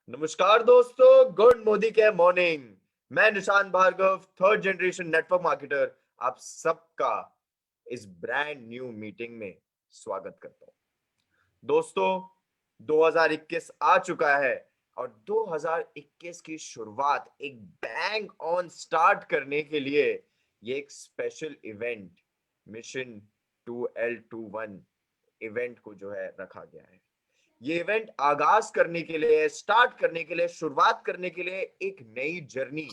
नमस्कार दोस्तों, गुड मोदी के मॉर्निंग। मैं Nishant Bhargav, third generation network marketer, आप सबका इस ब्रांड न्यू मीटिंग में स्वागत करता हूं। दोस्तों, 2021 आ चुका है और 2021 की शुरुआत एक बैंग ऑन स्टार्ट करने के लिए ये एक special event mission 2L21 event को जो है रखा गया है। ये इवेंट आगाज करने के लिए, स्टार्ट करने के लिए, शुरुआत करने के लिए एक नई जर्नी,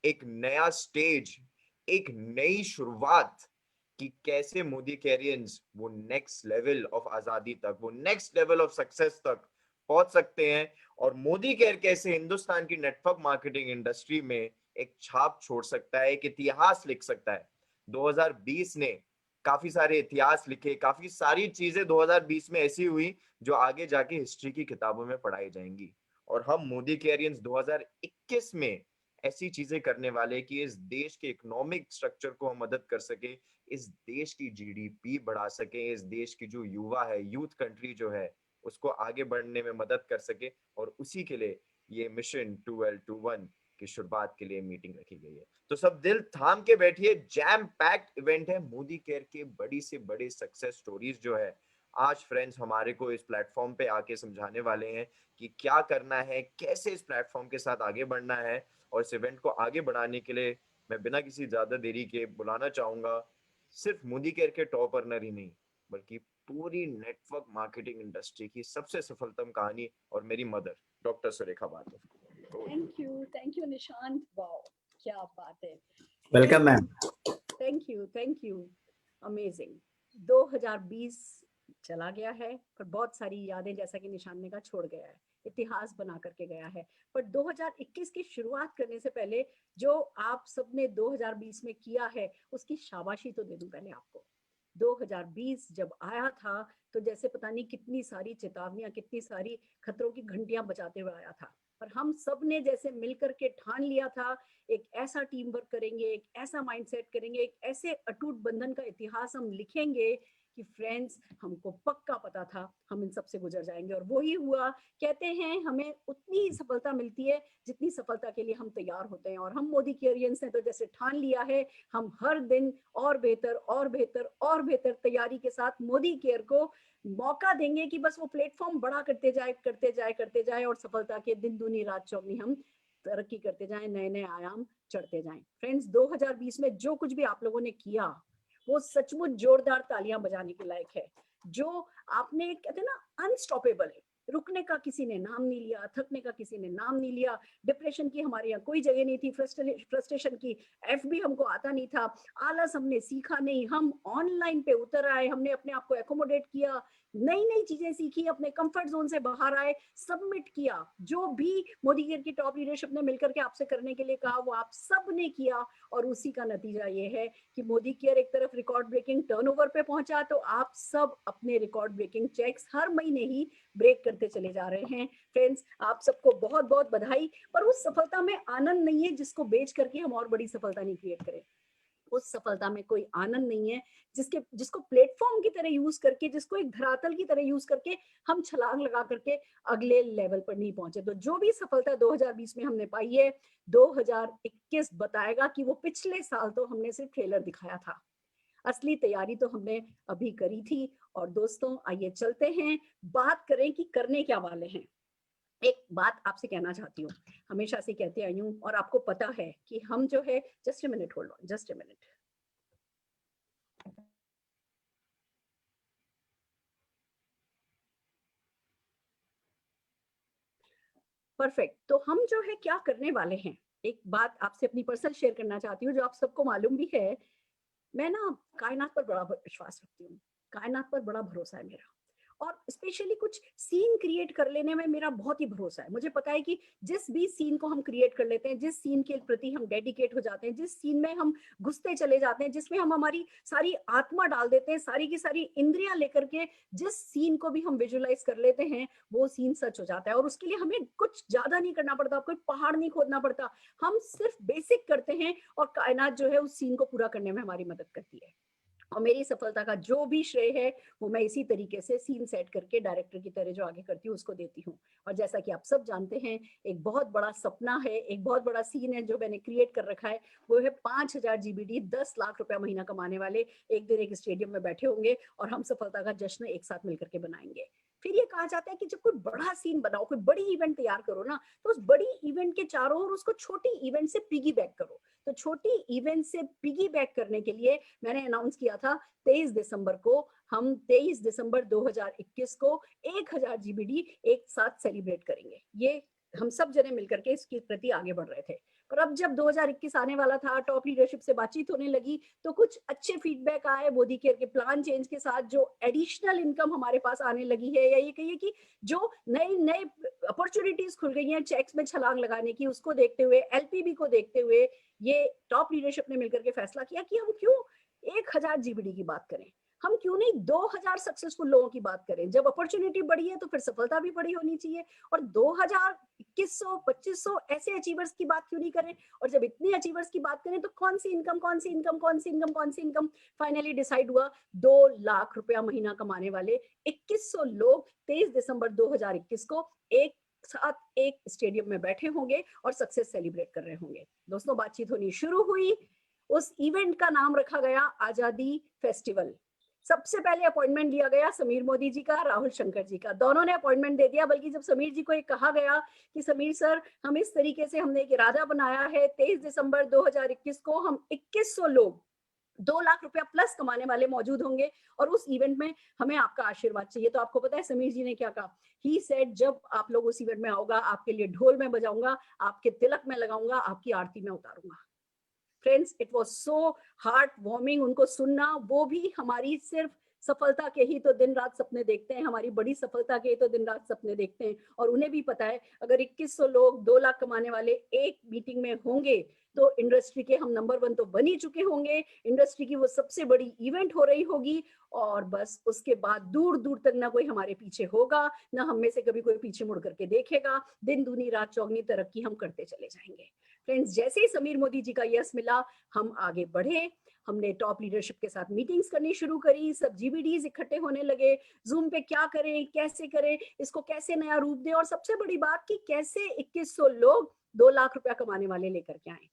एक नया स्टेज, एक नई शुरुआत कि कैसे मोदी कैरियंस वो नेक्स्ट लेवल ऑफ आजादी तक, वो नेक्स्ट लेवल ऑफ सक्सेस तक पहुंच सकते हैं और मोदी केयर कैसे हिंदुस्तान की नेटवर्क मार्केटिंग इंडस्ट्री में एक छाप छोड़ सकता है, एक इतिहास लिख सकता है। 2020 ने काफी सारे इतिहास लिखे, काफी सारी चीजें 2020 में ऐसी हुई जो आगे जाके हिस्ट्री की किताबों में पढ़ाई जाएंगी। और हम मोदी कैरियंस 2021 में ऐसी चीजें करने वाले कि इस देश के इकोनॉमिक स्ट्रक्चर को हम मदद कर सके, इस देश की जीडीपी बढ़ा सके, इस देश की जो युवा है, यूथ कंट्री जो है, उसको आगे बढ़ने में मदद कर सके। और उसी के लिए ये मिशन 2L21 की शुरुआत के लिए मीटिंग रखी गई है। तो सब दिल थाम के बैठिए, जैम पैक्ड इवेंट है। मोदी केयर के बड़ी से बड़ी सक्सेस स्टोरीज जो है आज फ्रेंड्स हमारे को इस प्लेटफॉर्म पे आके समझाने वाले हैं कि क्या करना है, कैसे इस प्लेटफॉर्म के साथ आगे बढ़ना है। और इस इवेंट को आगे बढ़ाने के लिए मैं बिना किसी ज्यादा देरी के बुलाना चाहूंगा सिर्फ मोदी केयर के टॉप अर्नर ही नहीं, बल्कि पूरी नेटवर्क मार्केटिंग इंडस्ट्री की सबसे सफलतम कहानी और मेरी mother doctor Surekha Bhargav. Thank you Nishant. Wow, क्या बात है। Welcome ma'am. Thank you. Amazing. 2020 चला गया है, पर बहुत सारी यादें, जैसा कि निशांत ने कहा, छोड़ गया है, इतिहास बना करके गया है। पर 2021 की शुरुआत करने से पहले जो आप सबने 2020 में किया है, उसकी शाबाशी तो दे दूं पहले आपको। 2020 जब आया था तो जैसे पता नहीं कितनी सारी चेतावनियां, कितनी सारी खतरों की घंटियां बजाते हुए आया था, पर हम सब ने जैसे मिलकर के ठान लिया था, एक ऐसा टीम वर्क करेंगे, एक ऐसा माइंडसेट करेंगे, एक ऐसे अटूट बंधन का इतिहास हम लिखेंगे कि फ्रेंड्स, हमको पक्का पता था हम इन सब से गुजर जाएंगे, और वही हुआ। कहते हैं हमें उतनी ही सफलता मिलती है जितनी सफलता के लिए हम तैयार होते हैं, और हम मोदी केयरियंस ने तो जैसे ठान लिया है, हम हर दिन और बेहतर और बेहतर और बेहतर तैयारी के साथ मोदी केयर को मौका देंगे कि बस वो प्लेटफॉर्म बड़ा करते जाए, करते जाए, करते जाए, और सफलता के दिन दूनी रात चौगनी हम तरक्की करते जाएं, नए नए आयाम चढ़ते जाएं। फ्रेंड्स, 2020 में जो कुछ भी आप लोगों ने किया, वो सचमुच जोरदार तालियां बजाने के लायक है। जो आपने, कहते हैं ना, अनस्टॉपेबल है। रुकने का किसी ने नाम नहीं लिया, थकने का किसी ने नाम नहीं लिया, डिप्रेशन की हमारे यहाँ कोई जगह नहीं थी, फ्रस्ट्रेशन की एफ भी हमको आता नहीं था, आलस हमने सीखा नहीं, हम ऑनलाइन पे उतर आए, हमने अपने आप को एकोमोडेट किया, नई नई चीजें सीखी, अपने कंफर्ट जोन से बाहर आए, सबमिट किया। जो भी मोदी केयर की टॉप लीडरशिप ने मिलकर के आपसे करने के लिए कहा, वो आप सब ने किया, और उसी का नतीजा ये है कि मोदी केयर एक तरफ रिकॉर्ड ब्रेकिंग टर्नओवर पे पहुंचा, तो आप सब अपने रिकॉर्ड ब्रेकिंग चेक्स हर महीने ही ब्रेक करते चले जा रहे हैं। फ्रेंड्स, आप सबको बहुत बहुत बधाई। पर उस सफलता में आनंद नहीं है जिसको बेच करके हम और बड़ी सफलता नहीं क्रिएट करें। उस सफलता में कोई आनंद नहीं है जिसको प्लेटफॉर्म की तरह यूज करके, जिसको एक धरातल की तरह यूज करके हम छलांग लगा करके अगले लेवल पर नहीं पहुंचे। तो जो भी सफलता 2020 में हमने पाई है, 2021 बताएगा कि वो पिछले साल तो हमने सिर्फ ट्रेलर दिखाया था, असली तैयारी तो हमने अभी करी थी। और दोस्तों, आइए चलते हैं, बात करें कि करने क्या वाले हैं। एक बात आपसे कहना चाहती हूँ, हमेशा से कहते आई हूँ, और आपको पता है कि हम जो है, just a minute, hold on, just a minute. Perfect. तो हम जो है क्या करने वाले हैं, एक बात आपसे अपनी पर्सनल शेयर करना चाहती हूँ, जो आप सबको मालूम भी है। मैं ना कायनात पर बड़ा विश्वास रखती हूँ, कायनात पर बड़ा भरोसा है मेरा, और स्पेशली कुछ सीन क्रिएट कर लेने में मेरा बहुत ही भरोसा है। मुझे पता है कि जिस भी सीन को हम क्रिएट कर लेते हैं, जिस सीन के प्रति हम डेडिकेट हो जाते हैं, जिस सीन में हम घुसते चले जाते हैं, जिसमें हम हमारी सारी आत्मा डाल देते हैं, सारी की सारी इंद्रियां लेकर के जिस सीन को भी हम विजुअलाइज कर लेते हैं, वो सीन सच हो जाता है। और उसके लिए हमें कुछ ज्यादा नहीं करना पड़ता, कोई पहाड़ नहीं खोदना पड़ता, हम सिर्फ बेसिक करते हैं, और कायनात जो है उस सीन को पूरा करने में हमारी मदद करती है। और मेरी सफलता का जो भी श्रेय है वो मैं इसी तरीके से सीन सेट करके डायरेक्टर की तरह जो आगे करती हूँ उसको देती हूँ। और जैसा कि आप सब जानते हैं, एक बहुत बड़ा सपना है, एक बहुत बड़ा सीन है जो मैंने क्रिएट कर रखा है, वो है 5000 जीबीडी, 10 लाख रुपया महीना कमाने वाले एक दिन एक स्टेडियम में बैठे होंगे और हम सफलता का जश्न एक साथ मिलकर के बनाएंगे। फिर ये कहा जाता है कि जब कोई बड़ा सीन बनाओ, कोई बड़ी इवेंट तैयार करो ना, तो उस बड़ी इवेंट के चारों ओर उसको छोटी इवेंट से पिगी बैक करो। तो छोटी इवेंट से पिगी बैक करने के लिए मैंने अनाउंस किया था 23 दिसंबर को, हम 23 दिसंबर 2021 को 1000 जीबीडी एक साथ सेलिब्रेट करेंगे। ये हम सब जने मिलकर के इसके प्रति आगे बढ़ रहे थे। पर अब जब 2021 आने वाला था, टॉप लीडरशिप से बातचीत होने लगी, तो कुछ अच्छे फीडबैक आए मोदी केयर के प्लान चेंज के साथ, जो एडिशनल इनकम हमारे पास आने लगी है, या ये कहिए कि जो नई नई अपॉर्चुनिटीज खुल गई हैं चेक्स में छलांग लगाने की, उसको देखते हुए, एलपीबी को देखते हुए, ये टॉप लीडरशिप ने मिलकर के फैसला किया कि हम क्यों 1000 जीबीडी की बात करें, हम क्यों नहीं 2000 सक्सेसफुल लोगों की बात करें। जब अपॉर्चुनिटी बढ़ी है तो फिर सफलता भी बड़ी होनी चाहिए, और 2000, 2100, 2500 ऐसे अचीवर्स की बात क्यों नहीं करें। और जब इतने अचीवर्स की बात करें तो कौन सी इनकम फाइनली डिसाइड हुआ। 2 लाख रुपया महीना कमाने वाले 2100 लोग 23 दिसंबर 2021 को एक साथ एक स्टेडियम में बैठे होंगे और सक्सेस सेलिब्रेट कर रहे होंगे। दोस्तों, बातचीत होनी शुरू हुई। उस इवेंट का नाम रखा गया आजादी फेस्टिवल। सबसे पहले अपॉइंटमेंट दिया गया समीर मोदी जी का, राहुल शंकर जी का, दोनों ने अपॉइंटमेंट दे दिया। बल्कि जब समीर जी को ये कहा गया कि समीर सर, हम इस तरीके से हमने एक इरादा बनाया है, 23 दिसंबर 2021 को हम 2100 लोग 2 लाख रुपया प्लस कमाने वाले मौजूद होंगे और उस इवेंट में हमें आपका आशीर्वाद चाहिए। तो आपको पता है समीर जी ने क्या कहा? ही सेड, जब आप लोग उस इवेंट में आओगा, आपके लिए ढोल में बजाऊंगा, आपके तिलक में लगाऊंगा, आपकी आरती में उतारूंगा। Friends, it was so heart warming उनको सुनना। वो भी हमारी सिर्फ सफलता के ही तो दिन रात सपने देखते हैं, हमारी बड़ी सफलता के ही तो दिन रात सपने देखते हैं। और उन्हें भी पता है, अगर 2100 लोग 2 लाख कमाने वाले एक मीटिंग में होंगे तो इंडस्ट्री के हम नंबर 1 तो बन ही चुके होंगे, इंडस्ट्री की वो सबसे बड़ी इवेंट हो रही होगी, और बस उसके बाद दूर दूर तक ना कोई हमारे पीछे होगा, ना हम में से कभी कोई पीछे मुड़ करके देखेगा। दिन दूनी रात चौगनी तरक्की हम करते चले जाएंगे। फ्रेंड्स, जैसे ही समीर मोदी जी का यस मिला, हम आगे बढ़े। हमने टॉप लीडरशिप के साथ मीटिंग्स करनी शुरू करी, सब जीबीडीज इकट्ठे होने लगे, जूम पे क्या करें, कैसे करें, इसको कैसे नया रूप दें, और सबसे बड़ी बात कि कैसे 2100 लोग 2 लाख रुपया कमाने वाले लेकर के आए।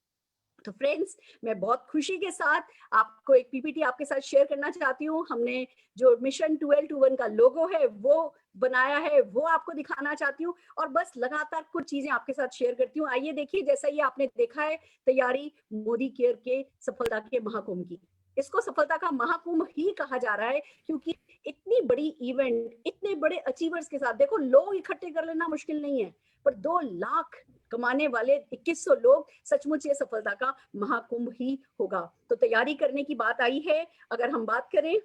तो फ्रेंड्स, मैं बहुत खुशी के साथ आपको एक पीपीटी आपके साथ शेयर करना चाहती हूँ। हमने जो मिशन 1221 का लोगो है वो बनाया है, वो आपको दिखाना चाहती हूँ, और बस लगातार कुछ चीजें आपके साथ शेयर करती हूँ। आइए देखिए, जैसा ये आपने देखा है तैयारी मोदी केयर के सफलता के महाकुंभ की। इसको सफलता का महाकुंभ ही कहा जा रहा है, क्योंकि इतनी बड़ी इवेंट, इतने बड़े अचीवर्स के साथ, देखो लोग इकट्ठे कर लेना मुश्किल नहीं है, पर 2 लाख कमाने वाले 2100 लोग, सचमुच ये सफलता का महाकुंभ ही होगा। तो तैयारी करने की बात आई है। अगर हम बात करें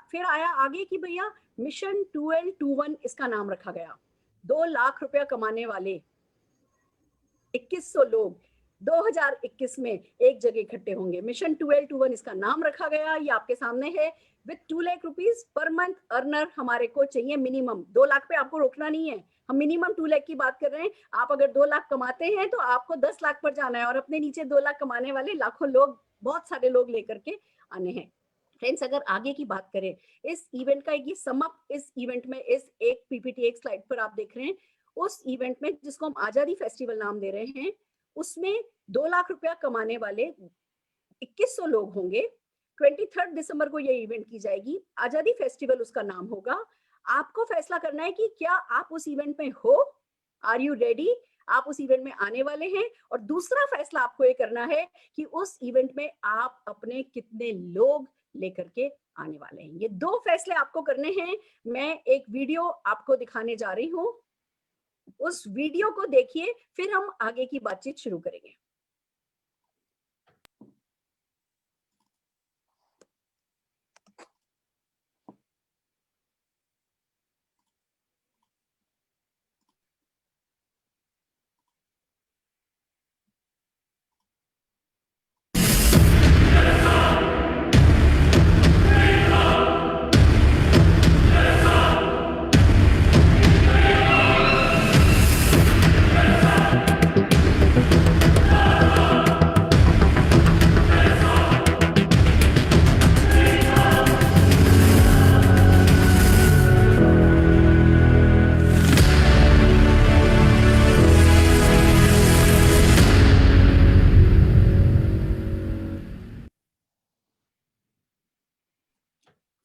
फिर आया आगे कि भैया मिशन 1221 इसका नाम रखा गया। 2 लाख रुपया कमाने वाले 2100 लोग 2021 में एक जगह इकट्ठे होंगे। मिशन 1221 इसका नाम रखा गया, ये आपके सामने है। With 2 lakh rupees per month earner हमारे को चाहिए मिनिमम। 2 लाख पे आपको रोकना नहीं है, हम मिनिमम 2 लाख की बात कर रहे हैं। आप अगर 2 लाख कमाते हैं तो आपको 10 लाख पर जाना है, और अपने नीचे 2 लाख कमाने वाले लाखों लोग, बहुत सारे लोग लेकर के आने हैं। फ्रेंड्स, अगर आगे की बात करें इस इवेंट का, एक सम अप इस इवेंट में, इस एक पीपीटी एक स्लाइड पर आप देख रहे हैं, उस इवेंट में जिसको हम आजादी फेस्टिवल नाम दे रहे हैं, उसमें 2 लाख रुपया कमाने वाले 2100 लोग होंगे। 23 दिसंबर को ये इवेंट की जाएगी, आजादी फेस्टिवल उसका नाम होगा। आपको फैसला करना है कि क्या आप उस इवेंट में हो, आर यू रेडी, आप उस इवेंट में आने वाले हैं। और दूसरा फैसला आपको ये करना है कि उस इवेंट में आप अपने कितने लोग लेकर के आने वाले हैं। ये 2 फैसले आपको करने हैं। मैं एक वीडियो आपको दिखाने जा रही हूं, उस वीडियो को देखिए, फिर हम आगे की बातचीत शुरू करेंगे।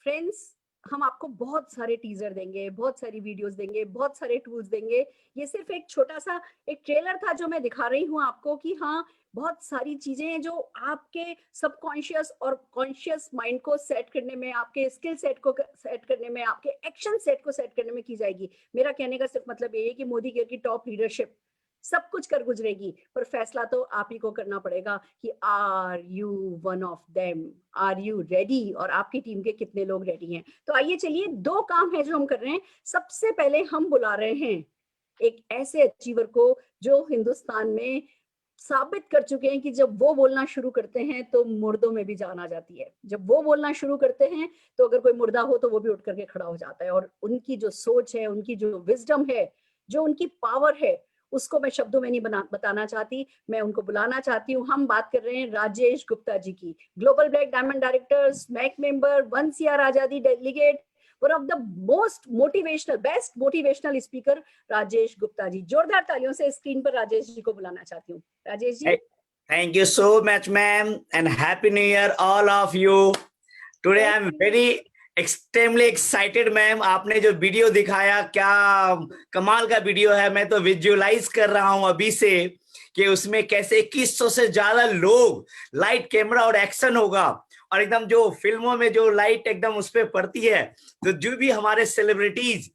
फ्रेंड्स, हम आपको बहुत सारे टीजर देंगे, बहुत सारी वीडियोस देंगे, बहुत सारे टूल्स देंगे। ये सिर्फ एक छोटा सा एक ट्रेलर था जो मैं दिखा रही हूँ आपको कि हाँ, बहुत सारी चीजें हैं जो आपके सबकॉन्शियस और कॉन्शियस माइंड को सेट करने में, आपके स्किल सेट को सेट करने में, आपके एक्शन सेट को सेट करने में की जाएगी। मेरा कहने का सिर्फ मतलब ये है कि मोदी केयर की टॉप लीडरशिप सब कुछ कर गुजरेगी, पर फैसला तो आप ही को करना पड़ेगा कि are you one of them, are you ready, और आपकी टीम के कितने लोग रेडी हैं। तो आइए चलिए, दो काम है जो हम कर रहे हैं। सबसे पहले हम बुला रहे हैं एक ऐसे अचीवर को जो हिंदुस्तान में साबित कर चुके हैं कि जब वो बोलना शुरू करते हैं तो मुर्दों में भी जान आ जाती है। जब वो बोलना शुरू करते हैं तो अगर कोई मुर्दा हो तो वो भी उठ करके खड़ा हो जाता है। और उनकी जो सोच है, उनकी जो विजडम है, जो उनकी पावर है, उसको मैं शब्दों में नहीं बताना चाहती, मैं उनको बुलाना चाहती हूँ। हम बात कर रहे हैं राजेश गुप्ता जी की, global black diamond director, smack member, 1 CR Azadi delegate, one of the most motivational, best motivational speaker, Rajesh Gupta ji. जोरदार तालियों से स्क्रीन पर राजेश जी को बुलाना चाहती हूँ। Rajesh ji. Thank you so much, ma'am, and Happy New Year, all of you. Today I'm very extremely excited, ma'am. आपने जो वीडियो दिखाया, क्या कमाल का वीडियो है। मैं तो विजुअलाइज कर रहा हूं अभी से कि उसमें कैसे 2100 से ज्यादा लोग, लाइट, कैमरा और एक्शन होगा, और एकदम जो फिल्मों में जो लाइट एकदम उस पर पड़ती है, तो जो भी हमारे सेलिब्रिटीज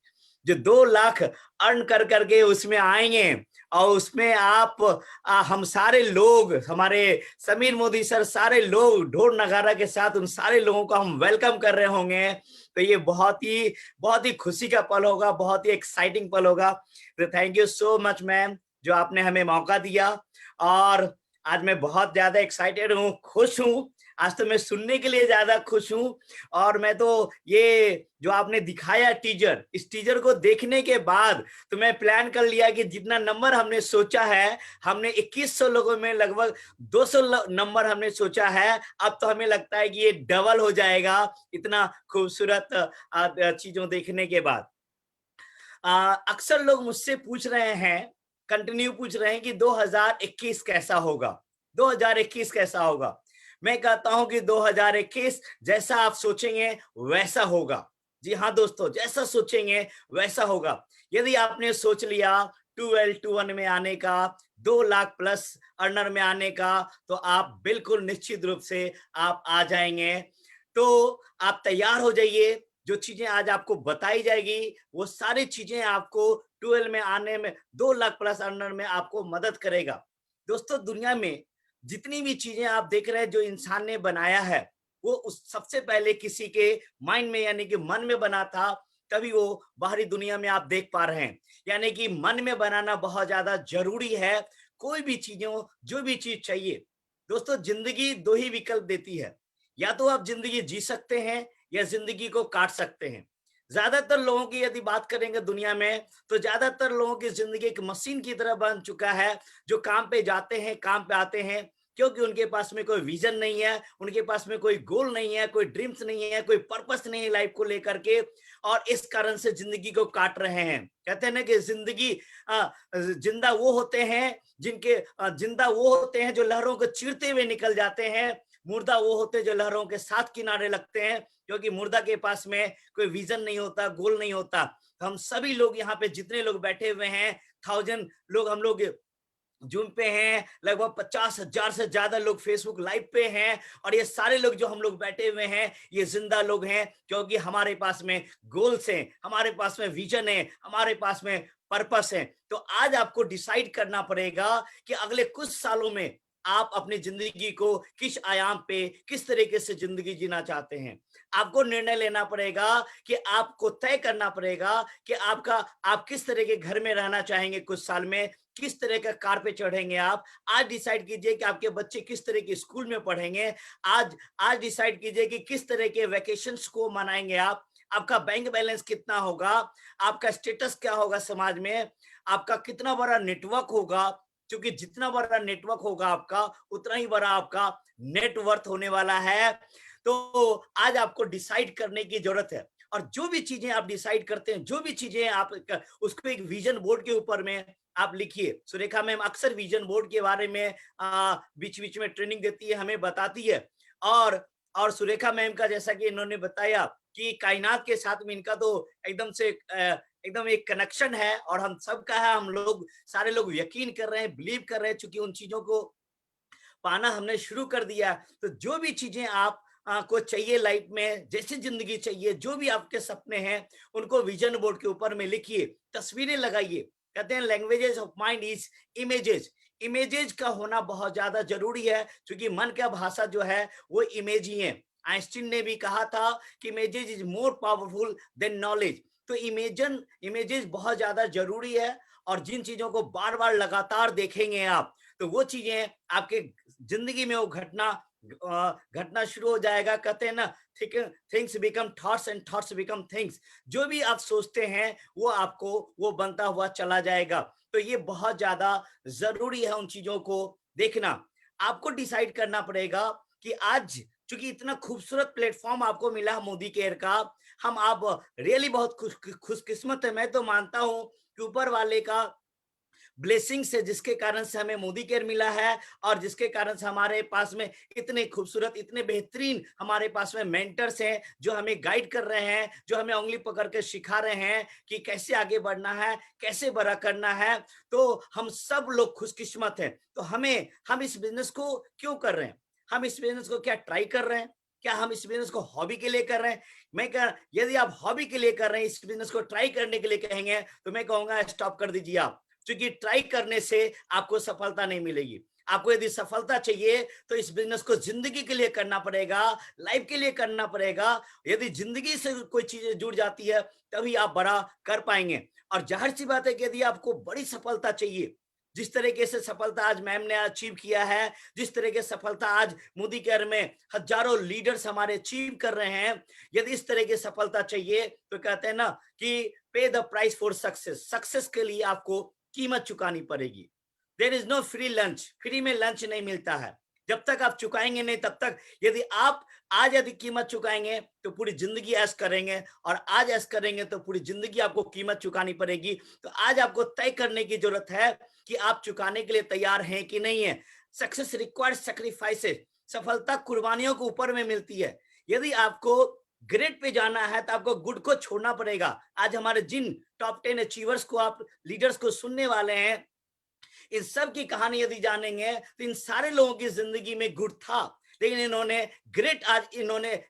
जो 2 लाख अर्न कर करके उसमें आएंगे, और उसमें हम सारे लोग, हमारे समीर मोदी सर, सारे लोग ढोल नगारा के साथ उन सारे लोगों को हम वेलकम कर रहे होंगे। तो ये बहुत ही खुशी का पल होगा, बहुत ही एक्साइटिंग पल होगा। तो thank you so much ma'am, जो आपने हमें मौका दिया। और आज मैं बहुत ज्यादा एक्साइटेड हूँ, खुश हूँ। आज तो मैं सुनने के लिए ज्यादा खुश हूँ। और मैं तो ये जो आपने दिखाया टीजर, इस टीजर को देखने के बाद तो मैं प्लान कर लिया कि जितना नंबर हमने सोचा है, हमने 2100 लोगों में लगभग 200 नंबर हमने सोचा है, अब तो हमें लगता है कि ये डबल हो जाएगा, इतना खूबसूरत चीजों देखने के बाद। अक्सर लोग मुझसे पूछ रहे हैं, कंटिन्यू पूछ रहे हैं कि 2021 कैसा होगा, 2021 कैसा होगा। मैं कहता हूं कि 2021 जैसा आप सोचेंगे वैसा होगा। जी हाँ दोस्तों, जैसा सोचेंगे वैसा होगा। यदि आपने सोच लिया 2L21 में आने का, 2 लाख प्लस अर्नर में आने का, तो आप बिल्कुल निश्चित रूप से आप आ जाएंगे। तो आप तैयार हो जाइए। जो चीजें आज आपको बताई जाएगी, वो सारी चीजें आपको 12 में आने में, 2 लाख प्लस अर्नर में आपको मदद करेगा। दोस्तों, दुनिया में जितनी भी चीजें आप देख रहे हैं जो इंसान ने बनाया है, वो उस सबसे पहले किसी के माइंड में, यानी कि मन में बना था, तभी वो बाहरी दुनिया में आप देख पा रहे हैं। यानी कि मन में बनाना बहुत ज्यादा जरूरी है। कोई भी चीजों, जो भी चीज चाहिए दोस्तों, जिंदगी 2 ही विकल्प देती है, या तो आप जिंदगी जी सकते हैं या जिंदगी को काट सकते हैं। ज्यादातर लोगों की यदि बात करेंगे दुनिया में, तो ज्यादातर लोगों की जिंदगी एक मशीन की तरह बन चुका है, जो काम पे जाते हैं, काम पे आते हैं, क्योंकि उनके पास में कोई विजन नहीं है, उनके पास में कोई गोल नहीं है, कोई ड्रीम्स नहीं है, कोई पर्पस नहीं है लाइफ को लेकर के, और इस कारण से जिंदगी को काट रहे हैं। कहते हैं ना कि जिंदा वो होते हैं जिंदा वो होते हैं जो लहरों को चीरते हुए निकल जाते हैं, मुर्दा वो होते हैं जो लहरों के साथ किनारे लगते हैं, क्योंकि मुर्दा के पास में कोई विजन नहीं होता, गोल नहीं होता। तो हम सभी लोग यहाँ पे जितने लोग बैठे हुए हैं, 1000 लोग हम लोग जूम पे हैं, लगभग 50,000 से ज्यादा लोग फेसबुक लाइव पे हैं, और ये सारे लोग जो हम लोग बैठे हुए हैं, ये जिंदा लोग हैं, क्योंकि हमारे पास में गोल्स हैं, हमारे पास में विजन है, हमारे पास में पर्पस है। तो आज आपको डिसाइड करना पड़ेगा कि अगले कुछ सालों में आप अपनी जिंदगी को किस आयाम पे, किस तरीके से जिंदगी जीना चाहते हैं। आपको निर्णय लेना पड़ेगा कि आपको तय करना पड़ेगा कि आप किस तरह के घर में रहना चाहेंगे कुछ साल में, किस तरह का कार पे चढ़ेंगे आप। आज डिसाइड कीजिए कि आपके बच्चे किस तरह के स्कूल में पढ़ेंगे। आज डिसाइड कीजिए कि किस तरह के वैकेशंस को मनाएंगे आप। आपका बैंक बैलेंस कितना होगा, आपका स्टेटस क्या होगा समाज में, आपका कितना बड़ा नेटवर्क होगा, क्योंकि जितना बड़ा नेटवर्क होगा आपका, उतना ही बड़ा आपका नेटवर्थ होने वाला है। तो आज आपको डिसाइड करने की जरूरत है, और जो भी चीजें आप डिसाइड करते हैं, जो भी चीजें आप उसको एक विजन बोर्ड के ऊपर में आप लिखिए। सुरेखा मैम अक्सर विजन बोर्ड के बारे में बीच बीच में ट्रेनिंग देती है, हमें बताती है। और सुरेखा मैम का जैसा कि इन्होंने बताया कि कायनात के साथ में इनका तो एकदम से एकदम एक कनेक्शन है, और हम सबका है, हम लोग सारे लोग यकीन कर रहे हैं, बिलीव कर रहे हैं, चूंकि उन चीजों को पाना हमने शुरू कर दिया। तो जो भी चीजें आप को चाहिए लाइफ में, जैसी जिंदगी चाहिए, जो भी आपके सपने हैं, उनको विजन बोर्ड के ऊपर में लिखिए, तस्वीरें लगाइए। कहते हैं languages of mind is images. Images का होना बहुत ज्यादा जरूरी है, क्योंकि मन का भाषा जो है वो इमेज ही है। आइंस्टीन ने भी कहा था कि images is more powerful than knowledge. तो इमेजेस बहुत ज्यादा जरूरी है, और जिन चीजों को बार बार लगातार देखेंगे आप, तो वो चीजें आपके जिंदगी में वो घटना शुरू हो जाएगा। कहते हैं ना, things become thoughts and thoughts become things. जो भी आप सोचते हैं वो आपको वो बनता हुआ चला जाएगा। तो ये बहुत ज्यादा जरूरी है उन चीजों को देखना। आपको डिसाइड करना पड़ेगा कि आज चूंकि इतना खूबसूरत प्लेटफॉर्म आपको मिला मोदी केयर का, हम आप रियली बहुत खुशकिस्मत है। मैं तो मानता हूं कि ऊपर वाले का ब्लेसिंग्स है, जिसके कारण से हमें मोदी केयर मिला है, और जिसके कारण से हमारे पास में इतने खूबसूरत, इतने बेहतरीन हमारे पास में मेंटर्स हैं, जो हमें गाइड कर रहे हैं, जो हमें उंगली पकड़ के सिखा रहे हैं कि कैसे आगे बढ़ना है, कैसे बड़ा करना है। तो हम सब लोग खुशकिस्मत हैं। तो हम इस बिजनेस को क्यों कर रहे हैं? हम इस बिजनेस को क्या ट्राई कर रहे हैं? क्या हम इस बिजनेस को हॉबी के लिए कर रहे हैं? मैं कह, यदि आप हॉबी के लिए कर रहे हैं, इस बिजनेस को ट्राई करने के लिए कहेंगे, तो मैं कहूंगा स्टॉप कर दीजिए आप, क्योंकि ट्राई करने से आपको सफलता नहीं मिलेगी। आपको यदि सफलता चाहिए तो इस बिजनेस को जिंदगी के लिए करना पड़ेगा, लाइफ के लिए करना पड़ेगा। यदि जिंदगी से कोई चीजें जुड़ जाती है, तभी आप बड़ा कर पाएंगे। और जाहिर सी बात है कि यदि आपको बड़ी सफलता चाहिए, जिस तरीके से सफलता आज मैम ने अचीव किया है, जिस तरह की सफलता आज मोदी केयर में हजारों लीडर्स हमारे अचीव कर रहे हैं, यदि इस तरह की सफलता चाहिए, तो कहते हैं ना कि pay the price for success. Success के लिए आपको कीमत चुकानी पड़ेगी। There is no free lunch. Free में लंच नहीं मिलता है। जब तक आप चुकाएंगे नहीं, तब तक यदि आप आज यदि कीमत चुकाएंगे तो पूरी जिंदगी ऐश करेंगे, और आज ऐश करेंगे तो पूरी जिंदगी आपको कीमत चुकानी पड़ेगी। तो आज आपको तय करने की जरूरत है कि आप चुकाने के लिए तैयार हैं कि नहीं है। Success required sacrifices. सफलता कुर्बानियों के ऊपर में मिलती है। यदि आपको ग्रेड पे जाना है तो आपको गुड को छोड़ना पड़ेगा। आज हमारे जिन टॉप 10 अचीवर्स को आप लीडर्स को सुनने वाले हैं, इन सब की कहानी यदि जानेंगे तो इन सारे लोगों की जिंदगी में गुड था, लेकिन इन्होंने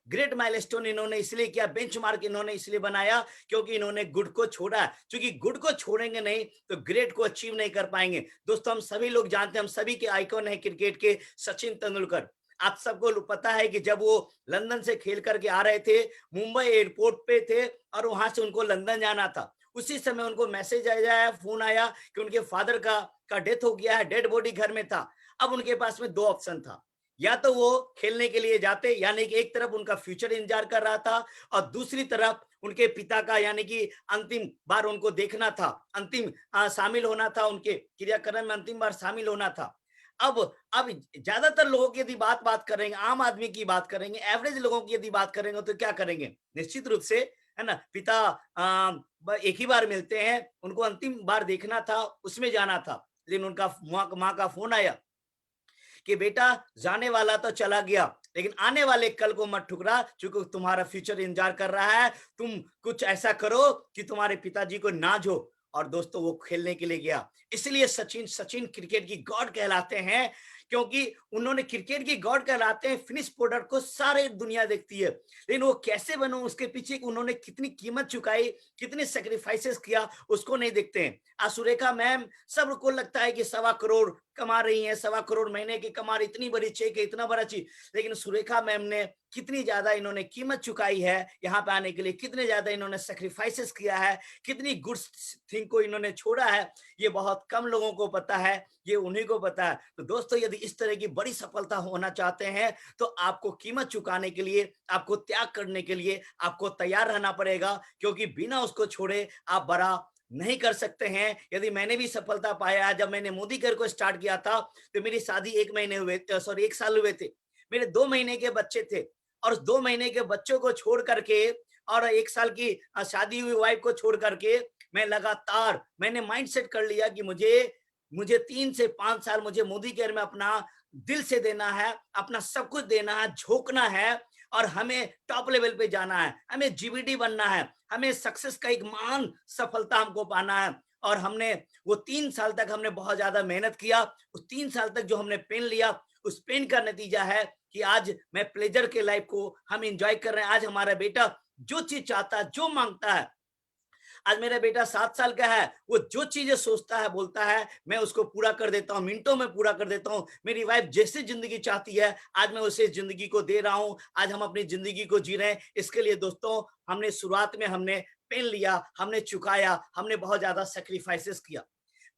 ग्रेट माइलस्टोन इन्होंने इसलिए किया, बेंचमार्क इन्होंने इसलिए बनाया क्योंकि इन्होंने गुड को छोड़ा। क्योंकि गुड को छोड़ेंगे नहीं तो ग्रेट को अचीव नहीं कर पाएंगे। दोस्तों, हम सभी लोग जानते हैं, हम सभी के आइकॉन है क्रिकेट के सचिन तेंदुलकर। आप सबको पता है कि जब वो लंदन से खेल करके आ रहे थे, मुंबई एयरपोर्ट पे थे, और वहां से उनको लंदन जाना था। उसी समय उनको मैसेज आया, फोन आया कि उनके फादर का डेथ हो गया है, डेड बॉडी घर में था। अब उनके पास में दो ऑप्शन था, या तो वो खेलने के लिए जाते, यानी कि एक तरफ उनका फ्यूचर इंतजार कर रहा था, और दूसरी तरफ उनके पिता का यानी कि अंतिम बार उनको देखना था, अंतिम शामिल होना था, उनके क्रियाक्रम में अंतिम बार शामिल होना था। अब ज्यादातर लोगों की यदि बात करेंगे, आम आदमी की बात करेंगे, एवरेज लोगों की यदि बात करेंगे, तो क्या करेंगे? निश्चित रूप से, है ना, पिता एक ही बार मिलते हैं, उनको अंतिम बार देखना था, उसमें जाना था। लेकिन उनका माँ का फोन आया कि बेटा, जाने वाला तो चला गया, लेकिन आने वाले कल को मत ठुकरा, क्योंकि तुम्हारा फ्यूचर इंतजार कर रहा है। तुम कुछ ऐसा करो कि तुम्हारे पिताजी को नाज हो। और दोस्तों, वो खेलने के लिए गया। इसलिए सचिन क्रिकेट की गॉड कहलाते हैं, क्योंकि उन्होंने क्रिकेट की गॉड कहलाते हैं। फिनिश प्रोडक्ट को सारे दुनिया देखती है, लेकिन वो कैसे बनो, उसके पीछे उन्होंने कितनी कीमत चुकाई, कितने सेक्रीफाइसेस किया, उसको नहीं देखते हैं। आज सुरेखा मैम, सबको लगता है कि 1.25 करोड़ कमा रही हैं, 1.25 करोड़ महीने की कमा रही, इतनी बड़ी चेक है, इतना बड़ा चीज। लेकिन सुरेखा मैम ने कितनी ज्यादा इन्होंने कीमत चुकाई है यहाँ पे आने के लिए, कितने ज्यादा इन्होंने सेक्रीफाइसेस किया है, कितनी गुड थिंग को इन्होंने छोड़ा है, ये बहुत कम लोगों को पता है, ये उन्हीं को पता है। तो दोस्तों, यदि इस तरह की बड़ी सफलता होना चाहते हैं, तो आपको कीमत चुकाने के लिए, आपको त्याग करने के लिए आपको तैयार रहना पड़ेगा, क्योंकि बिना उसको छोड़े आप बड़ा नहीं कर सकते हैं। यदि मैंने भी सफलता पाया, जब मैंने मोदी केयर को स्टार्ट किया था, तो मेरी शादी 1 साल हुए थे। मेरे 2 महीने के बच्चे थे, और उस 2 महीने के बच्चों को छोड़ करके और 1 साल की शादी हुई वाइफ को छोड़ करके मैंने माइंड सेट कर लिया कि मुझे 3 से 5 साल मुझे मोदी केयर में अपना दिल से देना है, अपना सब कुछ देना है, झोंकना है। और हमें टॉप लेवल पे जाना है, हमें जीबीडी बनना है, हमें सक्सेस का एक महान सफलता हमको पाना है। और हमने वो 3 साल तक हमने बहुत ज्यादा मेहनत किया। उस 3 साल तक जो हमने पेन लिया, उस पेन का नतीजा है कि आज मैं प्लेजर के लाइफ को हम एंजॉय कर रहे हैं। आज हमारा बेटा जो चीज चाहता है, जो मांगता है, आज मेरा बेटा 7 साल का है, वो जो चीजें सोचता है, बोलता है, मैं उसको पूरा कर देता हूँ, मिनटों में पूरा कर देता हूँ। मेरी वाइफ जैसे जिंदगी चाहती है, आज मैं उसे जिंदगी को दे रहा हूँ। आज हम अपनी जिंदगी को जी रहे हैं। इसके लिए दोस्तों हमने शुरुआत में हमने पेन लिया, हमने चुकाया, हमने बहुत ज्यादा सेक्रीफाइसेस किया।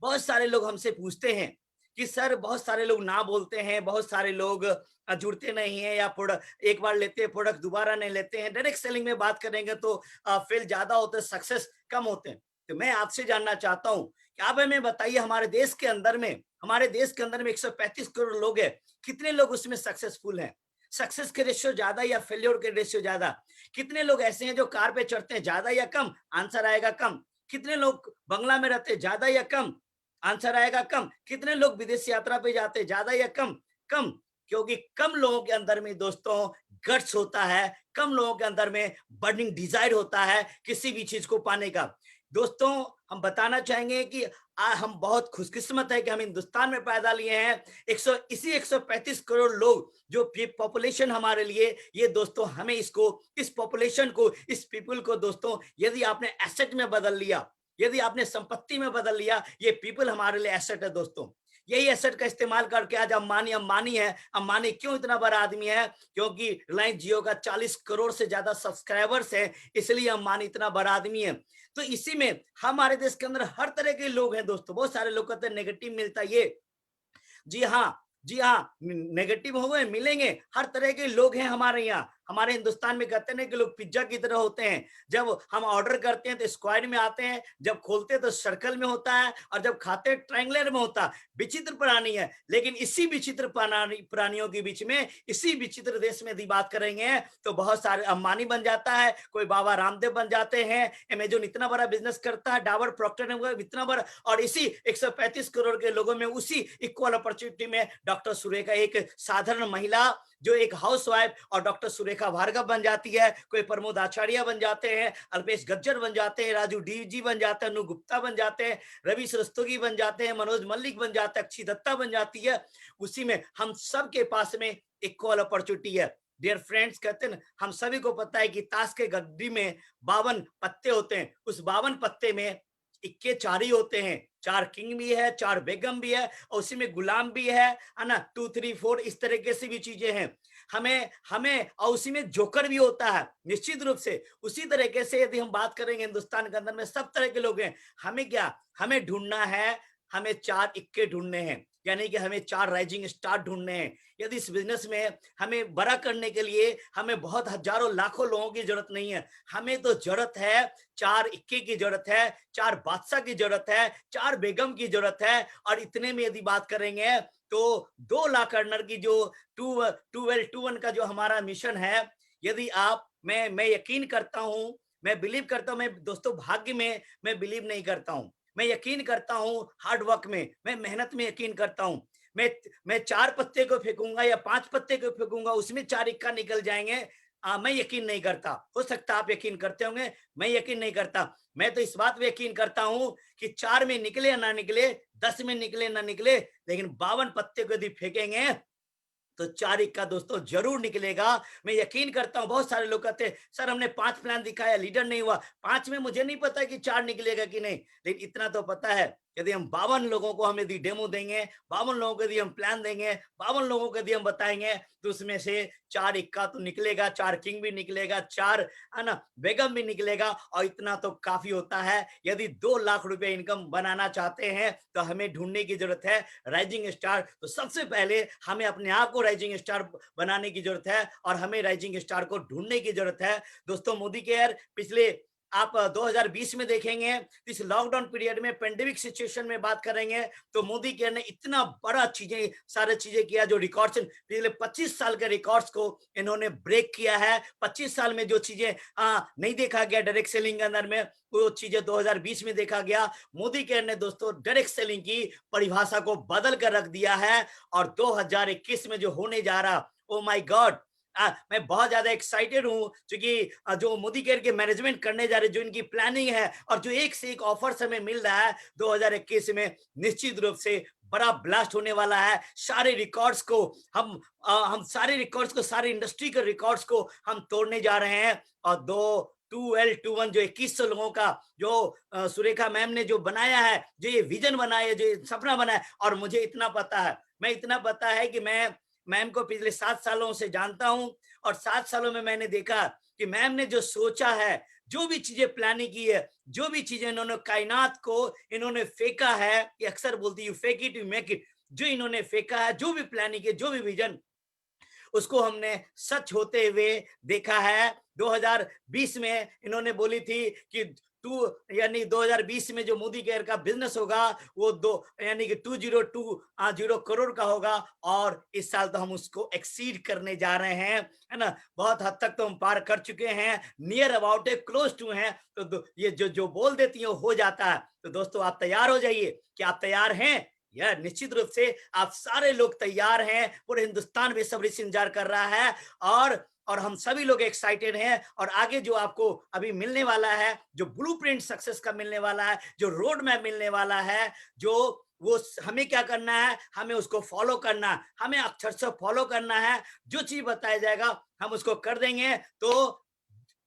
बहुत सारे लोग हमसे पूछते हैं कि सर, बहुत सारे लोग ना बोलते हैं, बहुत सारे लोग जुड़ते नहीं है, या प्रोडक्ट एक बार लेते हैं, प्रोडक्ट दोबारा नहीं लेते हैं। डायरेक्ट सेलिंग में बात करेंगे तो फेल ज्यादा होते हैं, सक्सेस कम होते हैं। तो मैं आपसे जानना चाहता हूं कि आप हमें बताइए, हमारे देश के अंदर में 135 करोड़ लोग हैं, कितने लोग उसमें सक्सेसफुल हैं? सक्सेस के रेशियो ज्यादा या फेल्योर के रेशियो ज्यादा? कितने लोग ऐसे हैं जो कार पे चढ़ते हैं, ज्यादा या कम? आंसर आएगा कम। कितने लोग बंगला में रहते हैं, ज्यादा या कम? आंसर आएगा कम। कितने लोग विदेश यात्रा पे जाते हैं, ज्यादा या कम? कम। क्योंकि कम लोगों के अंदर में दोस्तों गट्स होता है, कम लोगों के अंदर में बर्निंग डिजायर होता है किसी भी चीज को पाने का। दोस्तों हम बताना चाहेंगे कि हम बहुत खुशकिस्मत है कि हम हिंदुस्तान में पैदा लिए हैं। 135 करोड़ लोग जो पॉपुलेशन हमारे लिए, ये दोस्तों हमें इस पॉपुलेशन को, इस पीपल को दोस्तों, यदि आपने एसेट में बदल लिया, यदि आपने संपत्ति में बदल लिया, ये पीपल हमारे लिए एसेट है दोस्तों। यही एसेट का इस्तेमाल करके आज अंबानी है। अंबानी क्यों इतना बड़ा आदमी है? क्योंकि रिलायंस जियो का 40 करोड़ से ज्यादा सब्सक्राइबर्स है, इसलिए अंबानी इतना बड़ा आदमी है। तो इसी में हमारे देश के अंदर हर तरह के लोग हैं दोस्तों। बहुत सारे लोग कहते हैं नेगेटिव मिलता है, ये जी हाँ, नेगेटिव हो गए, मिलेंगे। हर तरह के लोग हैं हमारे यहाँ। हमारे हिंदुस्तान में कहते हैं कि लोग पिज्जा की तरह होते हैं। जब हम ऑर्डर करते हैं तो स्क्वायर में आते हैं, जब खोलते हैं तो सर्कल में होता है, और जब खाते हैं ट्रायंगुलर में होता है। विचित्र प्राणी है, लेकिन इसी विचित्र प्राणियों के बीच में, इसी विचित्र देश में यदि बात करेंगे तो बहुत सारे अंबानी बन जाता है, कोई बाबा रामदेव बन जाते हैं, अमेजोन इतना बड़ा बिजनेस करता है, डाबर प्रॉक्टर इतना बड़ा, और इसी 135 करोड़ के लोगों में, उसी इक्वल अपॉर्चुनिटी में डॉक्टर सुरेखा एक साधारण महिला जो एक हाउसवाइफ और डॉक्टर सुरेखा भार्गव बन जाती है, कोई प्रमोद आचार्य बन जाते हैं, अल्पेश गज्जर बन जाते हैं, राजू डीजी बन जाते हैं, अनु गुप्ता बन जाते हैं, रवि रस्तोगी बन जाते हैं, मनोज मल्लिक बन जाता है, अक्षय दत्ता बन जाती है। उसी में हम सब के पास में इक्वल अपॉर्चुनिटी है। डियर फ्रेंड्स, कहते हैं हम सभी को पता है कि ताश के गड्डी में 52 पत्ते होते हैं। उस 52 पत्ते में इक्के 4 ही होते हैं। 4 किंग भी है, 4 बेगम भी है, और उसी में गुलाम भी है ना, 2 3 4 इस तरीके से भी चीजें हैं। हमें और उसी में जोकर भी होता है, निश्चित रूप से। उसी तरीके से यदि हम बात करेंगे, हिंदुस्तान के अंदर में सब तरह के लोग हैं। हमें ढूंढना है, हमें 4 इक्के ढूंढने हैं, यानी कि हमें 4 राइजिंग स्टार ढूंढने हैं। यदि इस बिजनेस में हमें बड़ा करने के लिए हमें बहुत हजारों लाखों लोगों की जरूरत नहीं है। हमें तो जरूरत है 4 इक्के की जरूरत है, 4 बादशाह की जरूरत है, 4 बेगम की जरूरत है। और इतने में यदि बात करेंगे तो 2 लाख अर्नर की जो 21 का जो हमारा मिशन है, यदि आप मैं यकीन करता हूं, मैं बिलीव करता हूं, मैं दोस्तों भाग्य में मैं बिलीव नहीं करता हूं, मैं यकीन करता हूं हार्ड वर्क में, मैं मेहनत में यकीन करता हूं। मैं 4 पत्ते को फेंकूंगा या 5 पत्ते को फेंकूंगा, उसमें 4 इक्का निकल जाएंगे, मैं यकीन नहीं करता। हो सकता आप यकीन करते होंगे, मैं यकीन नहीं करता। मैं तो इस बात पे यकीन करता हूं कि 4 में निकले या ना निकले, 10 में निकले ना निकले, लेकिन 52 पत्ते को यदि फेंकेंगे तो 4 इक्का दोस्तों जरूर निकलेगा। मैं यकीन करता हूं। बहुत सारे लोग कहते हैं सर हमने 5 प्लान दिखाया, लीडर नहीं हुआ। 5 में मुझे नहीं पता कि 4 निकलेगा कि नहीं, लेकिन इतना तो पता है यदि हम 52 लोगों को हम यदि डेमो देंगे, 52 लोगों को यदि हम प्लान देंगे, 52 लोगों को यदि हम बताएंगे, तो उसमें से 4 इक्का तो निकलेगा, 4 किंग भी निकलेगा, 4 है ना बेगम भी निकलेगा। और इतना तो काफी होता है। यदि 2 लाख रुपए इनकम बनाना चाहते हैं तो हमें ढूंढने की जरूरत है राइजिंग स्टार। तो सबसे पहले हमें अपने आप को राइजिंग स्टार बनाने की जरूरत है, और हमें राइजिंग स्टार को ढूंढने की जरूरत है। दोस्तों मोदी केयर पिछले आप 2020 में देखेंगे, इस लॉकडाउन पीरियड में, पेंडेमिक सिचुएशन में बात करेंगे, तो मोदी केयर ने इतना बड़ा सारे चीजें किया, जो रिकॉर्ड्स पिछले 25 साल के रिकॉर्ड्स को इन्होंने ब्रेक किया है। 25 साल में जो चीजें नहीं देखा गया डायरेक्ट सेलिंग के अंदर में, वो चीजें 2020 में देखा गया। मोदी केयर ने दोस्तों डायरेक्ट सेलिंग की परिभाषा को बदल कर रख दिया है। और 2021 में जो होने जा रहा, ओ माय गॉड, मैं बहुत ज्यादा एक्साइटेड हूँ, क्योंकि जो मोदी केयर के मैनेजमेंट करने जा रहे, जो इनकी प्लानिंग है और जो एक से एक ऑफर्स हमें मिल रहा है 2021 में, निश्चित रूप से बड़ा ब्लास्ट होने वाला है। सारे रिकॉर्ड्स को हम सारे रिकॉर्ड्स को, सारे इंडस्ट्री के रिकॉर्ड्स को हम तोड़ने जा रहे हैं। और 2L21 जो 2100 लोगों का जो सुरेखा मैम ने जो बनाया है, जो ये विजन बनाया है, जो ये सपना बनाया है, और मुझे इतना पता है कि मैं मैम को पिछले 7 सालों से जानता हूं, और 7 सालों में मैंने देखा कि मैम ने जो सोचा है, जो भी चीजें प्लानिंग की है, जो भी चीजें इन्होंने कायनात को इन्होंने फेंका है, ये अक्सर बोलती you fake it you make it, जो इन्होंने फेंका है, जो भी प्लानिंग की, जो भी विजन, उसको हमने सच होते हुए देखा है। 2020 में इन्होंने बोली थी कि यानी 2020 में जो मोदी केयर का बिजनेस होगा वो यानी कि 202 करोड़ का होगा, और इस साल तो हम उसको एक्सीड करने जा रहे हैं, है ना। बहुत हद तक तो हम पार कर चुके हैं, नियर अबाउट है, क्लोज टू हैं। तो ये जो बोल देती है हो जाता है। तो दोस्तों आप तैयार हो जाइए। क्या आप तैयार हैं? यह निश्चित रूप से आप सारे लोग तैयार हैं, पूरे हिंदुस्तान बेसब्री से इंतजार कर रहा है, और हम सभी लोग एक्साइटेड हैं। और आगे जो आपको अभी मिलने वाला है, जो ब्लूप्रिंट सक्सेस का मिलने वाला है, जो रोड मैप मिलने वाला है, जो वो हमें क्या करना है, हमें उसको फॉलो करना है, हमें अक्षर से फॉलो करना है। जो चीज बताया जाएगा हम उसको कर देंगे। तो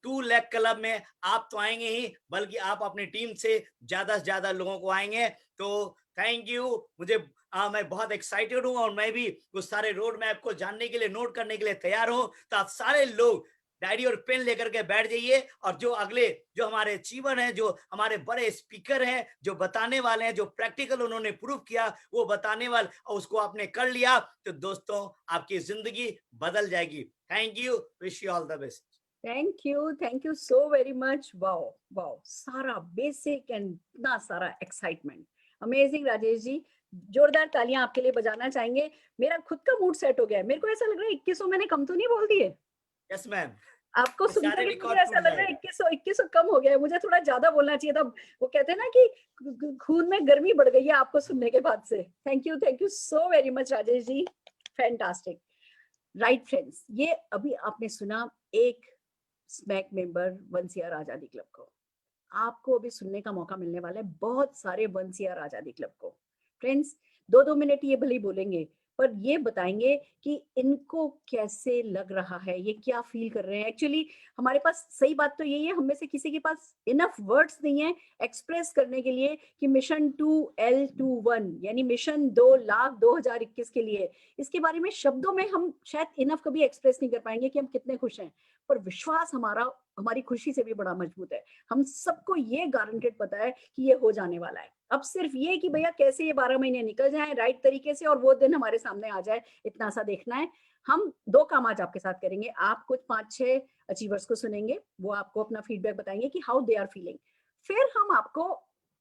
2 लाख क्लब में आप तो आएंगे ही, बल्कि आप अपनी टीम से ज्यादा लोगों को आएंगे। तो थैंक यू। मैं बहुत एक्साइटेड हूँ, और मैं भी उस सारे रोड मैप को जानने के लिए, नोट करने के लिए तैयार हूँ। तो आप सारे लोग डायरी और पेन लेकर के बैठ जाइए, और जो हमारे अचीवर हैं, जो हमारे बड़े स्पीकर हैं, जो बताने वाले हैं, जो प्रैक्टिकल उन्होंने प्रूव किया, वो बताने वाले, और उसको आपने कर लिया, तो दोस्तों आपकी जिंदगी बदल जाएगी। Thank you, wish you all the best. Thank you so very much. Wow wow, सारा बेसिक एंड इतना सारा एक्साइटमेंट, अमेजिंग। राजेश जी, जोरदार तालियां आपके लिए बजाना चाहेंगे। मेरा खुद का मूड सेट हो गया है। मेरे को ऐसा लग रहा है 2100 मैंने कम तो नहीं बोल दिए? यस मैम, आपको ये सुन सारे के मुझे रिकॉर्ड ऐसा टूट लग रहा है जाएगा। 2100 कम हो गया है, मुझे थोड़ा ज्यादा बोलना चाहिए था। वो कहते हैं ना कि खून में गर्मी बढ़ गई है आपको सुनने के बाद से। Thank you so very much Rajesh ji, fantastic. Right friends, ये अभी आपने सुना एक smack member one CR Azadi club को। आपको अभी सुनने का मौका मिलने वाला है बहुत सारे वंसियार आजादी क्लब को। फ्रेंड्स, 2-2 मिनट ये भले ही बोलेंगे, पर ये बताएंगे कि इनको कैसे लग रहा है, ये क्या फील कर रहे हैं। एक्चुअली हमारे पास, सही बात तो यही है, हम में से किसी के पास इनफ वर्ड्स नहीं है एक्सप्रेस करने के लिए कि मिशन 2L21 यानी मिशन 2,02,2021 के लिए, इसके बारे में शब्दों में हम शायद इनफ कभी एक्सप्रेस नहीं कर पाएंगे कि हम कितने खुश हैं। पर विश्वास हमारी खुशी से भी बड़ा मजबूत है। हम सबको ये गारंटेड पता है कि ये हो जाने वाला है। अब सिर्फ ये कि भैया कैसे ये 12 महीने निकल जाएं राइट तरीके से और वो दिन हमारे सामने आ जाए, इतना सा देखना है। हम 2 काम आज आपके साथ करेंगे। आप कुछ 5-6 अचीवर्स को सुनेंगे, वो आपको अपना फीडबैक बताएंगे कि हाउ दे आर फीलिंग। फिर हम आपको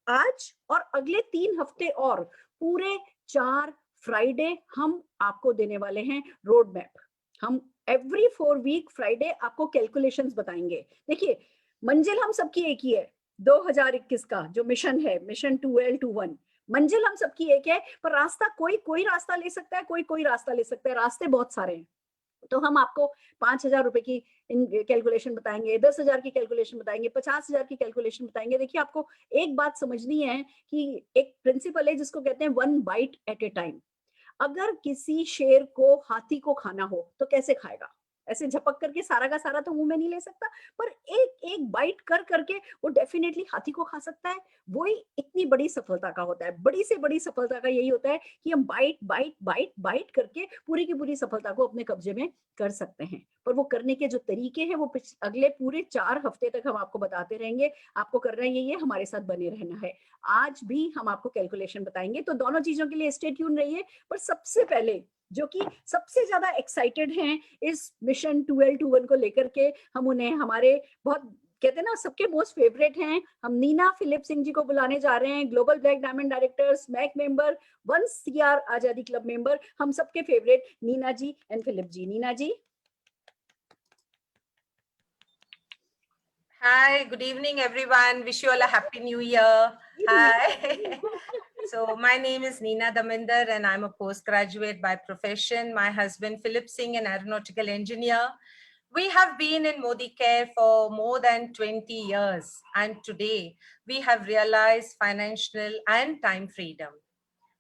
आज और अगले 3 हफ्ते और पूरे 4 फ्राइडे हम आपको देने वाले हैं रोड मैप। हम एवरी 4 वीक फ्राइडे आपको कैलकुलेशंस बताएंगे। देखिए, मंजिल हम सबकी एक ही है। 2021 का जो मिशन है, मिशन 2L21, मंजिल हम सबकी एक है, पर रास्ता कोई रास्ता ले सकता है, कोई रास्ता ले सकता है। रास्ते बहुत सारे हैं। तो हम आपको 5,000 रुपए की कैलकुलेशन बताएंगे, 10,000 की कैलकुलेशन बताएंगे, 50,000 की कैलकुलेशन बताएंगे। देखिए, आपको एक बात समझनी है कि एक प्रिंसिपल है जिसको कहते हैं 1 बाइट एट ए टाइम। अगर किसी शेर को हाथी को खाना हो तो कैसे खाएगा? ऐसे झपक करके सारा का सारा तो मुंह में नहीं ले सकता, पर एक एक बाइट कर करके वो डेफिनेटली हाथी को खा सकता है। वही इतनी बड़ी सफलता का होता है। बड़ी से बड़ी सफलता का यही होता है कि हम बाइट बाइट बाइट बाइट करके पूरी की पूरी सफलता को अपने कब्जे में कर सकते हैं। पर वो करने के जो तरीके हैं वो अगले पूरे 4 हफ्ते तक हम आपको बताते रहेंगे। आपको करना यही है, हमारे साथ बने रहना है। आज भी हम आपको कैलकुलेशन बताएंगे, तो दोनों चीजों के लिए स्टे ट्यून रहिए। पर सबसे पहले जो कि सबसे ज्यादा एक्साइटेड हैं इस मिशन 2L21 को लेकर के, हम उन्हें, हमारे बहुत कहते हैं ना सबके मोस्ट फेवरेट हैं, हम नीना फिलिप सिंह जी को बुलाने जा रहे हैं। Global black diamond director, smack member, one CR Azadi club member, हम सबके favourite Neena ji and Philip ji. Neena ji. Hi, good evening, everyone. Wish you all a happy new year. Hi. So my name is Neena Daminder and I'm a postgraduate by profession. My husband Philip Singh, an aeronautical engineer. We have been in Modi Care for more than 20 years, and today we have realized financial and time freedom.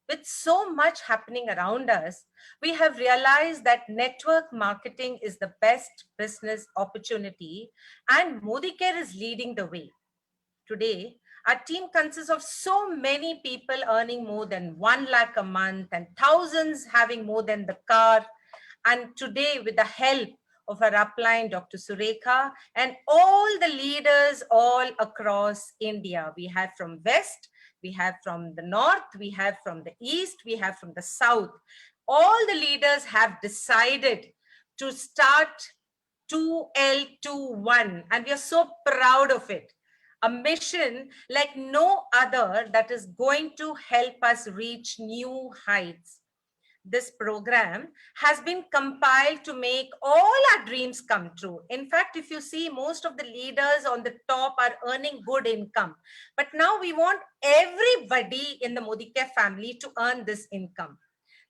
With so much happening around us, we have realized that network marketing is the best business opportunity, and Modi Care is leading the way. Today, our team consists of so many people earning more than 1 lakh a month and thousands having more than the car. And today, with the help of our upline, Dr. Surekha, and all the leaders all across India, we have from West, we have from the North, we have from the East, we have from the South. All the leaders have decided to start 2L21, and we are so proud of it. A mission like no other that is going to help us reach new heights. This program has been compiled to make all our dreams come true. In fact, if you see, most of the leaders on the top are earning good income. But now we want everybody in the Modi Care family to earn this income.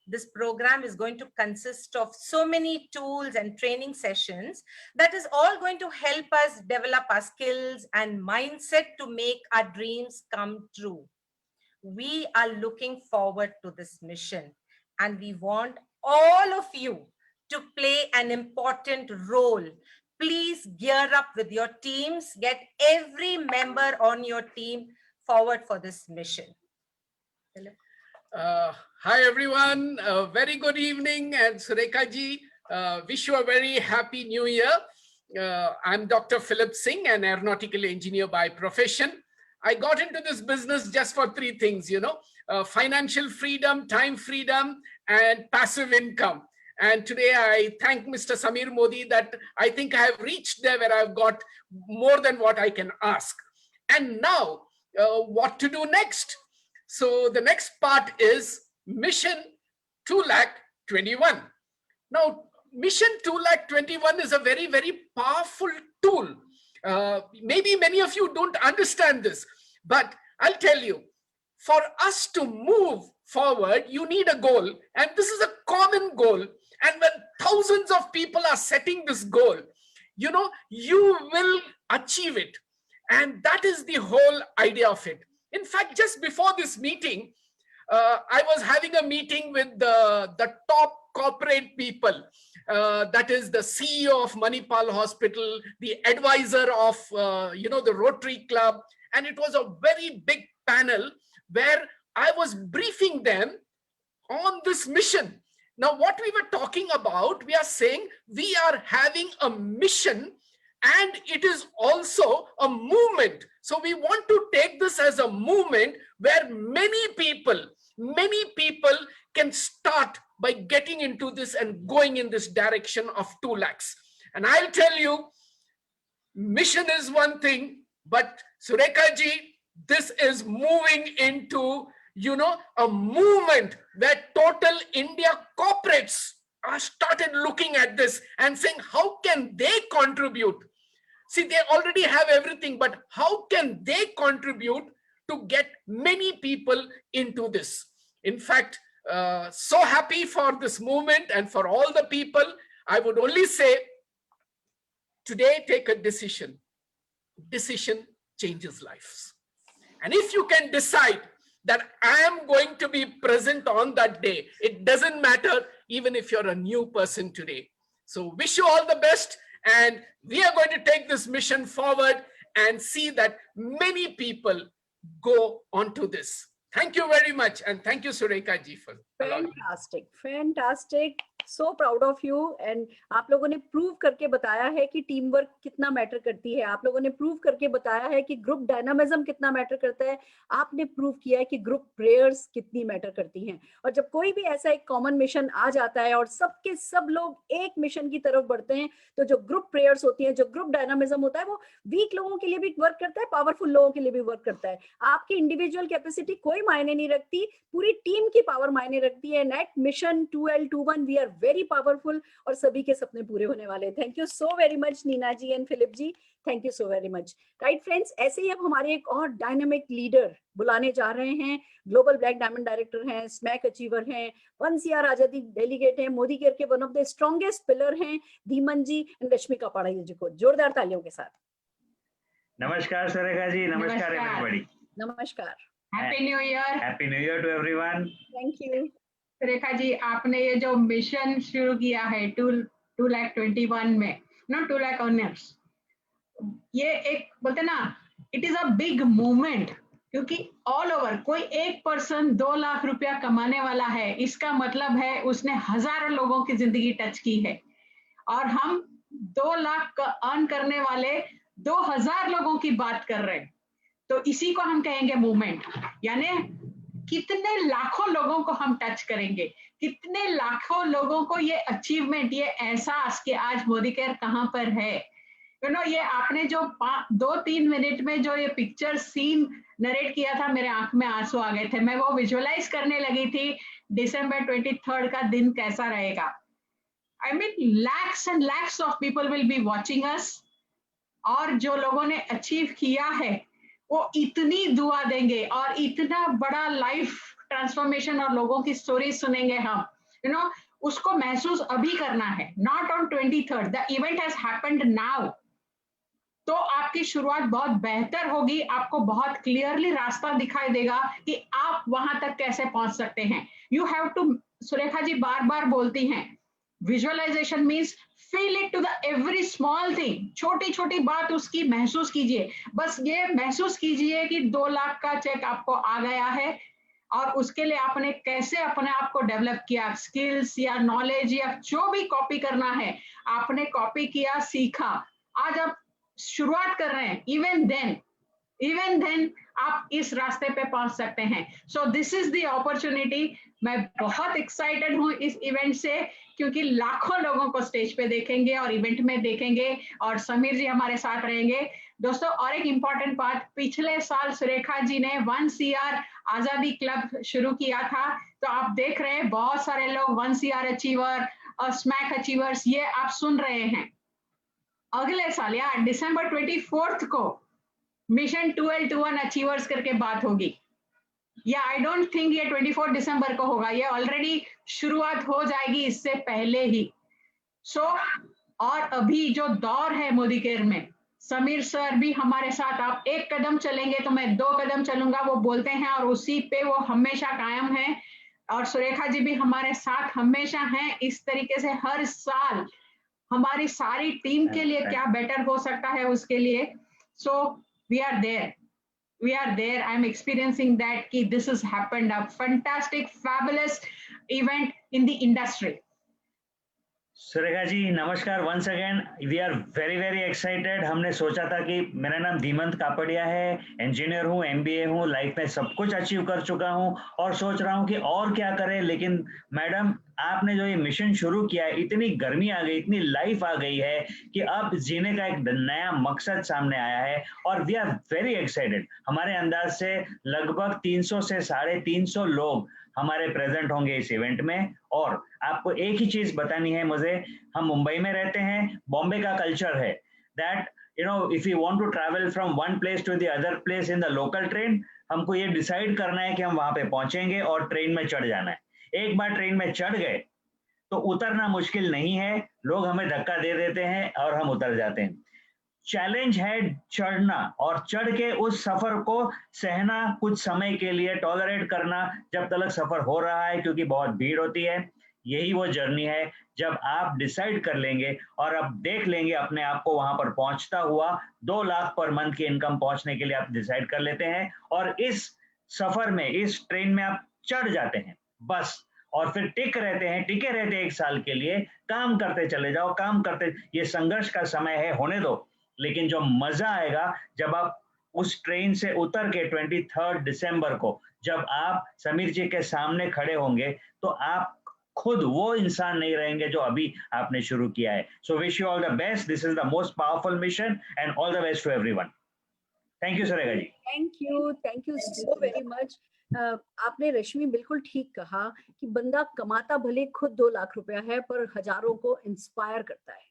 This program is going to consist of so many tools and training sessions that is all going to help us develop our skills and mindset to make our dreams come true. We are looking forward to this mission, and we want all of you to play an important role. Please gear up with your teams, get every member on your team forward for this mission. Hi everyone, very good evening, and Surekha ji, wish you a very happy new year. I'm Dr. Philip Singh, an aeronautical engineer by profession. I got into this business just for three things, financial freedom, time freedom, and passive income. And today I thank Mr. Samir Modi that I think I have reached there where I've got more than what I can ask. And now, what to do next? So the next part is Mission 2,21,000. Now, Mission 2,21,000 is a very, very powerful tool. Maybe many of you don't understand this, but I'll tell you, for us to move forward, you need a goal, and this is a common goal. And when thousands of people are setting this goal, you will achieve it. And that is the whole idea of it. In fact, just before this meeting, I was having a meeting with the top corporate people. That is the CEO of Manipal Hospital, the advisor of, the Rotary Club. And it was a very big panel where I was briefing them on this mission. Now, what we were talking about, we are saying we are having a mission, and it is also a movement. So we want to take this as a movement where many people can start by getting into this and going in this direction of 2 lakhs. And I'll tell you, mission is one thing, but Surekha ji, this is moving into, a movement where total India corporates are started looking at this and saying, how can they contribute? See, they already have everything, but how can they contribute to get many people into this? In fact, so happy for this movement and for all the people. I would only say, today take a decision. Decision changes lives. And if you can decide that I am going to be present on that day, it doesn't matter even if you're a new person today. So wish you all the best. And we are going to take this mission forward and see that many people go onto this. Thank you very much. And thank you, Surekha ji, for allowing me. Fantastic, fantastic. So proud of you. And आप लोगों ने prove करके बताया है कि team work कितना matter करती है. आप लोगों ने प्रूव करके बताया है कि ग्रुप डायनामिज्म कितना मैटर करता है. आपने प्रूव किया है कि ग्रुप प्रेयर्स कितनी मैटर करती हैं. और जब कोई भी ऐसा एक कॉमन मिशन आ जाता है और सबके सब लोग एक मिशन की तरफ बढ़ते हैं, तो जो ग्रुप प्रेयर्स होती हैं, जो ग्रुप डायनामिज्म होता है, वो वीक लोगों के लिए भी वर्क करता है, पावरफुल लोगों के लिए भी वर्क करता है. आपकी इंडिविजुअल कैपेसिटी कोई मायने नहीं रखती, पूरी टीम की पावर मायने रखती है। Net mission 2L21 we are very powerful और सभी के सपने पूरे होने वाले। Thank you so very much Neena ji and Philip ji, thank you so very much. Right friends, ऐसे ही अब हमारे एक और डायनामिक लीडर बुलाने जा रहे हैं। ग्लोबल ब्लैक डायमंड डायरेक्टर हैं, स्मैक अचीवर हैं, 1CR आजादी डेलीगेट हैं, मोदी केयर के one of the strongest pillar हैं, धीमन जी एंड रश्मि कापाड़िया जी को जोरदार तालियों के साथ। नमस्कार सुरेखा जी, नमस्कार एवरीबॉडी, नमस्कार, happy new year. Happy new year to everyone. Thank you. Rekha ji, आपने ये जो मिशन शुरू किया है 2,21 में, नो 2 लाख ऑनर्स, ये एक बोलते ना, it is a big movement, क्योंकि ऑल ओवर कोई एक पर्सन 2 लाख रुपया कमाने वाला है, इसका मतलब है उसने हजारों लोगों की जिंदगी टच की है। और हम 2 लाख अर्न करने वाले 2000 लोगों की बात कर रहे हैं, तो इसी को हम कहेंगे मूवमेंट। यानी कितने लाखों लोगों को हम टच करेंगे, कितने लाखों लोगों को ये अचीवमेंट, ये एहसास कि आज मोदी केयर कहाँ पर है। ये आपने जो 2-3 मिनट में जो ये पिक्चर सीन नरेट किया था, मेरे आंख में आंसू आ गए थे। मैं वो विजुअलाइज करने लगी थी दिसंबर 23 का दिन कैसा रहेगा। I mean lakhs and lakhs of people will be watching us, और जो लोगों ने अचीव किया है वो इतनी दुआ देंगे और इतना बड़ा लाइफ ट्रांसफॉर्मेशन और लोगों की स्टोरी सुनेंगे हम। उसको महसूस अभी करना है, not on 23rd। The event has happened now. तो आपकी शुरुआत बहुत बेहतर होगी, आपको बहुत क्लियरली रास्ता दिखाई देगा कि आप वहां तक कैसे पहुंच सकते हैं। You have to, Surekha ji बार बार बोलती हैं, visualisation means feel it to the every small thing. छोटी छोटी बात उसकी महसूस कीजिए। बस ये महसूस कीजिए कि 2 लाख का चेक आपको आ गया है, और उसके लिए आपने कैसे अपने आप को डेवलप किया, स्किल्स या नॉलेज या जो भी कॉपी करना है आपने कॉपी किया, सीखा। आज आप शुरुआत कर रहे हैं, इवन देन आप इस रास्ते पे पहुंच सकते हैं। So this is the opportunity. मैं बहुत एक्साइटेड हूं इस इवेंट से, क्योंकि लाखों लोगों को स्टेज पे देखेंगे और इवेंट में देखेंगे, और समीर जी हमारे साथ रहेंगे। दोस्तों, और एक इंपॉर्टेंट बात, पिछले साल सुरेखा जी ने 1CR आजादी क्लब शुरू किया था, तो आप देख रहे हैं बहुत सारे लोग 1CR अचीवर और स्मैक अचीवर्स, ये आप सुन रहे हैं। अगले साल या दिसंबर 24 को मिशन 2L21 अचीवर्स करके बात होगी, या आई डोंट थिंक ये 24 दिसंबर को होगा, ये ऑलरेडी शुरुआत हो जाएगी इससे पहले ही। और अभी जो दौर है मोदी केयर में, समीर सर भी हमारे साथ, आप एक कदम चलेंगे तो मैं 2 कदम चलूंगा, वो बोलते हैं, और उसी पे वो हमेशा कायम है। और सुरेखा जी भी हमारे साथ हमेशा हैं। इस तरीके से हर साल हमारी सारी टीम के लिए क्या बेटर हो सकता है उसके लिए। So we are there. I am experiencing that कि this has happened, a fantastic, fabulous event in the industry. Surekha ji नमस्कार, once again we are very very excited. हमने सोचा था कि मेरा नाम धीमंत कापड़िया है, इंजीनियर हूँ, MBA हूँ, लाइफ में सब कुछ अचीव कर चुका हूँ और सोच रहा हूँ कि और क्या करें। लेकिन मैडम, आपने जो ये मिशन शुरू किया है, इतनी गर्मी आ गई, इतनी लाइफ आ गई है कि अब जीने का एक नया मकसद सामने आया है, और वी आर वेरी एक्साइटेड। हमारे अंदाज से लगभग 300 से 350 लोग हमारे प्रेजेंट होंगे इस इवेंट में। और आपको एक ही चीज बतानी है मुझे, हम मुंबई में रहते हैं, बॉम्बे का कल्चर है that if you want to travel from one place to the other place in the local train, हमको ये डिसाइड करना है कि हम वहां पे पहुंचेंगे और ट्रेन में चढ़ जाना है। एक बार ट्रेन में चढ़ गए तो उतरना मुश्किल नहीं है, लोग हमें धक्का दे देते हैं और हम उतर जाते हैं। चैलेंज है चढ़ना, और चढ़ के उस सफर को सहना, कुछ समय के लिए टॉलरेट करना जब तक सफर हो रहा है, क्योंकि बहुत भीड़ होती है। यही वो जर्नी है जब आप डिसाइड कर लेंगे और आप देख लेंगे अपने आप को वहां पर पहुंचता हुआ। 2 लाख पर मंथ की इनकम पहुंचने के लिए आप डिसाइड कर लेते हैं, और इस सफर में, इस ट्रेन में आप चढ़ जाते हैं बस, और फिर टिके रहते हैं 1 साल के लिए। काम करते चले जाओ, काम करते, ये संघर्ष का समय है, होने दो। लेकिन जो मजा आएगा जब आप उस ट्रेन से उतर के 23 दिसंबर को जब आप समीर जी के सामने खड़े होंगे, तो आप खुद वो इंसान नहीं रहेंगे जो अभी आपने शुरू किया है। So wish you all the best. This is the most powerful mission, and all the best to everyone. Thank you Surekha ji. Thank you so very much. आपने रश्मि बिल्कुल ठीक कहा कि बंदा कमाता भले खुद 2 लाख रुपया है पर हजारों को इंस्पायर करता है।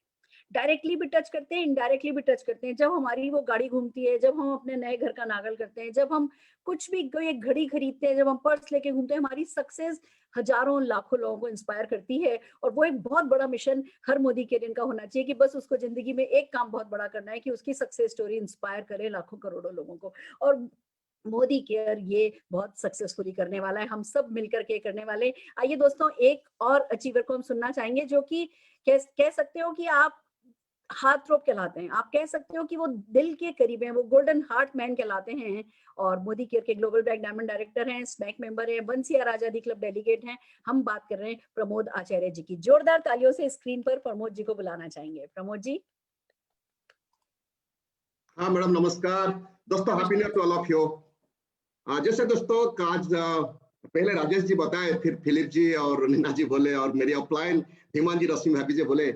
डायरेक्टली भी टच करते हैं, इनडायरेक्टली भी टच करते हैं। जब हमारी वो गाड़ी घूमती है, जब हम अपने नए घर का नागल करते हैं, जब हम कुछ भी कोई एक घड़ी खरीदते हैं, जब हम पर्स लेके घूमते हैं, हमारी सक्सेस हजारों लाखों लोगों को इंस्पायर करती है। और वो एक बहुत बड़ा मिशन हर मोदी केरियन का होना चाहिए कि बस उसको जिंदगी में एक काम बहुत बड़ा करना है कि उसकी सक्सेस स्टोरी इंस्पायर करे लाखों करोड़ों लोगों को। और मोदी केयर ये बहुत सक्सेसफुली करने वाला है, हम सब मिलकर के करने वाले। आइए दोस्तों, एक और अचीवर को हम सुनना चाहेंगे जो कि कह सकते हो कि आप हार्ट थ्रोब कहलाते हैं, आप कह सकते हो कि वो दिल के करीब हैं, वो गोल्डन हार्ट मैन कहलाते हैं। और मोदी केयर के ग्लोबल ब्लैक डायमंड डायरेक्टर हैं, स्मैक मेंबर हैं, बंसिया आजादी क्लब डेलीगेट हैं। हम बात कर रहे हैं प्रमोद आचार्य जी की। जोरदार तालियों से स्क्रीन पर प्रमोद जी को बुलाना चाहेंगे। प्रमोद जी। हाँ मैडम, नमस्कार दोस्तों, happy new year to all of you. जैसे दोस्तों आज पहले राजेश जी बताए, फिर फिलिप जी और नीना जी बोले, और मेरी अपलाइन धीमान जी, रसीम हैप्पी जी बोले।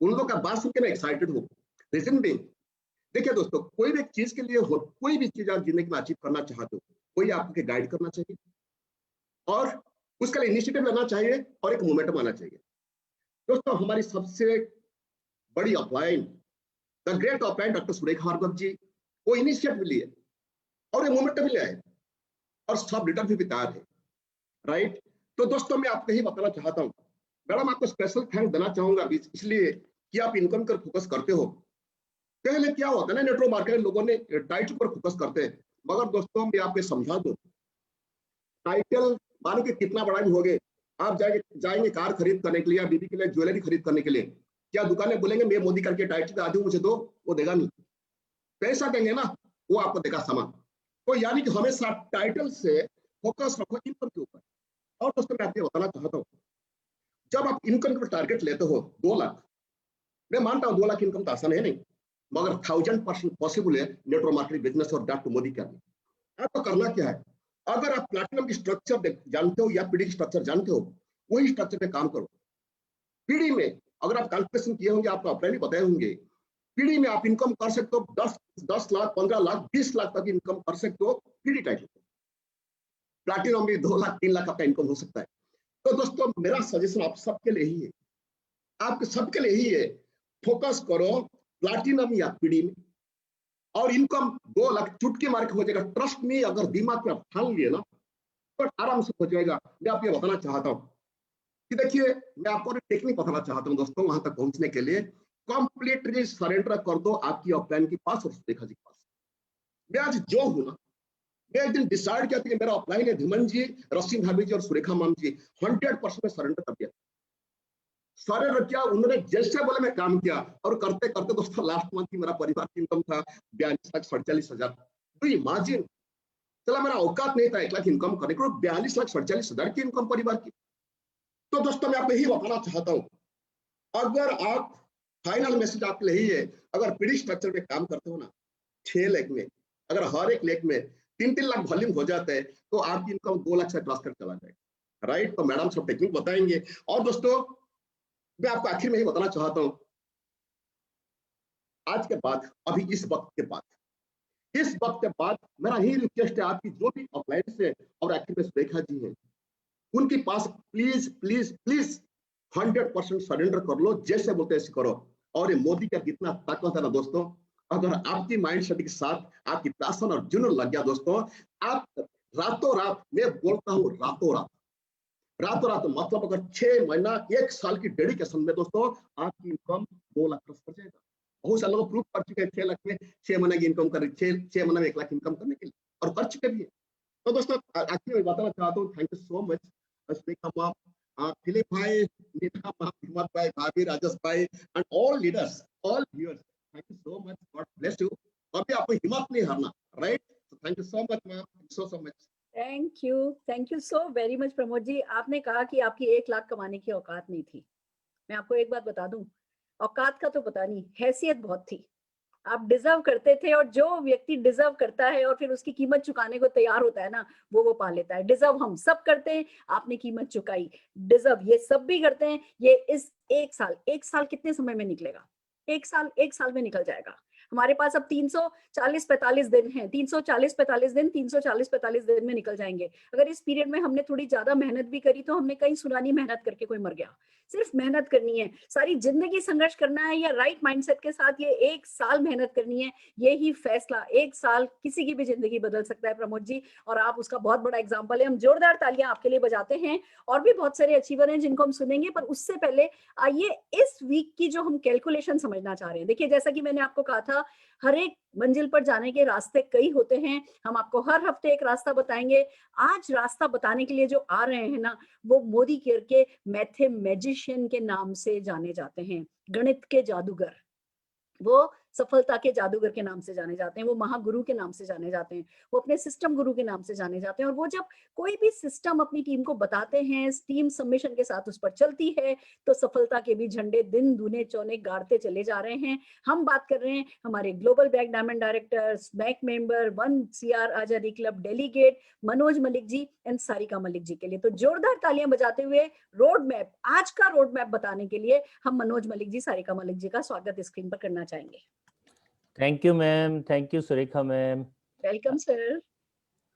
उन लोगों का बात सुन के मैं एक्साइटेड हूँ। रीजन भी देखिए दोस्तों, कोई भी चीज के लिए कोई भी चीज आप जिंदगी में अचीव करना चाहते हो, कोई आपको गाइड करना चाहिए और उसके लिए इनिशिएटिव लेना चाहिए और एक मोमेंटम आना चाहिए। दोस्तों हमारी सबसे बड़ी upline, the great upline doctor Surekha Bhargava ji, वो इनिशिएटिव लिए और ये मोमेंटम भी ले आए और सब लीडर भी तैयार है, राइट। तो दोस्तों मैं आपको यही बताना चाहता हूँ, मैडम आपको स्पेशल थैंक देना चाहूंगा इसलिए कि आप इनकम पर फोकस करते हो। पहले क्या होता है ना, नेटवर्क मार्केट लोगों ने टाइटल पर फोकस करते हैं, मगर दोस्तों मैं आपको समझा दूं, टाइटल मानो कि कितना बड़ा भी होगे, आप जाएंगे कार खरीद करने के लिए या बीबी के लिए ज्वेलरी खरीद करने के लिए, क्या दुकानें बोलेंगे मैं मोदी करके टाइटल आदि मुझे दो? वो देगा नहीं। पैसा देंगे ना, वो आपको देगा सामान। तो यानी कि हमेशा टाइटल से फोकस रखो इनकम के ऊपर। और दोस्तों मैं आपको बताना चाहता हूँ, जब आप इनकम का टारगेट लेते हो 2 लाख, मैं मानता हूँ 2 लाख इनकम तो आसान है नहीं, मगर 1000% पॉसिबल है नेटवर्क मार्केटिंग बिजनेस और दैट टू मोदी करना। आपको करना क्या है, अगर आप प्लैटिनम की स्ट्रक्चर जानते हो या पीडी की स्ट्रक्चर जानते हो, वही स्ट्रक्चर पे काम करो। पीडी में अगर आप कैलकुलेशन किए होंगे, आपको अपने बताए होंगे, पीडी में आप इनकम कर सकते हो 10 लाख, 15 लाख, 20 लाख तक इनकम कर सकते हो पीडी टाइटल। प्लैटिनम में 2 लाख, 3 लाख आपका इनकम हो सकता है। तो दोस्तों मेरा सजेशन आप सबके लिए ही है, आपके सबके लिए ही है, फोकस करो प्लैटिनम या पीडी में और इनकम 2 लाख चुटकी मार के हो जाएगा। ट्रस्ट में, अगर दिमाग में आप ठान लिए ना तो आराम से हो जाएगा। मैं आपको बताना चाहता हूँ कि देखिए, मैं आपको टेक्निक बताना चाहता हूँ दोस्तों, वहां तक पहुंचने के लिए कंप्लीटली सरेंडर कर दो आपकी ऑफलाइन के पास और सुरेखा जी के पास। मैं आज जो हूं ना, मैं एक दिन डिसाइड किया था कि मेरा ऑफलाइन है धीमन जी, रसीम भाभी जी और सुरेखा मैम जी, 100% में सरेंडर कर दिया। सरेंडर किया, उन्होंने जैसे बोले मैं काम किया और करते करते दोस्तों लास्ट मंथ की मेरा परिवार की इनकम था 42,47,000। तो इमेजिन, चला मेरा औकात नहीं था 1 लाख इनकम करने को, 42,47,000 की इनकम परिवार की। तो दोस्तों मैं आपको यही बताना चाहता हूँ, अगर आप फाइनल मैसेज आपके लिए है, अगर पीडी स्ट्रक्चर में काम करते हो ना, 6 लाख में अगर हर एक लाख में 3-3 लाख वॉल्यूम हो जाते हैं तो आपकी इनकम 2 लाख से क्रॉस कर चला जाएगा, राइट। तो मैडम सब टेक्निक बताएंगे। और दोस्तों मैं आपको आखिर में ही बताना चाहता हूँ, आज के बाद, अभी इस वक्त के बाद मेरा यही रिक्वेस्ट है, आपकी जो भी ऑफलाइन से और आखिर में सुरेखा जी हैं, उनके पास प्लीज प्लीज प्लीज 100% सरेंडर कर लो, जैसे बोलते ऐसे करो। और ये मोदी का कितना ताकत है ना दोस्तों, अगर आपकी माइंड सेट के साथ आपकी पैशन और जुनून लग गया दोस्तों, आप रातों रात, मैं बोलता हूँ रातों रात मतलब अगर 6 महीना 1 साल की डेडिकेशन में दोस्तों आपकी इनकम 2 लाख क्रॉस कर जाएगा। बहुत सारे लोग प्रूव कर चुके हैं 6 लाख में 6 महीने की इनकम कर, 6 महीने में 1 लाख इनकम करने के लिए, और कर चुके भी है। तो दोस्तों आखिर में बताना चाहता हूँ, thank you so much Surekha ma'am, Philip भाई, नीता मैम, हिम्मत भाई, भाभी, राजेश भाई and all leaders, all viewers, thank you so much, god bless you. अभी आपको हिम्मत नहीं हारना, right. Thank you so much ma'am, so much. Thank you so very much Pramod ji. आपने कहा कि आपकी 1 लाख कमाने की औकात नहीं थी। मैं आपको एक बात बता दूं, औकात का तो पता नहीं, हैसियत बहुत थी। आप डिजर्व करते थे, और जो व्यक्ति डिजर्व करता है और फिर उसकी कीमत चुकाने को तैयार होता है ना, वो पा लेता है। डिजर्व हम सब करते हैं, आपने कीमत चुकाई। डिजर्व ये सब भी करते हैं। ये इस 1 साल कितने समय में निकलेगा? 1 साल में निकल जाएगा। हमारे पास अब 340-45 दिन हैं, 340-45 दिन 340-45 दिन में निकल जाएंगे। अगर इस पीरियड में हमने थोड़ी ज्यादा मेहनत भी करी तो हमने कहीं सुनानी मेहनत करके कोई मर गया। सिर्फ मेहनत करनी है, सारी जिंदगी संघर्ष करना है या राइट माइंडसेट के साथ ये 1 साल मेहनत करनी है। यही फैसला 1 साल किसी की भी जिंदगी बदल सकता है प्रमोद जी, और आप उसका बहुत बड़ा एग्जाम्पल है। हम जोरदार तालियां आपके लिए बजाते हैं। और भी बहुत सारे अचीवर हैं जिनको हम सुनेंगे, पर उससे पहले आइए इस वीक की जो हम कैलकुलेशन समझना चाह रहे हैं। देखिए, जैसा कि मैंने आपको कहा था, हर एक मंजिल पर जाने के रास्ते कई होते हैं। हम आपको हर हफ्ते एक रास्ता बताएंगे। आज रास्ता बताने के लिए जो आ रहे हैं ना, वो मोदी केयर के मैथमेटिशियन के नाम से जाने जाते हैं, गणित के जादूगर। वो सफलता के जादूगर के नाम से जाने जाते हैं, वो महागुरु के नाम से जाने जाते हैं, वो अपने सिस्टम गुरु के नाम से जाने जाते हैं। और वो जब कोई भी सिस्टम अपनी टीम को बताते हैं, टीम सबमिशन के साथ उस पर चलती है, तो सफलता के भी झंडे दिन दूने चौने गाड़ते चले जा रहे हैं। हम बात कर रहे हैं हमारे global black diamond director, smack member, 1CR आजादी club delegate Manoj Malik ji and Sarika Malik ji के लिए। तो जोरदार तालियां बजाते हुए रोड मैप, आज का रोड मैप बताने के लिए हम मनोज मलिक जी, सारिका मलिक जी का स्वागत स्क्रीन पर करना चाहेंगे। Thank you ma'am, thank you Surekha ma'am. Welcome sir.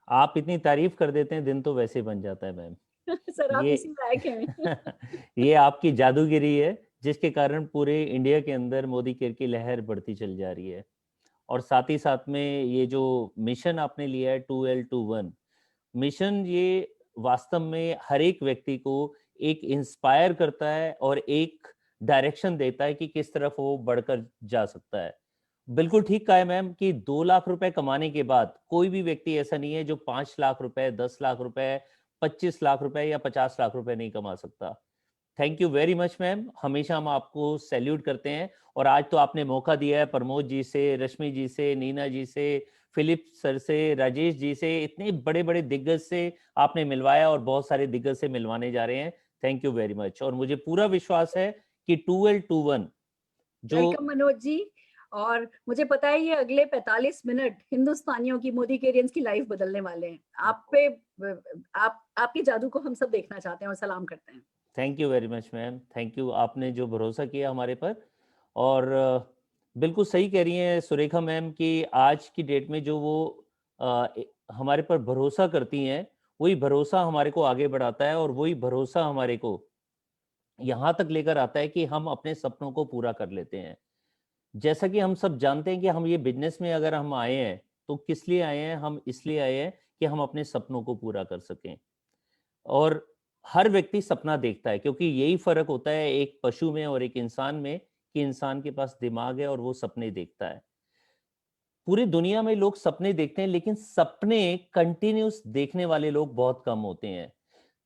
आप इतनी तारीफ कर देते हैं, दिन तो वैसे ही बन जाता है मैम। सर आप ये इसी लायक हैं। ये आपकी जादूगिरी है, जिसके कारण पूरे इंडिया के अंदर मोदी केयर की लहर बढ़ती चल जा रही है। और साथ ही साथ में ये जो मिशन आपने लिया है 2L21 मिशन, ये वास्तव में हर एक व्यक्ति को एक इंस्पायर करता है और एक डायरेक्शन देता है कि किस तरफ वो बढ़कर जा सकता है। बिल्कुल ठीक कहा है मैम कि 2 लाख रुपए कमाने के बाद कोई भी व्यक्ति ऐसा नहीं है जो 5 लाख रुपए, 10 लाख रुपए, 25 लाख रुपए या 50 लाख रुपए नहीं कमा सकता। Thank you very much ma'am, हमेशा हम आपको सैल्यूट करते हैं। और आज तो आपने मौका दिया है प्रमोद जी से, रश्मि जी से, नीना जी से, फिलिप सर से, राजेश जी से, इतने बड़े बड़े दिग्गज से आपने मिलवाया और बहुत सारे दिग्गज से मिलवाने जा रहे हैं। Thank you very much. और मुझे पूरा विश्वास है कि 2L21 जो वेलकम मनोज जी। और मुझे पता है ये अगले 45 मिनट हिंदुस्तानियों की, मोदी केरियंस की लाइफ बदलने वाले हैं। आप पे आपके जादू को हम सब देखना चाहते हैं और सलाम करते हैं। Thank you very much ma'am, thank you. आपने जो भरोसा किया हमारे पर, और बिल्कुल सही कह रही हैं सुरेखा मैम कि आज की डेट में जो वो हमारे पर भरोसा करती हैं, वही भरोसा हमारे को आगे बढ़ाता है और वही भरोसा हमारे को यहाँ तक लेकर आता है कि हम अपने सपनों को पूरा कर लेते हैं। जैसा कि हम सब जानते हैं कि हम ये बिजनेस में अगर हम आए हैं तो किस लिए आए हैं? हम इसलिए आए हैं कि हम अपने सपनों को पूरा कर सकें। और हर व्यक्ति सपना देखता है, क्योंकि यही फर्क होता है एक पशु में और एक इंसान में, कि इंसान के पास दिमाग है और वो सपने देखता है। पूरी दुनिया में लोग सपने देखते हैं, लेकिन सपने कंटिन्यूस देखने वाले लोग बहुत कम होते हैं।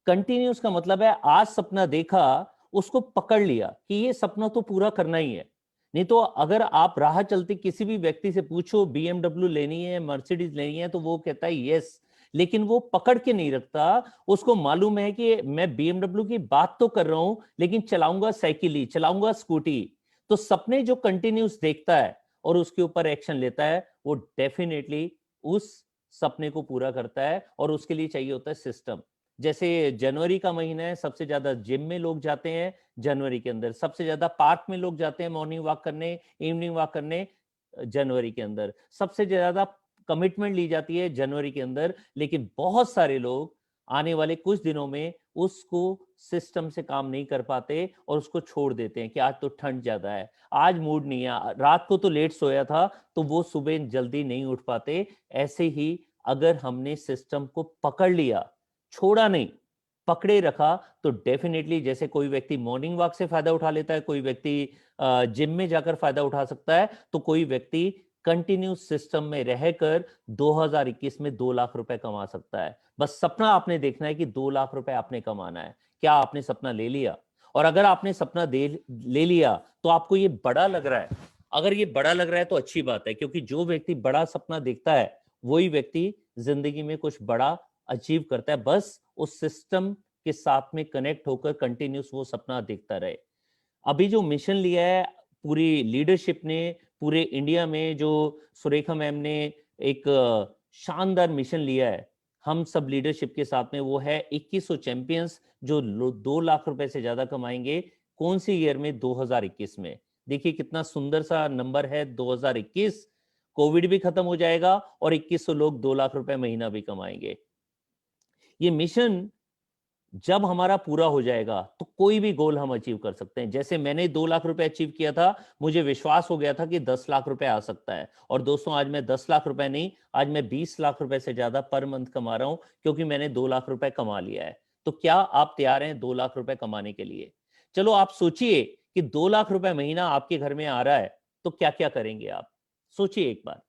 कंटिन्यूस का मतलब है आज सपना देखा, उसको पकड़ लिया कि ये सपना तो पूरा करना ही है। नहीं तो अगर आप राह चलते किसी भी व्यक्ति से पूछो BMW लेनी है, मर्सिडीज लेनी है, तो वो कहता है यस, लेकिन वो पकड़ के नहीं रखता। उसको मालूम है कि मैं BMW की बात तो कर रहा हूं, लेकिन चलाऊंगा साइकिल ही, चलाऊंगा स्कूटी। तो सपने जो कंटिन्यूस देखता है और उसके ऊपर एक्शन लेता है, वो डेफिनेटली उस सपने को पूरा करता है। और उसके लिए चाहिए होता है सिस्टम। जैसे जनवरी का महीना है, सबसे ज्यादा जिम में लोग जाते हैं जनवरी के अंदर, सबसे ज्यादा पार्क में लोग जाते हैं मॉर्निंग वॉक करने, इवनिंग वॉक करने जनवरी के अंदर, सबसे ज्यादा कमिटमेंट ली जाती है जनवरी के अंदर। लेकिन बहुत सारे लोग आने वाले कुछ दिनों में उसको सिस्टम से काम नहीं कर पाते और उसको छोड़ देते हैं कि आज तो ठंड ज्यादा है, आज मूड नहीं है, रात को तो लेट सोया था, तो वो सुबह जल्दी नहीं उठ पाते। ऐसे ही अगर हमने सिस्टम को पकड़ लिया, छोड़ा नहीं, पकड़े रखा, तो डेफिनेटली जैसे कोई व्यक्ति मॉर्निंग वॉक से फायदा उठा लेता है, कोई व्यक्ति जिम में जाकर फायदा उठा सकता है, तो कोई व्यक्ति कंटिन्यूस सिस्टम में रहकर 2021 में 2 लाख रुपए कमा सकता है। बस सपना आपने देखना है कि 2 लाख रुपए आपने कमाना है। क्या आपने सपना ले लिया? और अगर आपने सपना ले लिया तो आपको ये बड़ा लग रहा है, अगर ये बड़ा लग रहा है तो अच्छी बात है, क्योंकि जो व्यक्ति बड़ा सपना देखता है वही व्यक्ति जिंदगी में कुछ बड़ा अचीव करता है। बस उस सिस्टम के साथ में कनेक्ट होकर कंटिन्यूस वो सपना देखता रहे। अभी जो मिशन लिया है पूरी लीडरशिप ने, पूरे इंडिया में जो सुरेखा मैम ने एक शानदार मिशन लिया है हम सब लीडरशिप के साथ में, वो है 2100 चैंपियंस जो 2 लाख रुपए से ज्यादा कमाएंगे। कौन सी ईयर में? 2021 में। देखिए कितना सुंदर सा नंबर है 2021, कोविड भी खत्म हो जाएगा और 2100 लोग 2 लाख रुपए महीना भी कमाएंगे। ये मिशन जब हमारा पूरा हो जाएगा तो कोई भी गोल हम अचीव कर सकते हैं। जैसे मैंने 2 लाख रुपए अचीव किया था, मुझे विश्वास हो गया था कि 10 लाख रुपए आ सकता है। और दोस्तों आज मैं 10 लाख रुपए नहीं, आज मैं 20 लाख रुपए से ज्यादा पर मंथ कमा रहा हूं, क्योंकि मैंने 2 लाख रुपए कमा लिया है। तो क्या आप तैयार हैं 2 लाख रुपए कमाने के लिए? चलो आप सोचिए कि 2 लाख रुपए महीना आपके घर में आ रहा है तो क्या क्या करेंगे आप? सोचिए एक बार,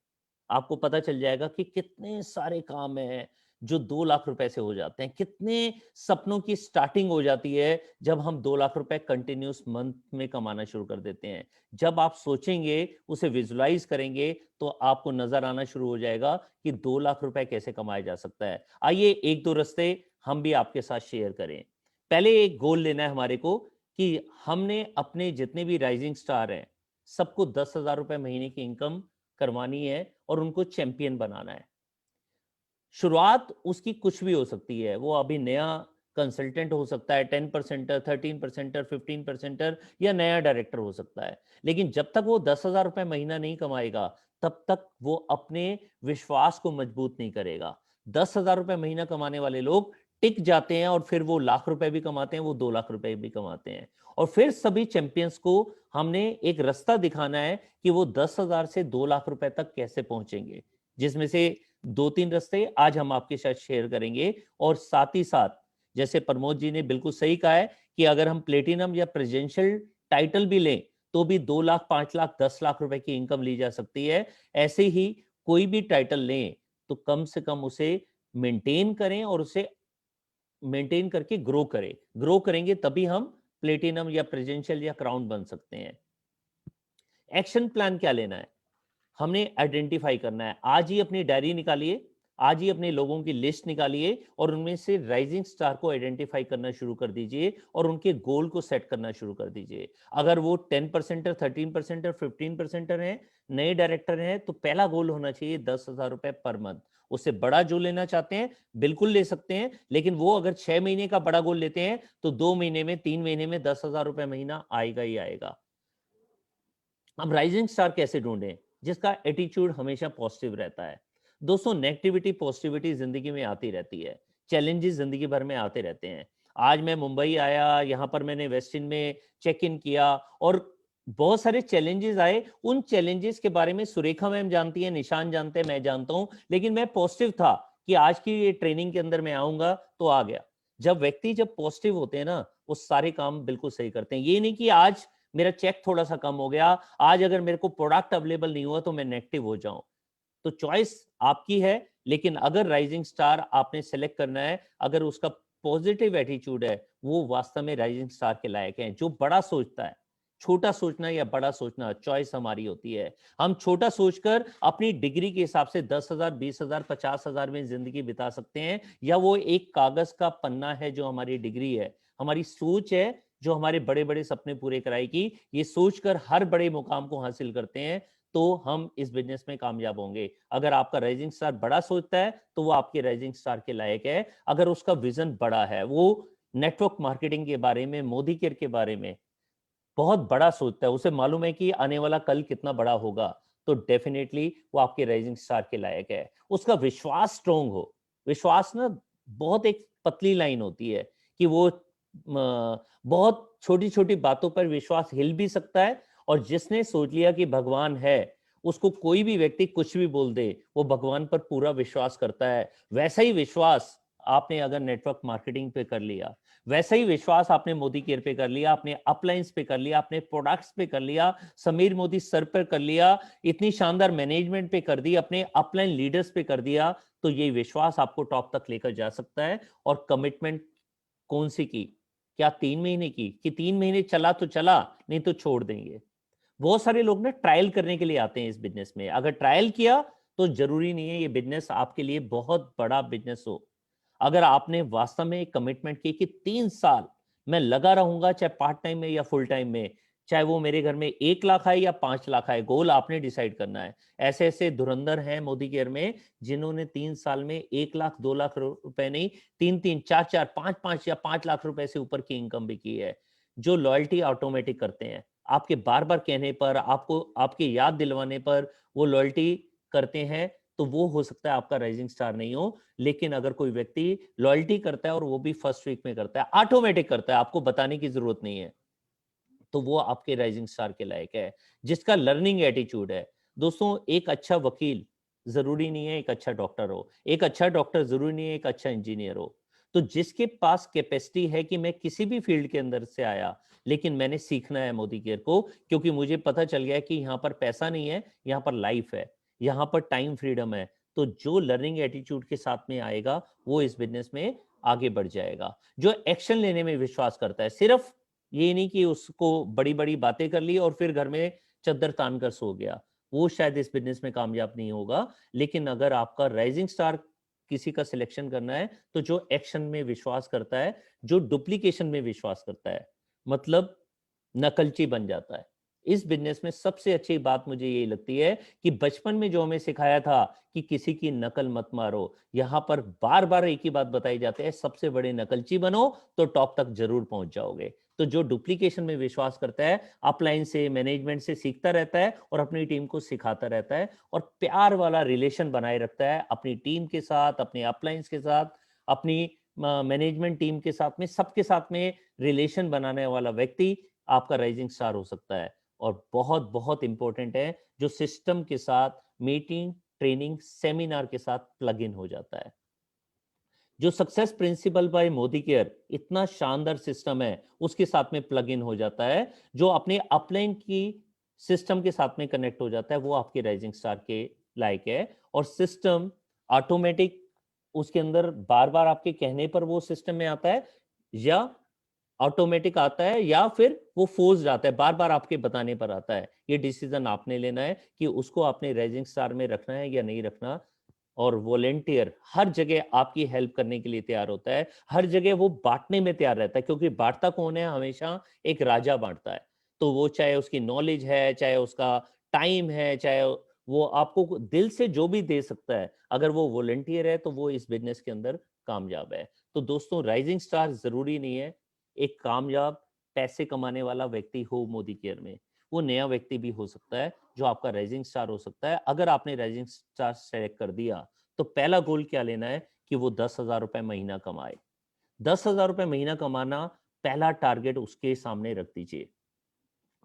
आपको पता चल जाएगा कि कितने सारे काम हैं जो 2 लाख रुपए से हो जाते हैं। कितने सपनों की स्टार्टिंग हो जाती है जब हम 2 लाख रुपए कंटिन्यूस मंथ में कमाना शुरू कर देते हैं। जब आप सोचेंगे, उसे विजुलाइज करेंगे, तो आपको नजर आना शुरू हो जाएगा कि 2 लाख रुपए कैसे कमाया जा सकता है। आइए एक दो रास्ते हम भी आपके साथ शेयर करें। पहले एक गोल लेना है हमारे को कि हमने अपने जितने भी राइजिंग स्टार हैं सबको 10,000 रुपए महीने की इनकम करवानी है और उनको चैंपियन बनाना है। शुरुआत उसकी कुछ भी हो सकती है, वो अभी नया कंसल्टेंट हो सकता है, 10%, 13%, 15% या नया डायरेक्टर हो सकता है। लेकिन जब तक वो 10,000 रुपए महीना नहीं कमाएगा तब तक वो अपने विश्वास को मजबूत नहीं करेगा। 10,000 रुपए महीना कमाने वाले लोग टिक जाते हैं और फिर वो लाख रुपए भी कमाते हैं, वो 2 लाख रुपए भी कमाते हैं। और फिर सभी चैंपियंस को हमने एक रास्ता दिखाना है कि वो 10,000 से 2 लाख रुपए तक कैसे पहुंचेंगे, जिसमें से 2-3 रास्ते आज हम आपके साथ शेयर करेंगे। और साथ ही साथ जैसे प्रमोद जी ने बिल्कुल सही कहा है कि अगर हम प्लेटिनम या प्रेसिडेंशियल टाइटल भी लें तो भी 2 लाख, 5 लाख, 10 लाख रुपए की इनकम ली जा सकती है। ऐसे ही कोई भी टाइटल लें तो कम से कम उसे मेंटेन करें और उसे मेंटेन करके ग्रो करें। ग्रो करेंगे तभी हम प्लेटिनम या प्रेसिडेंशियल या क्राउन बन सकते हैं। एक्शन प्लान क्या लेना है? हमने आइडेंटिफाई करना है। आज ही अपनी डायरी निकालिए, आज ही अपने लोगों की लिस्ट निकालिए और उनमें से राइजिंग स्टार को आइडेंटिफाई करना शुरू कर दीजिए और उनके गोल को सेट करना शुरू कर दीजिए। अगर वो 10%, 13%, 15% हैं, नए डायरेक्टर हैं, तो पहला गोल होना चाहिए 10,000 रुपए पर मंथ। उससे बड़ा जो लेना चाहते हैं बिल्कुल ले सकते हैं, लेकिन वो अगर 6 महीने का बड़ा गोल लेते हैं तो 2 महीने में, 3 महीने में 10,000 रुपए महीना आएगा ही आएगा। अब राइजिंग स्टार कैसे ढूंढें जिसका एटीट्यूड हमेशा पॉजिटिव रहता है? दोस्तों नेगेटिविटी पॉजिटिविटी जिंदगी में आती रहती है, चैलेंजेस जिंदगी भर में आते रहते हैं। आज मैं मुंबई आया, यहाँ पर मैंने वेस्टिन में चेक इन किया और बहुत सारे चैलेंजेस आए। उन चैलेंजेस के बारे में सुरेखा मैम जानती है, निशान जानते हैं, मैं जानता हूँ, लेकिन मैं पॉजिटिव था कि आज की ये ट्रेनिंग के अंदर मैं आऊंगा तो आ गया। जब व्यक्ति जब पॉजिटिव होते हैं ना, वो सारे काम बिल्कुल सही करते हैं। ये नहीं कि आज मेरा चेक थोड़ा सा कम हो गया, आज अगर मेरे को प्रोडक्ट अवेलेबल नहीं हुआ तो मैं नेगेटिव हो जाऊं। तो चॉइस आपकी है, लेकिन अगर राइजिंग स्टार आपने सेलेक्ट करना है, अगर उसका पॉजिटिव एटीट्यूड है, वो वास्तव में राइजिंग स्टार के लायक है। जो बड़ा सोचता है, छोटा सोचना या बड़ा सोचना चॉइस हमारी होती है। हम छोटा सोचकर अपनी डिग्री के हिसाब से 10,000, 20,000, 50,000 में जिंदगी बिता सकते हैं, या वो एक कागज का पन्ना है जो हमारी डिग्री है। हमारी सोच है जो हमारे बड़े बड़े सपने पूरे कराएगी। ये सोचकर हर बड़े मुकाम को हासिल करते हैं तो हम इस बिजनेस में कामयाब होंगे। अगर आपका राइजिंग स्टार बड़ा सोचता है तो वो आपके राइजिंग स्टार के लायक है। अगर उसका विजन बड़ा है, वो नेटवर्क मार्केटिंग के बारे में, मोदी केयर के बारे में बहुत बड़ा सोचता है, उसे मालूम है कि आने वाला कल कितना बड़ा होगा, तो डेफिनेटली वो आपके राइजिंग स्टार के लायक है। उसका विश्वास स्ट्रोंग हो। विश्वास ना बहुत एक पतली लाइन होती है कि वो बहुत छोटी छोटी बातों पर विश्वास हिल भी सकता है, और जिसने सोच लिया कि भगवान है, उसको कोई भी व्यक्ति कुछ भी बोल दे, वो भगवान पर पूरा विश्वास करता है। वैसा ही विश्वास आपने अगर नेटवर्क मार्केटिंग पे कर लिया, वैसा ही विश्वास आपने मोदी केयर पे कर लिया, अपने अपलाइंस पे कर लिया, अपने प्रोडक्ट्स पे कर लिया, समीर मोदी सर पर कर लिया, इतनी शानदार मैनेजमेंट पे कर दी, अपने अपलाइन लीडर्स पे कर दिया, तो ये विश्वास आपको टॉप तक लेकर जा सकता है। और कमिटमेंट कौन सी की? क्या 3 महीने की? कि 3 महीने चला तो चला, नहीं तो छोड़ देंगे। बहुत सारे लोग ना ट्रायल करने के लिए आते हैं इस बिजनेस में। अगर ट्रायल किया तो जरूरी नहीं है ये बिजनेस आपके लिए बहुत बड़ा बिजनेस हो। अगर आपने वास्तव में कमिटमेंट की कि 3 साल मैं लगा रहूंगा, चाहे पार्ट टाइम में या फुल टाइम में, चाहे वो मेरे घर में 1 लाख आए या 5 लाख आए, गोल आपने डिसाइड करना है। ऐसे ऐसे धुरंधर हैं मोदी केयर में जिन्होंने 3 साल में 1 लाख 2 लाख रुपए नहीं, 3-3, 4-4, 5-5 या 5 लाख रुपए से ऊपर की इनकम भी की है। जो लॉयल्टी ऑटोमेटिक करते हैं, आपके बार बार कहने पर, आपको आपके याद दिलवाने पर वो लॉयल्टी करते हैं, तो वो हो सकता है आपका राइजिंग स्टार नहीं हो। लेकिन अगर कोई व्यक्ति लॉयल्टी करता है और वो भी फर्स्ट वीक में करता है, ऑटोमेटिक करता है, आपको बताने की जरूरत नहीं है, तो वो आपके राइजिंग स्टार के लायक है। जिसका लर्निंग एटीट्यूड है। दोस्तों, एक अच्छा वकील जरूरी नहीं है एक अच्छा डॉक्टर हो, एक अच्छा डॉक्टर जरूरी नहीं है एक अच्छा इंजीनियर हो। तो जिसके पास कैपेसिटी है कि मैं किसी भी फील्ड के अंदर से आया, लेकिन मैंने सीखना है मोदी केयर को, क्योंकि मुझे पता चल गया है कि यहाँ पर पैसा नहीं है, यहाँ पर लाइफ है, यहाँ पर टाइम फ्रीडम है। तो जो लर्निंग एटीट्यूड के साथ में आएगा वो इस बिजनेस में आगे बढ़ जाएगा। जो एक्शन लेने में विश्वास करता है, सिर्फ ये नहीं कि उसको बड़ी बड़ी बातें कर ली और फिर घर में चद्दर तान कर सो गया, वो शायद इस बिजनेस में कामयाब नहीं होगा। लेकिन अगर आपका राइजिंग स्टार किसी का सिलेक्शन करना है, तो जो एक्शन में विश्वास करता है, जो डुप्लीकेशन में विश्वास करता है, मतलब नकलची बन जाता है। इस बिजनेस में सबसे अच्छी बात मुझे यही लगती है कि बचपन में जो हमें सिखाया था कि किसी की नकल मत मारो, यहाँ पर बार बार एक ही बात बताई जाती है, सबसे बड़े नकलची बनो तो टॉप तक जरूर पहुंच जाओगे। तो जो डुप्लीकेशन में विश्वास करता है, अपलाइन से, मैनेजमेंट से सीखता रहता है और अपनी टीम को सिखाता रहता है और प्यार वाला रिलेशन बनाए रखता है अपनी टीम के साथ, अपने अपलाइंस के साथ, अपनी मैनेजमेंट टीम के साथ में, सबके साथ में रिलेशन बनाने वाला व्यक्ति आपका राइजिंग स्टार हो सकता है। और बहुत बहुत इंपॉर्टेंट है, जो सिस्टम के साथ, मीटिंग, ट्रेनिंग, सेमिनार के साथ प्लग इन हो जाता है। जो success principal bye Modi care इतना शानदार सिस्टम है, उसके साथ में प्लग इन हो जाता है, जो अपने अपलाइन की सिस्टम के साथ में कनेक्ट हो जाता है, वो आपके राइजिंग स्टार के लायक है। और सिस्टम ऑटोमेटिक उसके अंदर बार बार आपके कहने पर वो सिस्टम में आता है, या ऑटोमेटिक आता है, या फिर वो फोर्स्ड आता है, बार बार आपके बताने पर आता है। ये डिसीजन आपने लेना है कि उसको आपने राइजिंग स्टार में रखना है या नहीं रखना। और वॉलेंटियर हर जगह आपकी हेल्प करने के लिए तैयार होता है, हर जगह वो बांटने में तैयार रहता है, क्योंकि बांटता कौन है? हमेशा एक राजा बांटता है। तो वो चाहे उसकी नॉलेज है, चाहे उसका टाइम है, चाहे वो आपको दिल से जो भी दे सकता है, अगर वो वॉलेंटियर है तो वो इस बिजनेस के अंदर कामयाब है। तो दोस्तों, राइजिंग स्टार जरूरी नहीं है एक कामयाब पैसे कमाने वाला व्यक्ति हो मोदी केयर में, वो नया व्यक्ति भी हो सकता है जो आपका राइजिंग स्टार हो सकता है। अगर आपने राइजिंग स्टार सेलेक्ट कर दिया, तो पहला गोल क्या लेना है कि वो 10,000 रुपए महीना कमाए। 10,000 रुपए महीना कमाना पहला टारगेट उसके सामने रख दीजिए।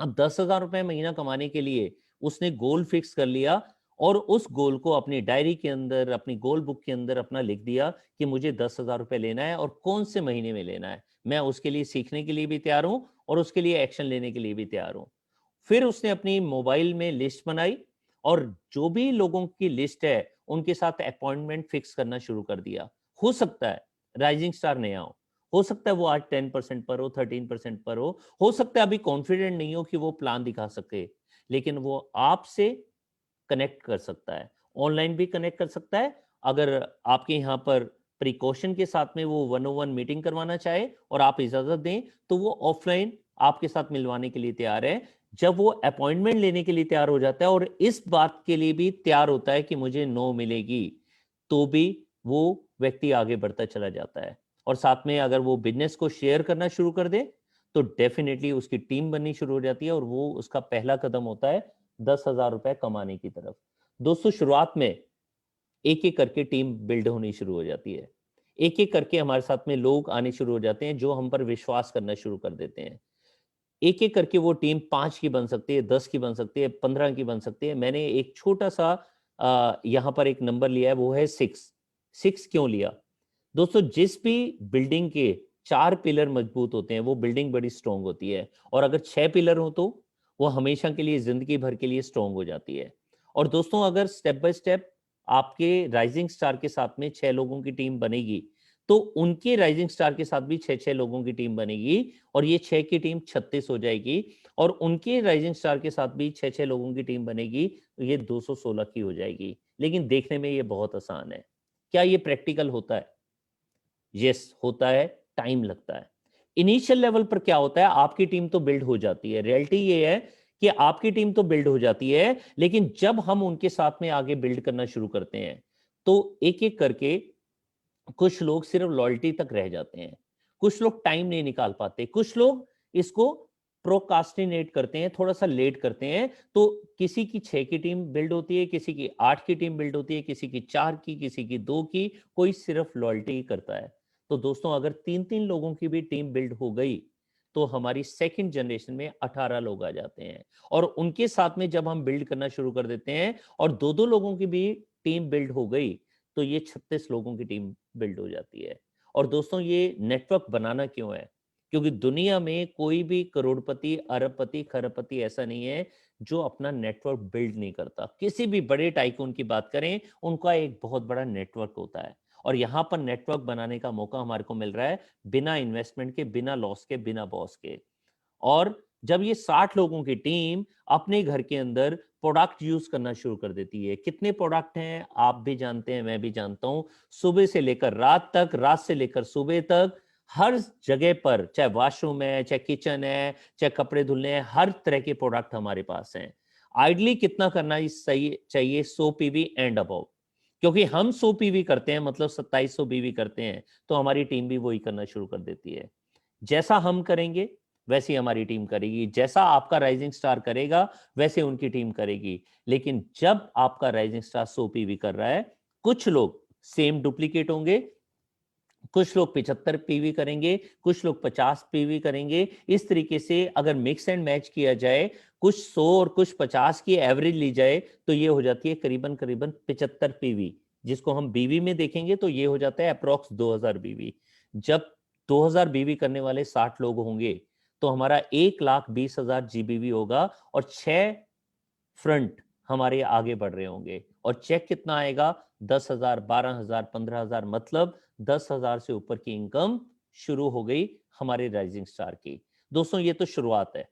अब 10,000 रुपए महीना कमाने के लिए उसने गोल फिक्स कर लिया और उस गोल को अपनी डायरी के अंदर, अपनी गोल बुक के अंदर अपना लिख दिया कि मुझे 10,000 रुपए लेना है और कौन से महीने में लेना है। मैं उसके लिए सीखने के लिए भी तैयार हूं और उसके लिए एक्शन लेने के लिए भी तैयार हूं। फिर उसने अपनी मोबाइल में लिस्ट बनाई और जो भी लोगों की लिस्ट है उनके साथ अपॉइंटमेंट फिक्स करना शुरू कर दिया। हो सकता है राइजिंग स्टार नया हो सकता है वो आज 10% पर हो, 13% पर हो सकता है अभी कॉन्फिडेंट नहीं हो कि वो प्लान दिखा सके, लेकिन वो आपसे कनेक्ट कर सकता है, ऑनलाइन भी कनेक्ट कर सकता है। अगर आपके यहाँ पर प्रिकॉशन के साथ में वो 101 मीटिंग करवाना चाहे और आप इजाजत दें, तो वो ऑफलाइन आपके साथ मिलवाने के लिए तैयार है। जब वो अपॉइंटमेंट लेने के लिए तैयार हो जाता है और इस बात के लिए भी तैयार होता है कि मुझे नो मिलेगी, तो भी वो व्यक्ति आगे बढ़ता चला जाता है। और साथ में अगर वो बिजनेस को शेयर करना शुरू कर दे, तो डेफिनेटली उसकी टीम बननी शुरू हो जाती है और वो उसका पहला कदम होता है 10,000 रुपए कमाने की तरफ। दोस्तों, शुरुआत में एक एक करके टीम बिल्ड होनी शुरू हो जाती है, एक एक करके हमारे साथ में लोग आने शुरू हो जाते हैं जो हम पर विश्वास करना शुरू कर देते हैं। एक एक करके वो टीम 5 की बन सकती है, 10 की बन सकती है, 15 की बन सकती है। मैंने एक छोटा सा यहाँ पर एक नंबर लिया है, वो है 6। 6 क्यों लिया? दोस्तों, जिस भी बिल्डिंग के 4 पिलर मजबूत होते हैं वो बिल्डिंग बड़ी स्ट्रांग होती है, और अगर 6 पिलर हो तो वो हमेशा के लिए, जिंदगी भर के लिए स्ट्रांग हो जाती है। और दोस्तों, अगर स्टेप बाय स्टेप आपके राइजिंग स्टार के साथ में 6 लोगों की टीम बनेगी, तो उनके राइजिंग स्टार के साथ भी 6-6 लोगों की टीम बनेगी और ये 6 की टीम 36 हो जाएगी, और उनके राइजिंग स्टार के साथ भी 6-6 लोगों की टीम बनेगी, तो ये 216 की हो जाएगी। लेकिन देखने में ये बहुत आसान है। क्या ये प्रैक्टिकल होता है? यस, होता है, टाइम लगता है। इनिशियल लेवल पर क्या होता है, आपकी टीम तो बिल्ड हो जाती है। रियलिटी ये है कि आपकी टीम तो बिल्ड हो जाती है, लेकिन जब हम उनके साथ में आगे बिल्ड करना शुरू करते हैं, तो एक एक करके कुछ लोग सिर्फ लॉयल्टी तक रह जाते हैं, कुछ लोग टाइम नहीं निकाल पाते, कुछ लोग इसको प्रोकास्टिनेट करते हैं, थोड़ा सा लेट करते हैं, तो किसी की 6 की टीम बिल्ड होती है, किसी की 8 की टीम बिल्ड होती है, किसी की 4 की, किसी की 2 की, कोई सिर्फ लॉयल्टी ही करता है। तो दोस्तों अगर 3-3 लोगों की भी टीम बिल्ड हो गई तो हमारी सेकंड जनरेशन में 18 लोग आ जाते हैं, और उनके साथ में जब हम बिल्ड करना शुरू कर देते हैं और 2-2 लोगों की भी टीम बिल्ड हो गई तो ये 36 लोगों की टीम बिल्ड हो जाती है। और दोस्तों ये नेटवर्क बनाना क्यों है? क्योंकि दुनिया में कोई भी करोड़पति, अरबपति, खरबपति ऐसा नहीं है जो अपना नेटवर्क बिल्ड नहीं करता। किसी भी बड़े टाइकून की बात करें, उनका एक बहुत बड़ा नेटवर्क होता है, और यहाँ पर नेटवर्क बनाने का मौका हमारे को मिल रहा है बिना इन्वेस्टमेंट के, बिना लॉस के, बिना बॉस के। और जब ये 60 लोगों की टीम अपने घर के अंदर प्रोडक्ट यूज करना शुरू कर देती है, कितने प्रोडक्ट हैं आप भी जानते हैं, मैं भी जानता हूं, सुबह से लेकर रात तक, रात से लेकर सुबह तक, हर जगह पर, चाहे वॉशरूम है, चाहे किचन है, चाहे कपड़े धुलने हैं, हर तरह के प्रोडक्ट हमारे पास हैं। आइडली कितना करना सही चाहिए? 100 पीवी एंड अबव, क्योंकि हम 100 पीवी करते हैं मतलब 2700 बीवी करते हैं, तो हमारी टीम भी वही करना शुरू कर देती है। जैसा हम करेंगे वैसी हमारी टीम करेगी, जैसा आपका राइजिंग स्टार करेगा वैसे उनकी टीम करेगी। लेकिन जब आपका राइजिंग स्टार 100 पीवी कर रहा है, कुछ लोग सेम डुप्लीकेट होंगे, कुछ लोग 75 पीवी करेंगे, कुछ लोग 50 पीवी करेंगे। इस तरीके से अगर मिक्स एंड मैच किया जाए, कुछ 100 और कुछ 50 की एवरेज ली जाए, तो ये हो जाती है करीबन 75 पीवी, जिसको हम बीवी में देखेंगे तो ये हो जाता है अप्रोक्स 2000 बीवी। जब 2000 बीवी करने वाले 60 लोग होंगे तो हमारा 1,20,000 जीबीवी होगा, और 6 फ्रंट हमारे आगे बढ़ रहे होंगे, और चेक कितना आएगा? 10,000, 12,000, 15,000, मतलब 10,000 से ऊपर की इनकम शुरू हो गई हमारे राइजिंग स्टार की। दोस्तों ये तो शुरुआत है,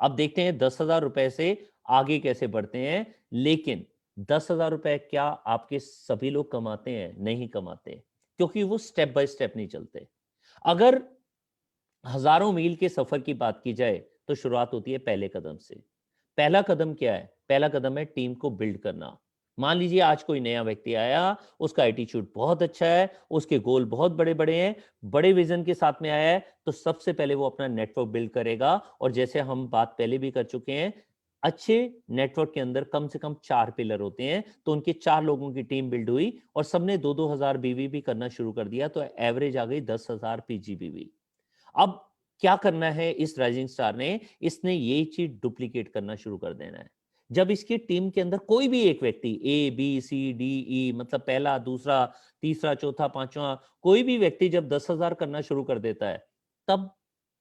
अब देखते हैं 10,000 रुपए से आगे कैसे बढ़ते हैं। लेकिन 10,000 रुपए क्या आपके सभी लोग कमाते हैं? नहीं कमाते, क्योंकि वो स्टेप बाय स्टेप नहीं चलते। अगर हजारों मील के सफर की बात की जाए तो शुरुआत होती है पहले कदम से। पहला कदम क्या है? पहला कदम है टीम को बिल्ड करना। मान लीजिए आज कोई नया व्यक्ति आया, उसका एटीट्यूड बहुत अच्छा है, उसके गोल बहुत बड़े बड़े हैं, बड़े विजन के साथ में आया है, तो सबसे पहले वो अपना नेटवर्क बिल्ड करेगा। और जैसे हम बात पहले भी कर चुके हैं, अच्छे नेटवर्क के अंदर कम से कम 4 पिलर होते हैं, तो उनके 4 लोगों की टीम बिल्ड हुई और सबने 2-2 हजार बीवी भी करना शुरू कर दिया, तो एवरेज आ गई 10,000 पीजीबीवी। अब क्या करना है इस राइजिंग स्टार ने? इसने यही चीज डुप्लीकेट करना शुरू कर देना है। जब इसकी टीम के अंदर कोई भी एक व्यक्ति ए बी सी डी ई, मतलब पहला, दूसरा, तीसरा, चौथा, पांचवा, कोई भी व्यक्ति जब 10,000 करना शुरू कर देता है, तब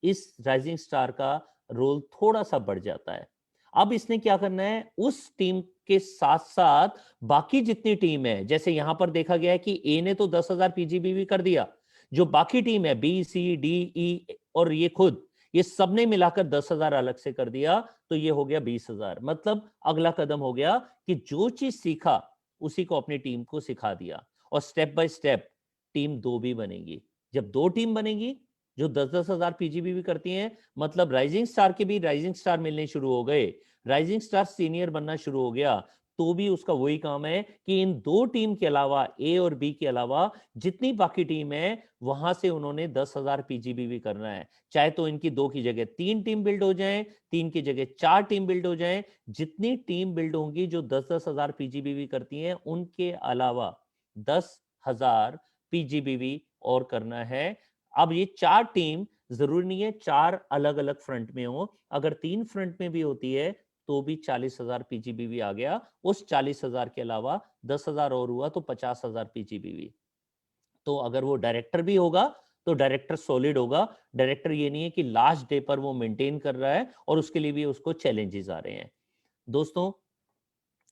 इस राइजिंग स्टार का रोल थोड़ा सा बढ़ जाता है। अब इसने क्या करना है? उस टीम के साथ साथ बाकी जितनी टीम है, जैसे यहां पर देखा गया है कि ए ने तो 10,000 पीजीबीवी कर दिया, जो बाकी टीम है बी सी डी ई और ये खुद, ये सबने मिलाकर 10,000 अलग से कर दिया, तो ये हो गया 20,000। मतलब अगला कदम हो गया कि जो चीज सीखा उसी को अपनी टीम को सिखा दिया, और स्टेप बाय स्टेप टीम 2 भी बनेगी। जब 2 टीम बनेगी जो 10-10 हजार पीजीबी भी करती हैं, मतलब राइजिंग स्टार के भी राइजिंग स्टार मिलने शुरू हो गए, राइजिंग स्टार सीनियर बनना शुरू हो गया, तो भी उसका वही काम है कि इन 2 टीम के अलावा, ए और बी के अलावा जितनी बाकी टीम है, वहां से उन्होंने 10,000 पीजीबी भी करना है। चाहे तो इनकी 2 की जगह 3 टीम बिल्ड हो जाएं, 3 की जगह 4 टीम बिल्ड हो जाएं, जितनी टीम बिल्ड होंगी जो 10-10 हजार पीजीबी भी करती हैं, उनके अलावा 10,000 पीजीबी और करना है। अब ये 4 टीम जरूरी नहीं है 4 अलग अलग फ्रंट में हो, अगर 3 फ्रंट में भी होती है तो भी 40,000 पीजीबीवी आ गया। उस 40,000 के अलावा 10,000 और हुआ तो 50,000 पीजीबीवी। तो अगर वो डायरेक्टर भी होगा तो डायरेक्टर सॉलिड होगा। डायरेक्टर ये नहीं है कि लास्ट डे पर वो मेंटेन कर रहा है और उसके लिए भी उसको चैलेंजेस आ रहे हैं। दोस्तों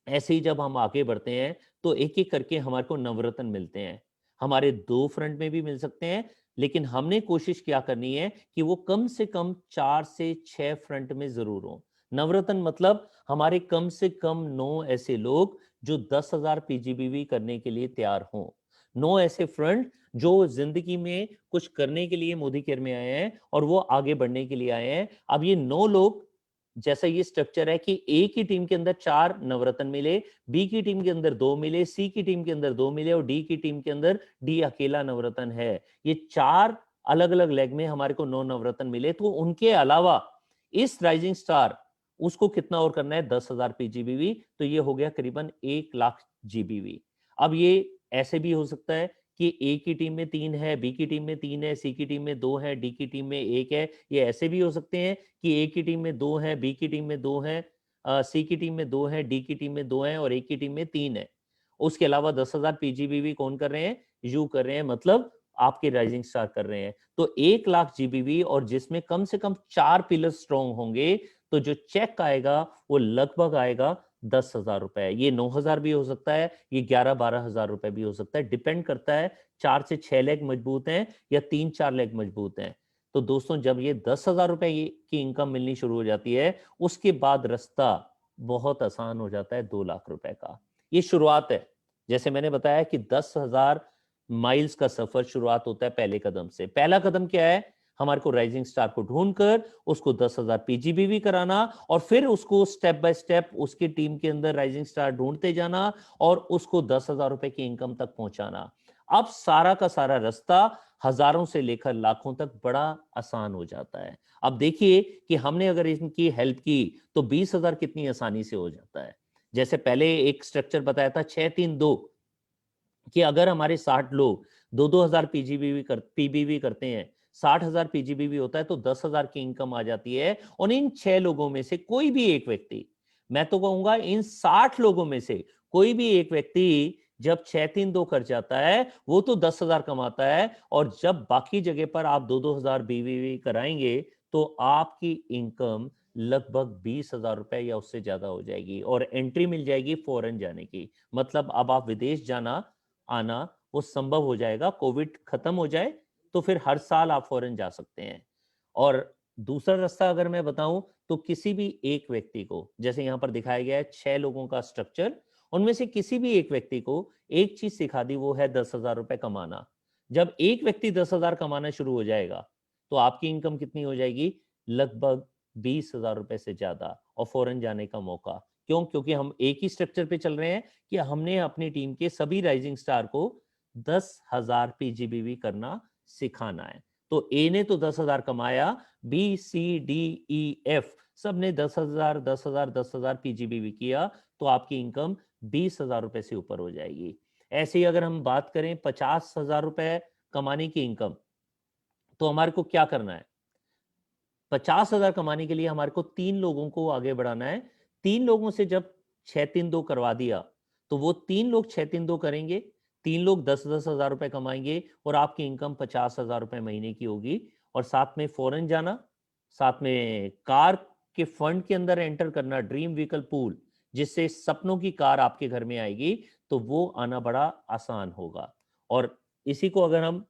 ऐसे ही जब हम आगे बढ़ते हैं तो एक एक करके हमारे को नवरत्न मिलते हैं। हमारे 2 फ्रंट में भी मिल सकते हैं, लेकिन हमने कोशिश क्या करनी है कि वो कम से कम 4 से 6 फ्रंट में जरूर हो। नवरत्न मतलब हमारे कम से कम 9 ऐसे लोग जो 10,000 पीजीबीवी करने के लिए तैयार हों। 9 ऐसे फ्रंट जो जिंदगी में कुछ करने के लिए मोदी केयर में आए हैं और वो आगे बढ़ने के लिए आए हैं। अब ये 9 लोग, जैसा ये स्ट्रक्चर है कि ए की टीम के अंदर 4 नवरत्न मिले, बी की टीम के अंदर 2 मिले, सी की टीम के अंदर 2 मिले और डी की टीम के अंदर डी अकेला नवरत्न है। ये 4 अलग अलग लेग में हमारे को 9 नवरत्न मिले। तो उनके अलावा इस राइजिंग स्टार उसको कितना और करना है, 10,000 पीजीबीवी, तो ये हो गया करीबन 1 लाख जीबीवी। अब ये ऐसे भी हो सकता है कि ए की टीम में 3 है, बी की टीम में 3 है, सी की टीम में 2 है, डी की टीम में 1 है। ये ऐसे भी हो सकते हैं कि ए की टीम में 2 है, बी की टीम में 2 है, सी की टीम में 2 है, डी की टीम में 2 है और ए की टीम में 3 है। उसके अलावा 10,000 पीजीबीवी कौन कर रहे हैं, यू कर रहे हैं, मतलब आपके राइजिंग स्टार कर रहे हैं। तो 1 लाख जीबीवी और जिसमें कम से कम 4 पिलर स्ट्रॉन्ग होंगे, तो जो चेक आएगा वो लगभग आएगा 10,000 रुपए। ये 9,000 भी हो सकता है, ये 11-12,000 रुपए भी हो सकता है, डिपेंड करता है 4 से 6 लेग मजबूत हैं या 3-4 लेग मजबूत हैं। तो दोस्तों जब ये 10,000 रुपए की इनकम मिलनी शुरू हो जाती है, उसके बाद रास्ता बहुत आसान हो जाता है 2 लाख रुपए का। ये शुरुआत है। जैसे मैंने बताया कि 10,000 माइल्स का सफर शुरुआत होता है पहले कदम से। पहला कदम क्या है, हमारे को राइजिंग स्टार को ढूंढकर उसको 10,000 पीजीबीवी कराना और फिर उसको स्टेप बाय स्टेप उसकी टीम के अंदर राइजिंग स्टार ढूंढते जाना और उसको 10,000 रुपए की इनकम तक पहुंचाना। अब सारा का सारा रास्ता हजारों से लेकर लाखों तक बड़ा आसान हो जाता है। अब देखिए कि हमने अगर इनकी हेल्प की तो 20,000 कितनी आसानी से हो जाता है। जैसे पहले एक स्ट्रक्चर बताया था 6-3-2 कि अगर हमारे 60 लोग 2-2,000 पीबीवी करते हैं, 60,000 पीजीबीवी होता है, तो 10,000 की इनकम आ जाती है। और इन 6 लोगों में से कोई भी एक व्यक्ति, मैं तो कहूंगा इन 60 लोगों में से कोई भी एक व्यक्ति जब 6-3-2 कर जाता है, वो तो 10,000 कमाता है। और जब बाकी जगह पर आप 2-2,000 बीवीवी कराएंगे तो आपकी इनकम लगभग 20,000 रुपए या उससे ज्यादा हो जाएगी और एंट्री मिल जाएगी फॉरेन जाने की। मतलब अब आप विदेश जाना आना वो संभव हो जाएगा। कोविड खत्म हो जाए तो फिर हर साल आप फॉरेन जा सकते हैं। और दूसरा रास्ता अगर मैं बताऊं तो किसी भी एक व्यक्ति को, जैसे यहां पर दिखाया गया है 6 लोगों का स्ट्रक्चर, उनमें से किसी भी एक व्यक्ति को एक चीज सिखा दी, वो है 10,000 रुपए कमाना। जब एक व्यक्ति 10,000 कमाना शुरू हो जाएगा तो आपकी इनकम कितनी हो जाएगी, लगभग 20,000 रुपए से ज्यादा और फॉरेन जाने का मौका। क्यों? क्योंकि हम एक ही स्ट्रक्चर पे चल रहे हैं कि हमने अपनी टीम के सभी राइजिंग स्टार को 10,000 पीजीबीवी करना सिखाना है। तो ए ने तो 10,000 कमाया, B C D E F सब ने 10,000 10,000 10,000 पीजीबीवी किया, तो आपकी इनकम 20,000 रुपए से ऊपर हो जाएगी। ऐसे ही अगर हम बात करें 50,000 रुपए कमाने की इनकम, तो हमारे को क्या करना है, 50,000 कमाने के लिए हमारे को 3 लोगों को आगे बढ़ाना है। 3 लोगों से जब 6-3-2 करवा दिया तो वो 3 लोग 6-3-2 करेंगे, 3 लोग 10,000 रुपए कमाएंगे और आपकी इनकम 50,000 रुपए महीने की होगी। और साथ में फॉरेन जाना, साथ में कार के फंड के अंदर एंटर करना, ड्रीम व्हीकल पूल, जिससे सपनों की कार आपके घर में आएगी, तो वो आना बड़ा आसान होगा। और इसी को अगर हम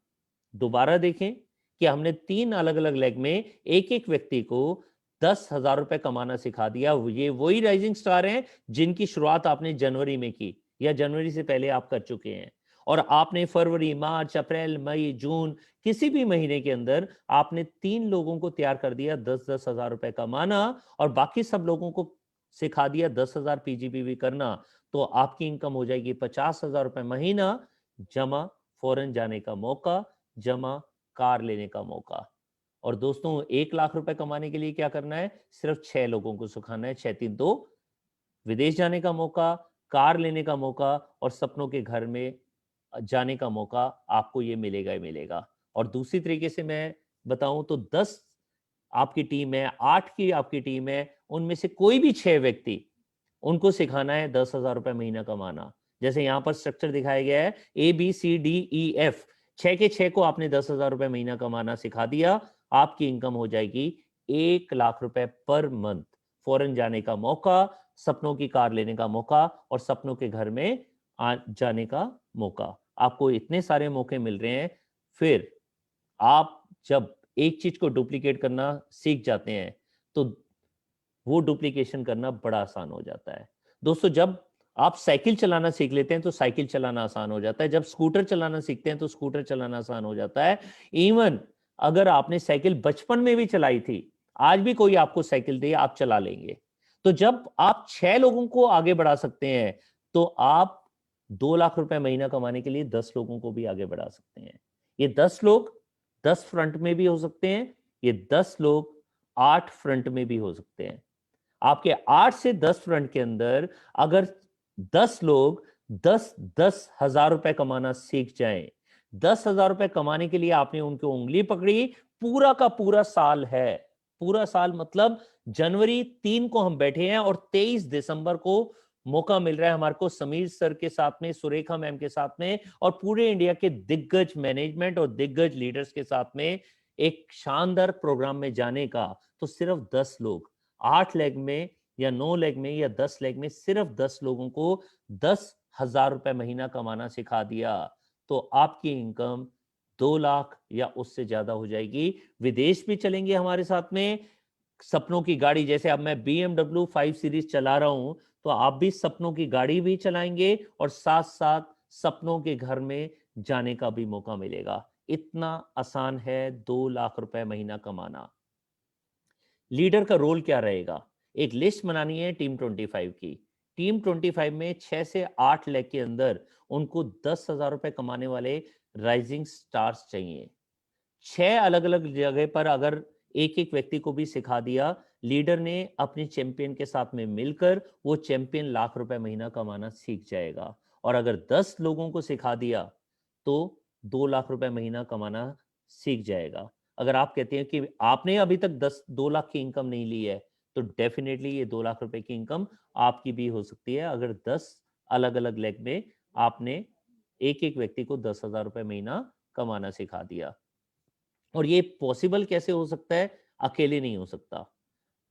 दोबारा देखें कि हमने 3 अलग अलग लेग में एक एक व्यक्ति को 10,000 रुपए कमाना सिखा दिया। ये वही राइजिंग स्टार हैं जिनकी शुरुआत आपने जनवरी में की या जनवरी से पहले आप कर चुके हैं। और आपने फरवरी, मार्च, अप्रैल, मई, जून, किसी भी महीने के अंदर आपने 3 लोगों को तैयार कर दिया 10,000 रुपए कमाना और बाकी सब लोगों को सिखा दिया 10,000 पीजीबीवी करना। तो आपकी इनकम हो जाएगी 50,000 रुपए महीना, जमा फॉरेन जाने का मौका, जमा कार लेने का मौका। और दोस्तों 1 लाख रुपए कमाने के लिए क्या करना है, सिर्फ 6 लोगों को सिखाना है। 6-3-2, विदेश जाने का मौका, कार लेने का मौका और सपनों के घर में जाने का मौका आपको ये मिलेगा ही मिलेगा। और दूसरी तरीके से मैं बताऊं तो 10 आपकी टीम है, 8 की आपकी टीम है, उनमें से कोई भी 6 व्यक्ति, उनको सिखाना है 10,000 रुपए महीना कमाना। जैसे यहाँ पर स्ट्रक्चर दिखाया गया है ABCDEF, 6 के 6 को आपने 10,000 रुपए महीना कमाना सिखा दिया, आपकी इनकम हो जाएगी 1 लाख रुपए पर मंथ। फॉरेन जाने का मौका, सपनों की कार लेने का मौका और सपनों के घर में जाने का मौका। आपको इतने सारे मौके मिल रहे हैं। फिर आप जब एक चीज को डुप्लीकेट करना सीख जाते हैं तो वो डुप्लीकेशन करना बड़ा आसान हो जाता है। दोस्तों जब आप साइकिल चलाना सीख लेते हैं तो साइकिल चलाना आसान हो जाता है, जब स्कूटर चलाना सीखते हैं तो स्कूटर चलाना आसान हो जाता है। इवन अगर आपने साइकिल बचपन में भी चलाई थी, आज भी कोई आपको साइकिल दे आप चला लेंगे। तो जब आप 6 लोगों को आगे बढ़ा सकते हैं तो आप 2 लाख रुपए महीना कमाने के लिए 10 लोगों को भी आगे बढ़ा सकते हैं। ये 10 लोग 10 फ्रंट में भी हो सकते हैं, ये 10 लोग 8 फ्रंट में भी हो सकते हैं। आपके 8 से 10 फ्रंट के अंदर अगर 10 लोग 10 हजार रुपए कमाना सीख जाएं, 10,000 रुपए कमाने के लिए आपने उनकी उंगली पकड़ी, पूरा का पूरा साल है। पूरा साल मतलब जनवरी 3 को हम बैठे हैं और 23 दिसंबर को मौका मिल रहा है हमारे को समीर सर के साथ में, सुरेखा मैम के साथ में और पूरे इंडिया के दिग्गज मैनेजमेंट और दिग्गज लीडर्स के साथ में एक शानदार प्रोग्राम में जाने का। तो सिर्फ 10 लोग 8 लेग में या 9 लेग में या 10 लेग में सिर्फ 10 लोगों को 10,000 रुपए महीना कमाना सिखा दिया तो आपकी इनकम 2 लाख या उससे ज्यादा हो जाएगी। विदेश भी चलेंगे हमारे साथ में, सपनों की गाड़ी, जैसे अब मैं BMW 5 सीरीज चला रहा हूं तो आप भी सपनों की गाड़ी भी चलाएंगे और साथ साथ सपनों के घर में जाने का भी मौका मिलेगा। इतना आसान है 2 लाख रुपए महीना कमाना। लीडर का रोल क्या रहेगा? एक लिस्ट बनानी है टीम 25 की। टीम 25 में 6 से 8 लेग के अंदर उनको 10,000 रुपए कमाने वाले राइजिंग स्टार्स चाहिए। 6 अलग अलग जगह पर अगर एक एक व्यक्ति को भी सिखा दिया, लीडर ने अपने चैंपियन के साथ में मिलकर वो चैंपियन लाख रुपए महीना कमाना सीख जाएगा। और अगर 10 लोगों को सिखा दिया तो 2 लाख रुपए महीना कमाना सीख जाएगा। अगर आप कहते हैं कि आपने अभी तक 2 लाख की इनकम नहीं ली है तो डेफिनेटली ये 2 लाख रुपए की इनकम आपकी भी हो सकती है अगर 10 अलग अलग लेग में आपने एक एक व्यक्ति को 10,000 रुपए महीना कमाना सिखा दिया। और ये पॉसिबल कैसे हो सकता है? अकेले नहीं हो सकता।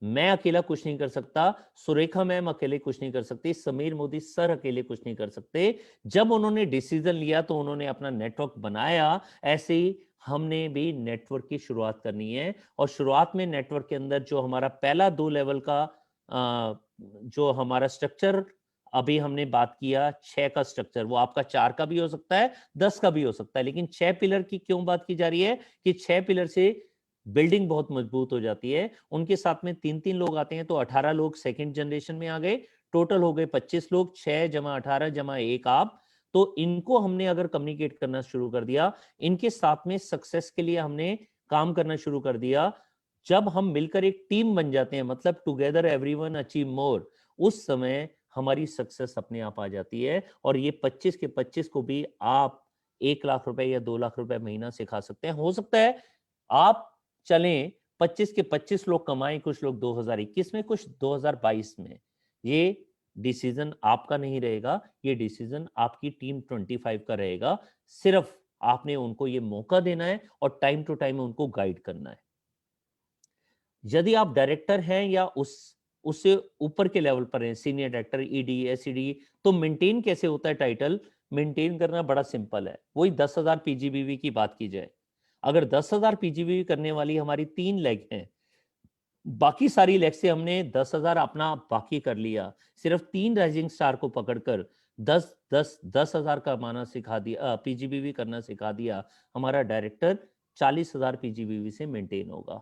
मैं अकेला कुछ नहीं कर सकता, सुरेखा मैम अकेले कुछ नहीं कर सकती, समीर मोदी सर अकेले कुछ नहीं कर सकते। जब उन्होंने डिसीजन लिया तो उन्होंने अपना नेटवर्क बनाया। ऐसे ही हमने भी नेटवर्क की शुरुआत करनी है और शुरुआत में नेटवर्क के अंदर जो हमारा पहला 2 लेवल का जो हमारा स्ट्रक्चर अभी हमने बात किया 6 का स्ट्रक्चर, वो आपका 4 का भी हो सकता है, 10 का भी हो सकता है, लेकिन 6 पिलर की क्यों बात की जा रही है कि 6 पिलर से बिल्डिंग बहुत मजबूत हो जाती है। उनके साथ में 3-3 लोग आते हैं तो 18 लोग सेकंड जनरेशन में आ गए, टोटल हो गए 25 लोग, 6 जमा 18 जमा 1 आप। तो इनको हमने अगर कम्युनिकेट करना शुरू कर दिया, इनके साथ में सक्सेस के लिए हमने काम करना शुरू कर दिया। जब हम मिलकर एक टीम बन जाते हैं, मतलब टुगेदर एवरीवन अचीव मोर, उस समय हमारी सक्सेस अपने आप आ जाती है। और ये 25 के 25 को भी आप 1 लाख रुपए या 2 लाख रुपए महीना सिखा सकते हैं। हो सकता है आप चलें 25 के 25 लोग कमाएं, कुछ लोग 2021 में, कुछ 2022 में। ये डिसीजन आपका नहीं रहेगा, ये डिसीजन आपकी टीम 25 का रहेगा। सिर्फ आपने उनको ये मौका देना है और टाइम टू टाइम उनको गाइड करना है। यदि आप डायरेक्टर हैं या उससे ऊपर के लेवल पर हैं, सीनियर डायरेक्टर, ईडी, एसईडी, तो मेंटेन कैसे होता है टाइटल? मेंटेन करना बड़ा सिंपल है। वही 10,000 पीजीबीवी की बात की जाए, अगर 10,000 पीजीबीवी करने वाली हमारी 3 लेग हैं, बाकी सारी लेग से हमने 10,000 अपना बाकी कर लिया, सिर्फ 3 राइजिंग स्टार को पकड़कर 10,000 कमाना सिखा दिया, पीजीबीवी करना सिखा दिया, हमारा डायरेक्टर 40,000 पीजीबीवी से मेंटेन होगा।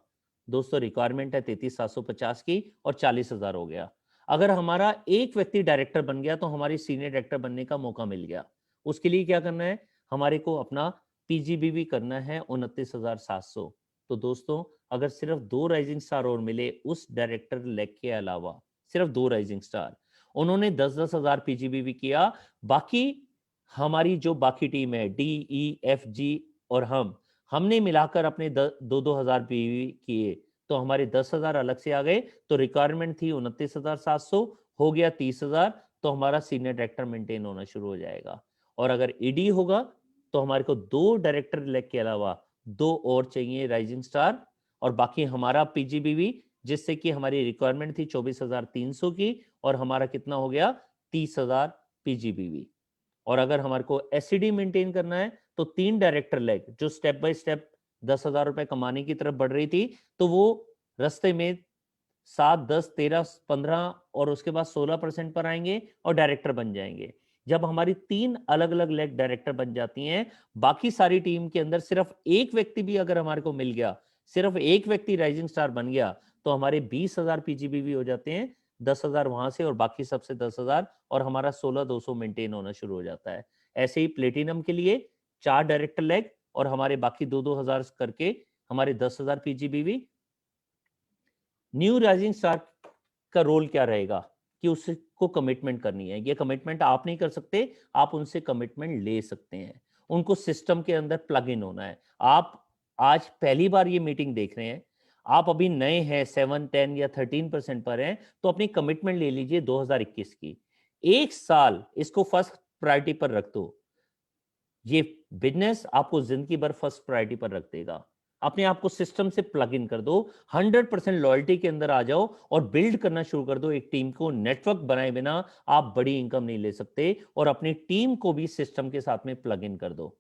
दोस्तों रिक्वायरमेंट है 33,750 की और 40,000 हो गया। अगर हमारा एक व्यक्ति डायरेक्टर बन गया तो हमारी सीनियर डायरेक्टर बनने का मौका मिल गया। उसके लिए क्या करना है? हमारे को अपना पीजीबीवी करना है 29,700। तो दोस्तों अगर सिर्फ 2 राइजिंग स्टार और मिले उस डायरेक्टर लेग के अलावा, सिर्फ 2 राइजिंग स्टार, उन्होंने 10,000 पीजीबीवी किया, बाकी हमारी जो बाकी टीम है DEFG और हमने मिलाकर अपने 2,000 पीवी किए तो हमारे 10,000 अलग से आ गए। तो रिक्वायरमेंट थी 29,700, हो गया 30,000, तो हमारा सीनियर डायरेक्टर मेंटेन होना शुरू हो जाएगा। और अगर ईडी होगा तो हमारे को 2 डायरेक्टर लेग के अलावा 2 और चाहिए राइजिंग स्टार, और बाकी हमारा पीजीबीवी, जिससे कि हमारी रिक्वायरमेंट थी 24,300 की और हमारा कितना हो गया 30,000 पीजीबीवी। और अगर हमारे को एसईडी मेंटेन करना है तो 3 डायरेक्टर लेग जो स्टेप बाय स्टेप 10,000 रुपए कमाने की तरफ बढ़ रही थी, तो वो रास्ते में 7, 10, 13, 15 और उसके बाद 16% पर आएंगे और डायरेक्टर बन जाएंगे। जब हमारी 3 अलग अलग लेग डायरेक्टर बन जाती हैं, बाकी सारी टीम के अंदर सिर्फ एक व्यक्ति भी अगर हमारे को मिल गया, सिर्फ एक व्यक्ति राइजिंग स्टार बन गया, तो हमारे 20,000 पीजीबीवी हो जाते हैं, 10,000 वहां से और बाकी सबसे 10,000, और हमारा 16,200 मेंटेन होना शुरू हो जाता है। ऐसे ही प्लेटिनम के लिए 4 डायरेक्टर लेग और हमारे बाकी 2-2 हजार करके हमारे 10,000 पीजीबीवी। न्यू राइजिंग स्टार का रोल क्या रहेगा कि उसको कमिटमेंट करनी है। ये कमिटमेंट आप नहीं कर सकते, आप उनसे कमिटमेंट ले सकते हैं। उनको सिस्टम के अंदर प्लग इन होना है। आप आज पहली बार ये मीटिंग देख रहे हैं, आप अभी नए हैं, 7, 10 या 13% पर हैं, तो अपनी कमिटमेंट ले लीजिए 2021 की। एक साल इसको फर्स्ट प्रायोरिटी पर रख दो। ये बिजनेस आपको जिंदगी भर फर्स्ट प्रायोरिटी पर रख देगा। अपने आप को सिस्टम से प्लग इन कर दो, 100% लॉयल्टी के अंदर आ जाओ और बिल्ड करना शुरू कर दो एक टीम को। नेटवर्क बनाए बिना आप बड़ी इनकम नहीं ले सकते, और अपनी टीम को भी सिस्टम के साथ में प्लग इन कर दो।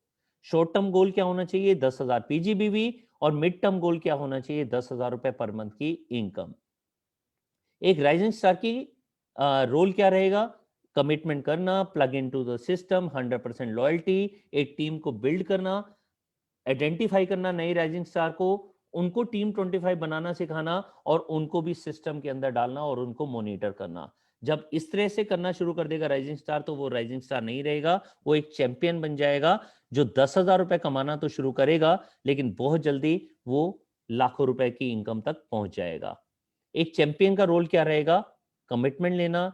शॉर्ट टर्म गोल क्या होना चाहिए? 10,000 पीजीबीवी, और मिड टर्म गोल क्या होना चाहिए? 10,000 रुपए पर मंथ की इनकम। एक राइजिंग स्टार की रोल क्या रहेगा? कमिटमेंट करना, plug in to the system, 100% loyalty, एक टीम को बिल्ड करना, आइडेंटिफाई करना नई राइजिंग स्टार को, उनको टीम 25 बनाना सिखाना, और उनको भी सिस्टम के अंदर डालना और उनको मॉनिटर करना। जब इस तरह से करना शुरू कर देगा राइजिंग स्टार, तो वो राइजिंग स्टार नहीं रहेगा, वो एक चैंपियन बन जाएगा, जो 10,000 रुपए कमाना तो शुरू करेगा, लेकिन बहुत जल्दी वो लाखों रुपए की इनकम तक पहुंच जाएगा। एक चैंपियन का रोल क्या रहेगा? कमिटमेंट लेना,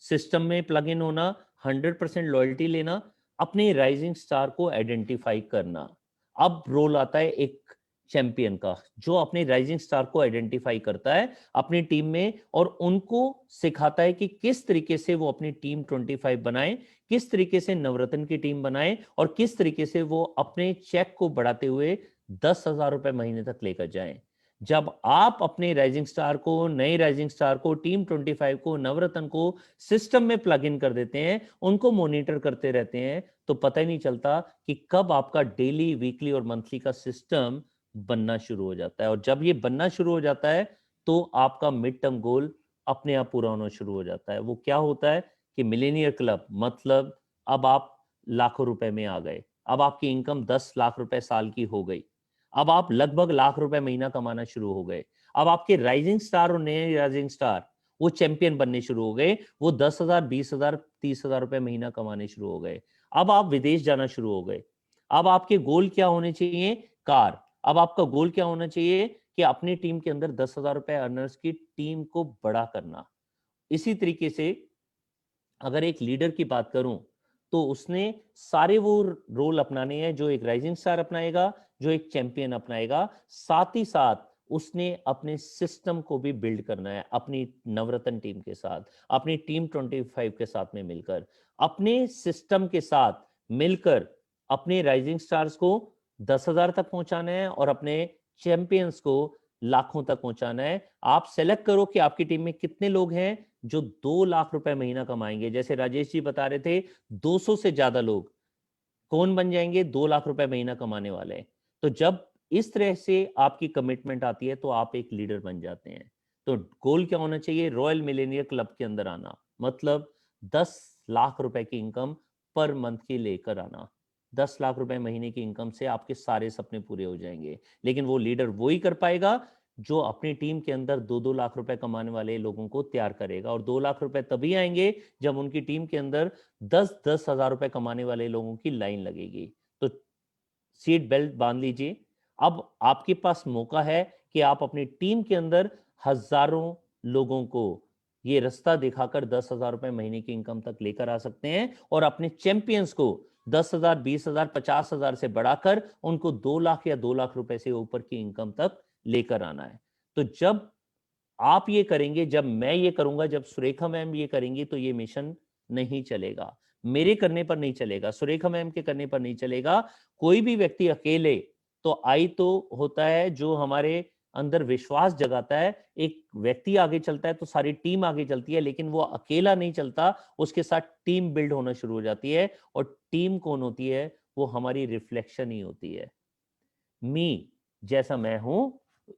सिस्टम में प्लग इन होना, 100% लॉयल्टी लेना, अपने राइजिंग स्टार को आइडेंटिफाई करना। अब रोल आता है एक चैंपियन का, जो अपने राइजिंग स्टार को आइडेंटिफाई करता है अपनी टीम में, और उनको सिखाता है कि किस तरीके से वो अपनी टीम 25 बनाए, किस तरीके से नवरत्न की टीम बनाए, और किस तरीके से वो अपने चेक को बढ़ाते हुए 10,000 रुपए महीने तक लेकर जाएं। जब आप अपने राइजिंग स्टार को, नए राइजिंग स्टार को, टीम 25 को, नवरत्न को सिस्टम में प्लग इन कर देते हैं, उनको मॉनिटर करते रहते हैं, तो पता ही नहीं चलता कि कब आपका डेली, वीकली और मंथली का सिस्टम बनना शुरू हो जाता है। और जब ये बनना शुरू हो जाता है, तो आपका मिड टर्म गोल अपने आप पूरा होना शुरू हो जाता है। वो क्या होता है कि मिलेनियर क्लब, मतलब अब आप लाखों रुपए में आ गए, अब आपकी इनकम 10 लाख रुपए साल की हो गई, अब आप लगभग लाख रुपए महीना कमाना शुरू हो गए। अब आपके राइजिंग स्टार और नए राइजिंग स्टार वो चैंपियन बनने शुरू हो गए, वो 10,000, 20,000, 30,000 रुपए महीना कमाने शुरू हो गए। अब आप विदेश जाना शुरू हो गए। अब आपके गोल क्या होने चाहिए? कार। अब आपका गोल क्या होना चाहिए कि अपनी टीम के अंदर 10,000 रुपए अर्नर्स की टीम को बड़ा करना। इसी तरीके से अगर एक लीडर की बात करूं, तो उसने सारे वो रोल अपनाने हैं जो एक राइजिंग स्टार अपनाएगा, जो एक चैंपियन अपनाएगा। साथ ही साथ उसने अपने सिस्टम को भी बिल्ड करना है, अपनी नवरत्न टीम के साथ, अपनी टीम 25 के साथ में मिलकर, अपने सिस्टम के साथ मिलकर अपने राइजिंग स्टार्स को 10,000 तक पहुंचाना है और अपने चैंपियंस को लाखों तक पहुंचाना है। आप सेलेक्ट करो कि आपकी टीम में कितने लोग हैं जो 2 लाख रुपए महीना कमाएंगे। जैसे राजेश जी बता रहे थे, 200 से ज्यादा लोग कौन बन जाएंगे? 2 लाख रुपए महीना कमाने वाले हैं। तो जब इस तरह से आपकी कमिटमेंट आती है, तो आप एक लीडर बन जाते हैं। तो गोल क्या होना चाहिए? रॉयल मिलेनियर क्लब के अंदर आना, मतलब 10 लाख रुपए की इनकम पर मंथ की लेकर आना। 10 लाख रुपए महीने की इनकम से आपके सारे सपने पूरे हो जाएंगे। लेकिन वो लीडर वो ही कर पाएगा जो अपनी टीम के अंदर 2-2 लाख रुपए कमाने वाले लोगों को तैयार करेगा। और 2 लाख रुपए तभी आएंगे जब उनकी टीम के अंदर 10-10 हजार रुपए कमाने वाले लोगों की लाइन लगेगी। तो सीट बेल्ट बांध लीजिए। अब आपके पास मौका है कि आप अपनी टीम के अंदर हजारों लोगों को ये रास्ता दिखाकर 10,000 रुपए महीने की इनकम तक लेकर आ सकते हैं, और अपने चैंपियंस को 10,000, 20,000, 50,000 से बढ़ाकर उनको 2 लाख या 2 लाख रुपए से ऊपर की इनकम तक लेकर आना है। तो जब आप ये करेंगे, जब मैं ये करूंगा, जब सुरेखा मैम ये करेंगी, तो ये मिशन नहीं चलेगा। मेरे करने पर नहीं चलेगा, सुरेखा मैम के करने पर नहीं चलेगा। कोई भी व्यक्ति अकेले तो आई तो होता है जो हमारे अंदर विश्वास जगाता है। एक व्यक्ति आगे चलता है तो सारी टीम आगे चलती है, लेकिन वो अकेला नहीं चलता, उसके साथ टीम बिल्ड होना शुरू हो जाती है। और टीम कौन होती है? वो हमारी रिफ्लेक्शन ही होती है। मी, जैसा मैं हूं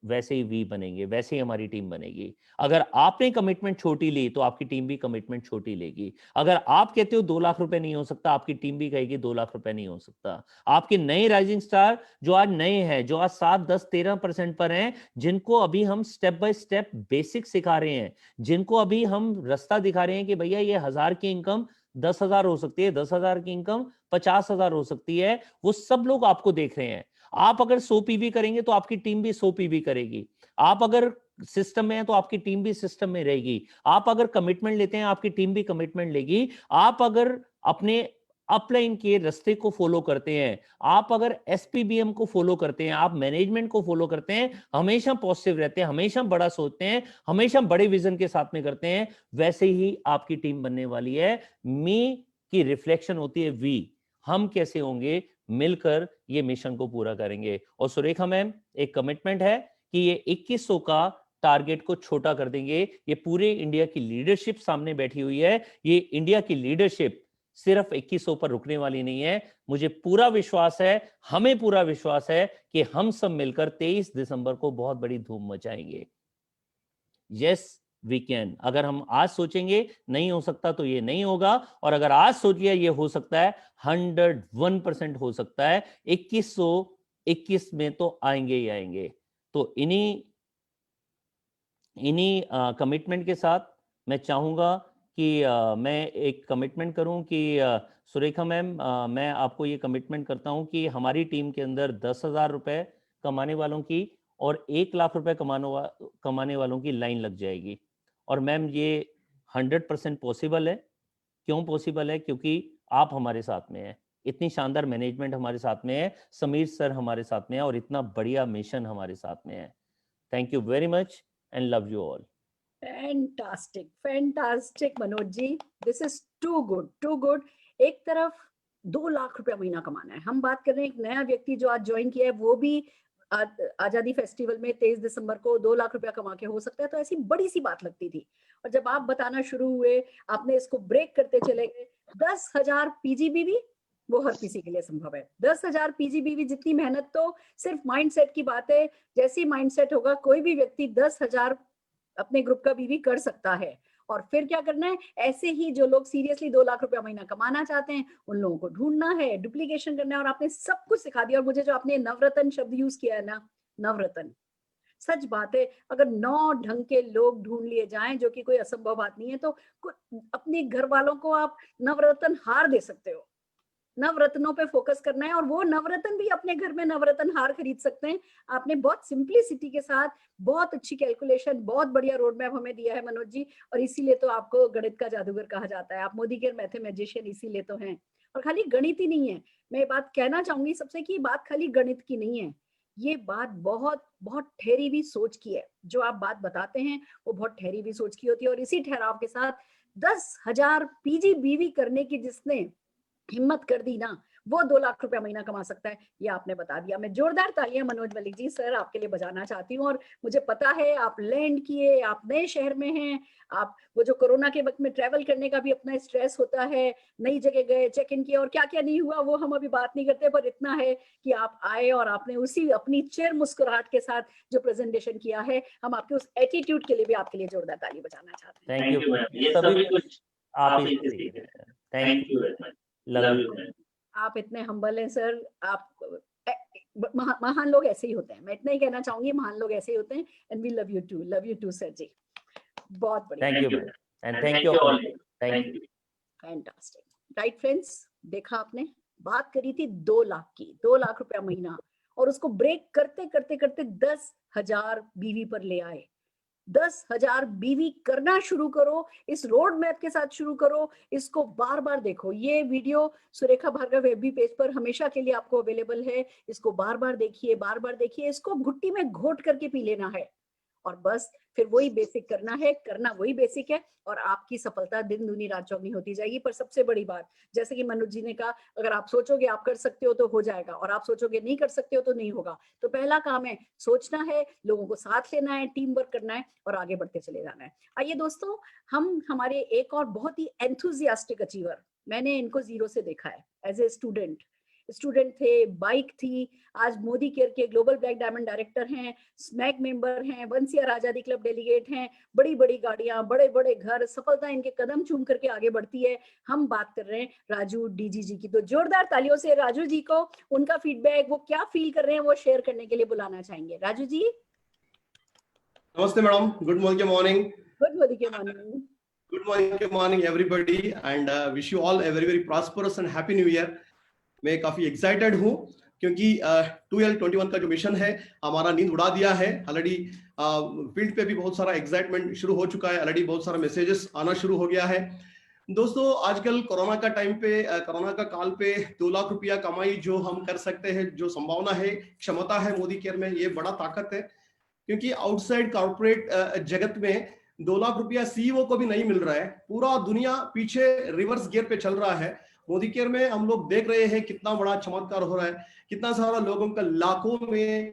वैसे ही वी बनेंगे, वैसे ही हमारी टीम बनेगी। अगर आपने कमिटमेंट छोटी ली तो आपकी टीम भी कमिटमेंट छोटी लेगी। अगर आप कहते हो 2 लाख रुपए नहीं हो सकता, आपकी टीम भी कहेगी 2 लाख रुपए नहीं हो सकता। आपके नए राइजिंग स्टार जो आज नए हैं, जो आज 7, 10, 13% पर हैं, जिनको अभी हम स्टेप बाय स्टेप बेसिक सिखा रहे हैं, जिनको अभी हम रास्ता दिखा रहे हैं कि भैया ये 1000 की इनकम 10,000 हो सकती है, 10,000 की इनकम 50,000 हो सकती है, वो सब लोग आपको देख रहे हैं। आप अगर 100 पीवी करेंगे तो आपकी टीम भी 100 पीवी करेगी। आप अगर सिस्टम में हैं तो आपकी टीम भी सिस्टम में रहेगी। आप अगर कमिटमेंट लेते हैं आपकी टीम भी कमिटमेंट लेगी। आप अगर अपने अपलाइन के रास्ते को फॉलो करते हैं, आप अगर एसपीबीएम को फॉलो करते हैं, आप मैनेजमेंट को फॉलो करते हैं, हमेशा पॉजिटिव रहते हैं, हमेशा बड़ा सोचते हैं, हमेशा बड़े विजन के साथ में करते हैं, वैसे ही आपकी टीम बनने वाली है। मी की रिफ्लेक्शन होती है वी, हम कैसे होंगे, मिलकर ये मिशन को पूरा करेंगे। और सुरेखा मैम एक कमिटमेंट है कि ये 2100 का टारगेट को छोटा कर देंगे। ये पूरे इंडिया की लीडरशिप सामने बैठी हुई है। ये इंडिया की लीडरशिप सिर्फ 2100 पर रुकने वाली नहीं है। मुझे पूरा विश्वास है, हमें पूरा विश्वास है कि हम सब मिलकर 23 दिसंबर को बहुत बड़ी धूम मचाएंगे। Yes we can. अगर हम आज सोचेंगे नहीं हो सकता तो ये नहीं होगा, और अगर आज सोच लिया ये हो सकता है, 101% हो सकता है। 2121 में तो आएंगे ही आएंगे। तो इन्हीं कमिटमेंट के साथ मैं चाहूंगा कि मैं एक कमिटमेंट करूं कि सुरेखा मैम, मैं आपको ये कमिटमेंट करता हूं कि हमारी टीम के अंदर 10,000 रुपए कमाने वालों की और 1 लाख रुपए कमाने वालों की लाइन लग जाएगी। और मैम ये 100% पॉसिबल है। क्यों पॉसिबल है? क्योंकि आप हमारे साथ में हैं, इतनी शानदार मैनेजमेंट हमारे साथ में है, समीर सर हमारे साथ में है, और इतना बढ़िया मिशन हमारे साथ में है। Thank you very much and love you all. Fantastic, fantastic Manoj ji, this is too good, too good. एक तरफ 2 लाख रुपया महीना कमाना है, हम बात कर रहे हैं एक नया व्यक्ति जो आज ज्वाइन किया है, वो भी आजादी फेस्टिवल में 23 दिसंबर को 2 लाख रुपया कमा के हो सकता है, तो ऐसी बड़ी सी बात लगती थी। और जब आप बताना शुरू हुए, आपने इसको ब्रेक करते चले गए। 10,000 पीजीबीवी वो हर किसी के लिए संभव है। 10,000 पीजीबीवी जितनी मेहनत तो सिर्फ माइंडसेट की बात है। जैसी माइंडसेट होगा कोई भी व्यक्ति 10,000 अपने ग्रुप का बीवी कर सकता है। और फिर क्या करना है, ऐसे ही जो लोग सीरियसली 2 लाख रुपया महीना कमाना चाहते हैं, उन लोगों को ढूंढना है, डुप्लीकेशन करना है। और आपने सब कुछ सिखा दिया। और मुझे जो आपने नवरत्न शब्द यूज किया है ना, नवरत्न, सच बात है। अगर 9 ढंग के लोग ढूंढ लिए जाएं, जो कि कोई असंभव बात नहीं है, तो अपने घर वालों को आप नवरत्न हार दे सकते हो। नवरत्नों पे फोकस करना है, और वो नवरत्न भी अपने घर में नवरत्न हार खरीद सकते हैं। आपने बहुत सिंपलिसिटी के साथ बहुत अच्छी कैलकुलेशन, बहुत बढ़िया रोड मैप हमें दिया है मनोज जी। और इसीलिए तो आपको गणित का जादूगर कहा जाता है। आप मोदी के मैथमेटिशियन इसीलिए तो हैं। और खाली गणित ही नहीं है, मैं ये बात कहना चाहूंगी सबसे कि बात खाली गणित की नहीं है, ये बात बहुत बहुत ठहरी हुई सोच की है। जो आप बात बताते हैं वो बहुत ठहरी हुई सोच की होती है। और इसी ठहराव के साथ 10,000 पीजीबीवी करने की जिसने हिम्मत कर दी ना, वो 2 लाख रुपया महीना कमा सकता है, ये आपने बता दिया। मैं जोरदार तालियां मनोज मलिक जी सर आपके लिए बजाना चाहती हूँ। और मुझे पता है आप लैंड किए, आप नए शहर में हैं, आप वो जो कोरोना के वक्त में ट्रैवल करने का भी अपना स्ट्रेस होता है, नई जगह गए, चेक इन किया, और क्या क्या नहीं हुआ वो हम अभी बात नहीं करते। पर इतना है कि आप आए और आपने उसी अपनी चिर मुस्कुराहट के साथ जो प्रेजेंटेशन किया है, हम आपके उस एटीट्यूड के लिए भी आपके लिए जोरदार ताली बजाना चाहते हैं। थैंक यू, ये सभी कुछ आप ही से सीख रहे हैं। Thank you, love you. आप इतने हम्बल हैं सर। आप महान लोग ऐसे ही होते हैं, मैं इतना ही कहना चाहूंगी, महान लोग ऐसे ही होते हैं। And we love you too sir ji. बहुत बढ़िया, thank you and thank you all. Thank you, fantastic. Right friends, देखा आपने, बात करी थी 2 लाख की, 2 लाख रुपया महीना, और उसको ब्रेक करते करते करते 10,000 बीवी पर ले आए। 10,000 बीवी करना शुरू करो, इस रोड मैप के साथ शुरू करो, इसको बार बार देखो। ये video Surekha Bhargav FB page पर हमेशा के लिए आपको अवेलेबल है। इसको बार बार देखिए, बार बार देखिए, इसको घुट्टी में घोट करके पी लेना है, और बस फिर वही बेसिक करना है, करना वही बेसिक है, और आपकी सफलता दिन दूनी रात चौगनी होती जाएगी। पर सबसे बड़ी बात, जैसे कि मनोज जी ने कहा, अगर आप सोचोगे आप कर सकते हो तो हो जाएगा, और आप सोचोगे नहीं कर सकते हो तो नहीं होगा। तो पहला काम है सोचना है, लोगों को साथ लेना है, टीम वर्क करना है, और आगे बढ़ते चले जाना है। आइए दोस्तों, हम हमारे एक और बहुत ही एंथुजियास्टिक अचीवर, मैंने इनको जीरो से देखा है एज ए स्टूडेंट थे, बाइक थी, आज मोदी केयर के ग्लोबल ब्लैक डायमंड डायरेक्टर हैं, स्मैक मेंबर हैं, वंसिया आजादी क्लब डेलीगेट हैं, बड़ी बड़ी गाड़ियां, बड़े बड़े घर, सफलता इनके कदम चूम करके आगे बढ़ती है। हम बात कर रहे हैं राजू डीजी जी की। तो जोरदार तालियों से राजू जी को उनका फीडबैक, वो क्या फील कर रहे हैं, वो शेयर करने के लिए बुलाना चाहेंगे। राजू जी। नमस्ते madam, good morning. Good morning everybody, and wish you all a very very prosperous and happy new year. मैं काफी एक्साइटेड हूँ क्योंकि 2L21 का जो मिशन है हमारा नींद उड़ा दिया है ऑलरेडी। फील्ड पे भी बहुत सारा एक्साइटमेंट शुरू हो चुका है, ऑलरेडी बहुत सारा मैसेजेस आना शुरू हो गया है। दोस्तों आजकल कोरोना का टाइम पे, कोरोना का काल पे 2 लाख रुपया कमाई जो हम कर सकते हैं, जो संभावना है, क्षमता है मोदी केयर में, ये बड़ा ताकत है। क्योंकि आउटसाइड कॉर्पोरेट जगत में 2 लाख रुपया सीईओ को भी नहीं मिल रहा है, पूरा दुनिया पीछे रिवर्स गियर पे चल रहा है। मोदी केयर में हम लोग देख रहे हैं कितना बड़ा चमत्कार हो रहा है, कितना सारा लोगों का लाखों में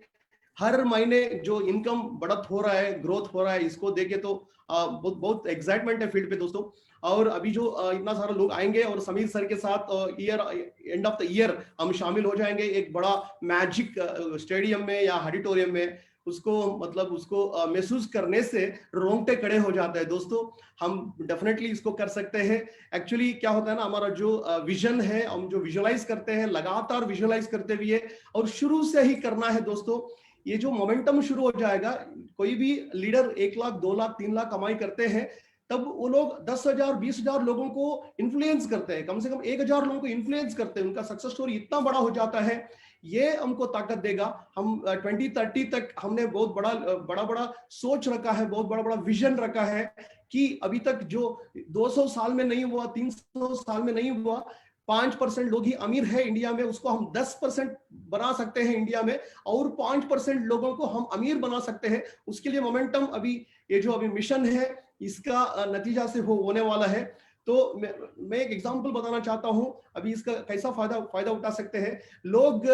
हर महीने जो इनकम बढ़त हो रहा है, ग्रोथ हो रहा है, इसको देखे तो बहुत एक्साइटमेंट है फील्ड पे दोस्तों। और अभी जो इतना सारा लोग आएंगे और समीर सर के साथ एंड ऑफ द ईयर हम शामिल हो जाएंगे एक बड़ा मैजिक स्टेडियम में या ऑडिटोरियम में। उसको मतलब उसको महसूस करने से रोंगटे खड़े हो जाता है दोस्तों। हम डेफिनेटली इसको कर सकते हैं। एक्चुअली क्या होता है ना, हमारा जो विजन है, हम जो विजुअलाइज करते हैं, लगातार विजुअलाइज करते हुए और शुरू से ही करना है दोस्तों, ये जो मोमेंटम शुरू हो जाएगा। कोई भी लीडर 1 लाख 2 लाख 3 लाख कमाई करते हैं, तब वो लोग 10,000 20,000 लोगों को इन्फ्लुएंस करते हैं, कम से कम 1,000 लोगों को इन्फ्लुएंस करते हैं। उनका सक्सेस स्टोरी इतना बड़ा हो जाता है, ये हमको ताकत देगा। हम 2030 तक हमने बहुत बड़ा सोच रखा है, बहुत बड़ा विजन रखा है कि अभी तक जो 200 साल में नहीं हुआ, 300 साल में नहीं हुआ, 5% लोग ही अमीर है इंडिया में, उसको हम 10% बना सकते हैं इंडिया में, और 5% लोगों को हम अमीर बना सकते हैं। उसके लिए मोमेंटम अभी ये जो अभी मिशन है इसका नतीजा से होने वाला है। तो मैं एक एग्जांपल बताना चाहता हूं, अभी इसका कैसा फायदा उठा सकते हैं लोग।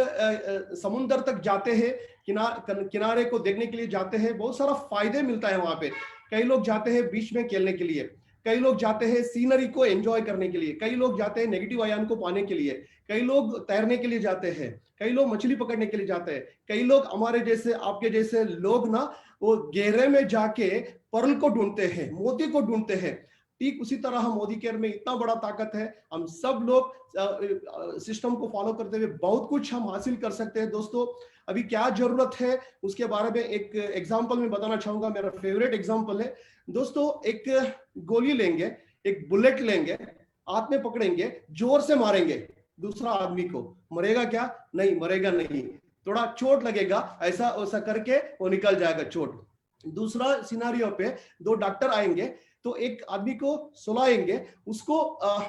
समुद्र तक जाते हैं, किनारे को देखने के लिए जाते हैं, बहुत सारा फायदे मिलता है वहां पे। कई लोग जाते हैं बीच में खेलने के लिए, कई लोग जाते हैं सीनरी को एंजॉय करने के लिए, कई लोग जाते हैं नेगेटिव आयान को पाने के लिए, कई लोग तैरने के लिए जाते हैं, कई लोग मछली पकड़ने के लिए जाते हैं, कई लोग हमारे जैसे आपके जैसे लोग ना वो गहरे में जाके पर्ल को ढूंढते हैं, मोती को ढूंढते हैं। ठीक उसी तरह हम मोदी केयर में इतना बड़ा ताकत है, हम सब लोग सिस्टम को फॉलो करते हुए बहुत कुछ हम हासिल कर सकते हैं दोस्तों। अभी क्या जरूरत है उसके बारे में एक एग्जांपल में बताना चाहूंगा, मेरा फेवरेट एग्जांपल है दोस्तों। एक गोली लेंगे, एक बुलेट लेंगे, हाथ में पकड़ेंगे, जोर से मारेंगे दूसरा आदमी को, मरेगा क्या? नहीं मरेगा, नहीं, थोड़ा चोट लगेगा, ऐसा वैसा करके वो निकल जाएगा चोट। दूसरा सिनारियो पे 2 डॉक्टर आएंगे, तो एक आदमी को सुलाएंगे, उसको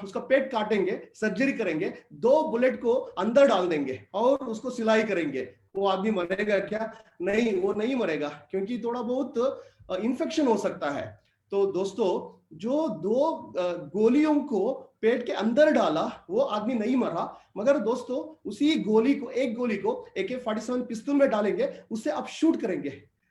उसका पेट काटेंगे, सर्जरी करेंगे, 2 बुलेट को अंदर डाल देंगे और उसको सिलाई करेंगे। वो आदमी मरेगा क्या? नहीं, वो नहीं मरेगा, क्योंकि थोड़ा बहुत इन्फेक्शन हो सकता है। तो दोस्तों जो 2 गोलियों को पेट के अंदर डाला वो आदमी नहीं मरा, मगर दोस्तों उसी गोली को, एक गोली को AK-47 पिस्तौल में डालेंगे, उससे आप शूट करेंगे,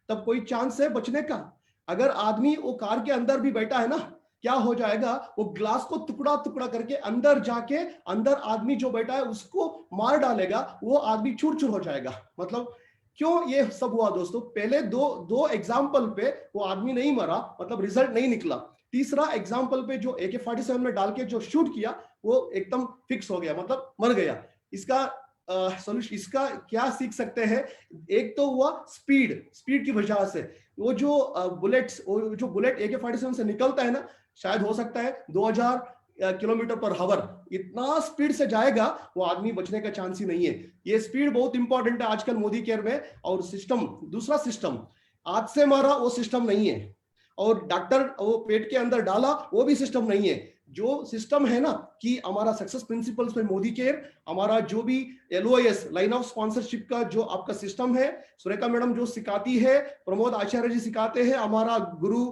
तब कोई चांस है बचने का? अगर आदमी वो कार के अंदर भी बैठा है ना, क्या हो जाएगा, वो ग्लास को टुकड़ा टुकड़ा करके अंदर जाके अंदर आदमी जो बैठा है उसको मार डालेगा, वो आदमी चूर चूर हो जाएगा। मतलब क्यों ये सब हुआ दोस्तों? पहले दो एग्जाम्पल पे वो आदमी नहीं मरा, मतलब रिजल्ट नहीं निकला। तीसरा एग्जाम्पल पे जो AK-47 में डाल के जो शूट किया वो एकदम फिक्स हो गया, मतलब मर गया। इसका सोल्यूशन, इसका क्या सीख सकते हैं? एक तो हुआ स्पीड की वजह से, वो जो बुलेट AK-47 से निकलता है ना, शायद हो सकता है 2000 किलोमीटर पर हावर, इतना स्पीड से जाएगा, वो आदमी बचने का चांस ही नहीं है। ये स्पीड बहुत इंपॉर्टेंट है आजकल मोदी केयर में। और सिस्टम, दूसरा सिस्टम, हाथ से मारा वो सिस्टम नहीं है, और डॉक्टर वो पेट के अंदर डाला वो भी सिस्टम नहीं है। जो सिस्टम है ना कि हमारा सक्सेस प्रिंसिपल्स में मोदी केयर, हमारा जो भी LOS लाइन ऑफ स्पॉन्सरशिप का जो आपका सिस्टम है, सुरेखा मैडम जो सिखाती है, प्रमोद आचार्य जी सिखाते हैं, हमारा गुरु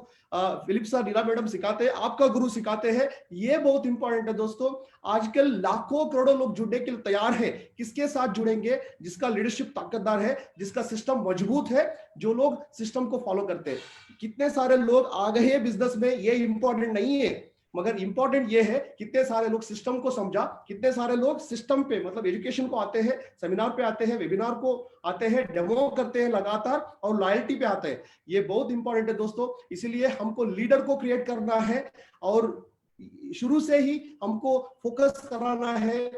फिलिप सर, नीला मैडम सिखाते हैं, आपका गुरु सिखाते हैं, ये बहुत इंपॉर्टेंट है दोस्तों। आजकल लाखों करोड़ों लोग जुड़ने के लिए तैयार है। किसके साथ जुड़ेंगे? जिसका लीडरशिप ताकतदार है, जिसका सिस्टम मजबूत है, जो लोग सिस्टम को फॉलो करते हैं। कितने सारे लोग आ गए हैं बिजनेस में, ये इंपॉर्टेंट नहीं है, मगर इंपॉर्टेंट ये है कितने सारे लोग सिस्टम को समझा, कितने सारे लोग सिस्टम पे, मतलब एजुकेशन को आते हैं, सेमिनार पे आते हैं, वेबिनार को आते हैं, डेमो करते हैं लगातार, और लॉयल्टी पे आते हैं। ये बहुत इंपॉर्टेंट है दोस्तों। इसीलिए हमको लीडर को क्रिएट करना है, और शुरू से ही हमको फोकस कराना है,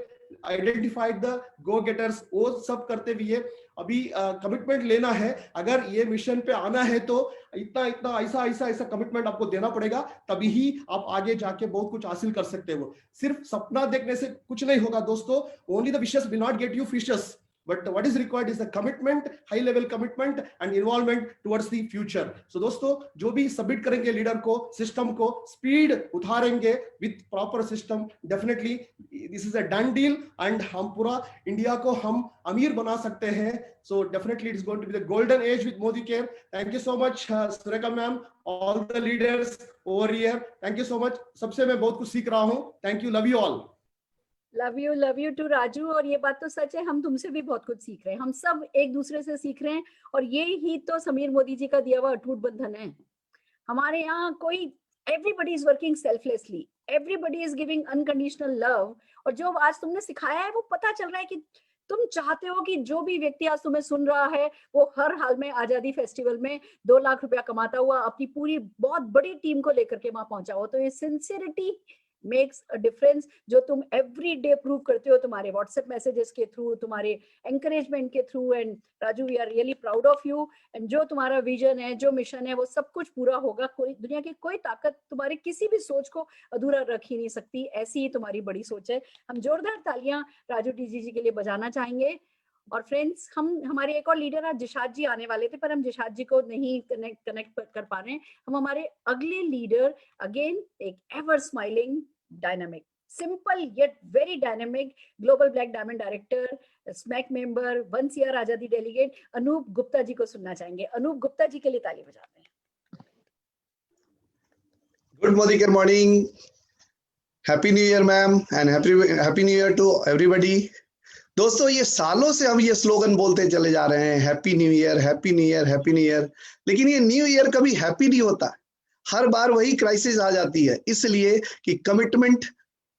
आइडेंटिफाइड द गो गेटर्स, वो सब करते हुए अभी कमिटमेंट लेना है। अगर ये मिशन पे आना है तो इतना ऐसा कमिटमेंट आपको देना पड़ेगा, तभी ही आप आगे जाके बहुत कुछ हासिल कर सकते हो। सिर्फ सपना देखने से कुछ नहीं होगा दोस्तों। Only the wishes will not get you fishes, but what is required is the commitment, high level commitment and involvement towards the future. So दोस्तों जो भी सबमिट करेंगे लीडर को, सिस्टम को स्पीड उतारेंगे with proper system, definitely this is a done deal and हम पूरा India को हम अमीर बना सकते हैं. So definitely it is going to be the golden age with Modi Care. Thank you so much Surekha ma'am, all the leaders over here. Thank you so much. सबसे मैं बहुत कुछ सीख रहा हूँ. Thank you, love you all. Love you too Raju. और ये बात तो सच है, हम तुमसे भी बहुत कुछ सीख रहे हैं, हम सब एक दूसरे से सीख रहे हैं. और ये ही तो समीर मोदी जी का दिया हुआ अटूट बंधन है. हमारे यहाँ कोई everybody is working selflessly, everybody is giving unconditional love. और जो आज तुमने सिखाया है वो पता चल रहा है कि तुम चाहते हो कि जो भी व्यक्ति आज तुम्हें सुन रहा है वो हर हाल में आजादी फेस्टिवल में 2 लाख रुपया कमाता हुआ अपनी पूरी बहुत बड़ी टीम को लेकर के वहां पहुंचा हो. तो ये सिंसियरिटी makes a difference जो तुम every day प्रूव करते हो तुम्हारे व्हाट्सएप मैसेजेस के थ्रू, तुम्हारे एंकरेजमेंट के through. And Raju we are really proud of you. And जो तुम्हारा विजन है, जो मिशन है, वो सब कुछ पूरा होगा. कोई दुनिया की कोई ताकत तुम्हारी किसी भी सोच को अधूरा रख ही नहीं सकती. ऐसी ही तुम्हारी बड़ी सोच है. हम जोरदार तालियां राजू टीजी जी के लिए बजाना चाहेंगे. और फ्रेंड्स, हमारे एक और लीडर आज जिशाद जी आने वाले थे पर हम जिशाद जी को नहीं कनेक्ट कर पा रहे हैं. हम हमारे अगले लीडर अगेन एक ever smiling, dynamic, simple yet very dynamic global black diamond director, smack member, 1 CR Azadi delegate Anoop Gupta ji को सुनना चाहेंगे. अनूप गुप्ता जी के लिए ताली बजाते हैं. Good Modicare morning. Happy new year ma'am and happy new year to everybody. दोस्तों ये सालों से हम ये स्लोगन बोलते चले जा रहे हैं, happy new year, happy new year, happy new year. लेकिन ये न्यू ईयर कभी हैप्पी नहीं होता. हर बार वही क्राइसिस आ जाती है, इसलिए कि कमिटमेंट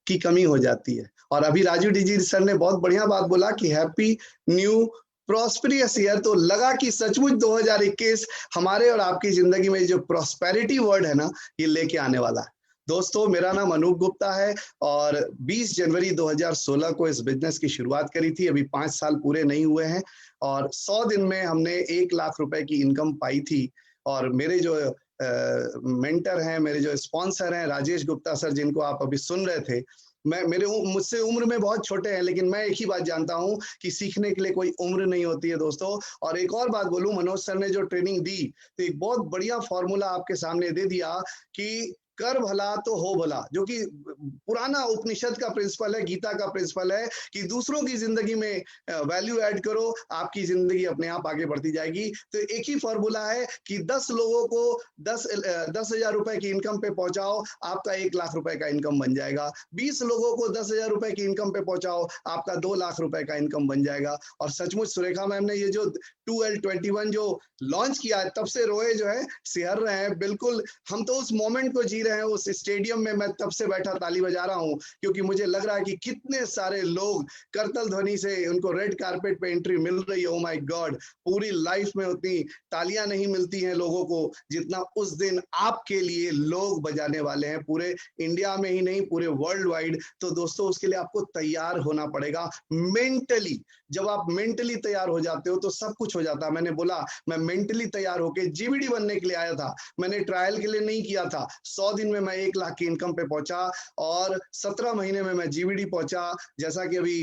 की कमी हो जाती है. और अभी राजू डीजी सर ने बहुत बढ़िया बात बोला कि हैप्पी न्यू प्रॉस्पेरियस ईयर. तो लगा कि सचमुच 2021 हमारे और आपकी जिंदगी में जो प्रॉस्पेरिटी वर्ड है ना, ये लेके आने वाला है. दोस्तों मेरा नाम अनूप गुप्ता है और 20 जनवरी 2016 को इस बिजनेस की शुरुआत करी थी. अभी 5 साल पूरे नहीं हुए हैं और 100 दिन में हमने 1 लाख रुपए की इनकम पाई थी. और मेरे जो मेंटर हैं, मेरे जो स्पॉन्सर हैं राजेश गुप्ता सर, जिनको आप अभी सुन रहे थे, मुझसे उम्र में बहुत छोटे हैं, लेकिन मैं एक ही बात जानता हूं कि सीखने के लिए कोई उम्र नहीं होती है दोस्तों. और एक और बात बोलूं, मनोज सर ने जो ट्रेनिंग दी तो एक बहुत बढ़िया फॉर्मूला आपके सामने दे दिया कि कर भला तो हो भला, जो कि पुराना उपनिषद का प्रिंसिपल है, गीता का प्रिंसिपल है कि दूसरों की जिंदगी में वैल्यू ऐड करो, आपकी जिंदगी अपने आप आगे बढ़ती जाएगी. तो एक ही फॉर्मूला है कि 10 लोगों को 10,000 रुपए की इनकम पे पहुंचाओ, आपका 1 लाख रुपए का इनकम बन जाएगा. 20 लोगों को 10,000 रुपए की इनकम पे पहुंचाओ, आपका 2 लाख रुपए का इनकम बन जाएगा. और सचमुच सुरेखा मैम ने ये जो 2L21 जो लॉन्च किया है, तब से रोए जो है सिहर रहे हैं. बिल्कुल हम तो उस मोमेंट को जी रहे हैं. उस स्टेडियम में मैं तब से बैठा ताली बजा रहा हूं क्योंकि मुझे लग रहा है कि कितने सारे लोग करतल ध्वनि से उनको रेड कारपेट पे एंट्री मिल रही है. ओ माय गॉड, पूरी लाइफ में उतनी तालियां नहीं मिलती हैं लोगों को जितना उस दिन आपके लिए लोग बजाने वाले हैं, पूरे इंडिया में ही नहीं पूरे वर्ल्ड वाइड. तो दोस्तों उसके लिए आपको तैयार होना पड़ेगा मेंटली. जब आप मेंटली तैयार हो जाते हो तो सब कुछ हो जाता है. मैंने बोला मैं मेंटली तैयार होके जीबीडी बनने के लिए आया था. मैंने ट्रायल के लिए नहीं किया था. 100 दिन में मैं 1 लाख की इनकम पे पहुंचा और 17 महीने में मैं जीबीडी पहुंचा. जैसा कि अभी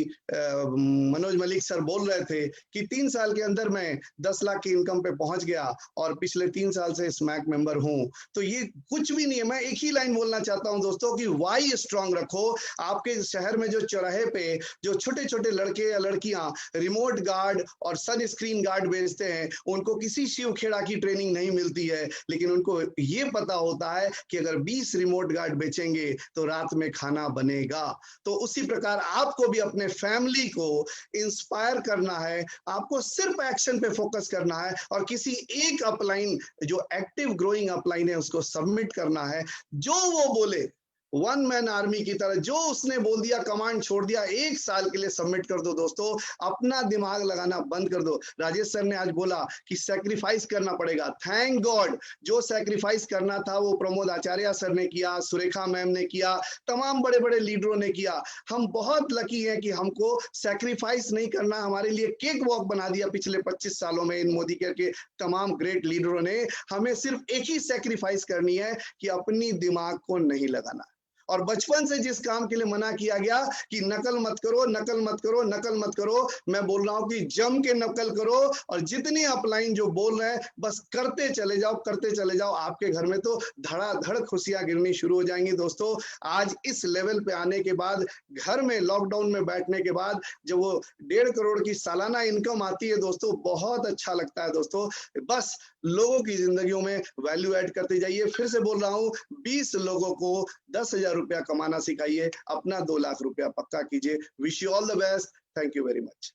मनोज मलिक सर बोल रहे थे कि 3 साल के अंदर मैं 10 लाख की इनकम पे पहुंच गया और पिछले 3 साल से स्मैक मेंबर हूं. तो ये कुछ भी नहीं है. मैं एक ही लाइन बोलना चाहता हूं दोस्तों कि वाई स्ट्रांग रखो. आपके शहर में जो चौराहे पे जो छोटे छोटे लड़के या लड़कियां रिमोट गार्ड और सन स्क्रीन गार्ड बेचते हैं, उनको किसी शिव खेड़ा की ट्रेनिंग नहीं मिलती है, लेकिन उनको ये पता होता है कि अगर 20 रिमोट गार्ड बेचेंगे तो रात में खाना बनेगा. तो उसी प्रकार आपको भी अपने फैमिली को इंस्पायर करना है. आपको सिर्फ एक्शन पे फोकस करना है और किसी एक अपलाइन जो एक्टिव ग्रोइंग अपलाइन है उसको सबमिट करना है. जो वो बोले 1 मैन आर्मी की तरह जो उसने बोल दिया, कमांड छोड़ दिया, 1 साल के लिए सबमिट कर दो दोस्तों. अपना दिमाग लगाना बंद कर दो. राजेश सर ने आज बोला कि सैक्रिफाइस करना पड़ेगा. थैंक गॉड जो सैक्रिफाइस करना था वो प्रमोद आचार्य सर ने किया, सुरेखा मैम ने किया, तमाम बड़े बड़े लीडरों ने किया. हम बहुत लकी हैं कि हमको सैक्रिफाइस नहीं करना. हमारे लिए केक वॉक बना दिया पिछले 25 सालों में इन मोदी केयर के तमाम ग्रेट लीडरों ने. हमें सिर्फ एक ही सैक्रिफाइस करनी है कि अपनी दिमाग को नहीं लगाना. और बचपन से जिस काम के लिए मना किया गया कि नकल मत करो, नकल मत करो, नकल मत करो, मैं बोल रहा हूं कि जम के नकल करो और जितनी अपलाइन जो बोल रहे हैं बस करते चले जाओ, करते चले जाओ। आपके घर में तो धड़ाधड़ खुशियां गिरनी शुरू हो जाएंगी। दोस्तों आज इस लेवल पे आने के बाद, घर में लॉकडाउन में बैठने के बाद जब वो 1.5 करोड़ की सालाना इनकम आती है दोस्तों, बहुत अच्छा लगता है। दोस्तों बस लोगों की जिंदगियों में वैल्यू ऐड करते जाइए। फिर से बोल रहा हूं, 20 लोगों को 10,000 रुपया कमाना सिखाइए, अपना 2 लाख रुपया पक्का कीजिए। Wish you all the best. Thank you very much.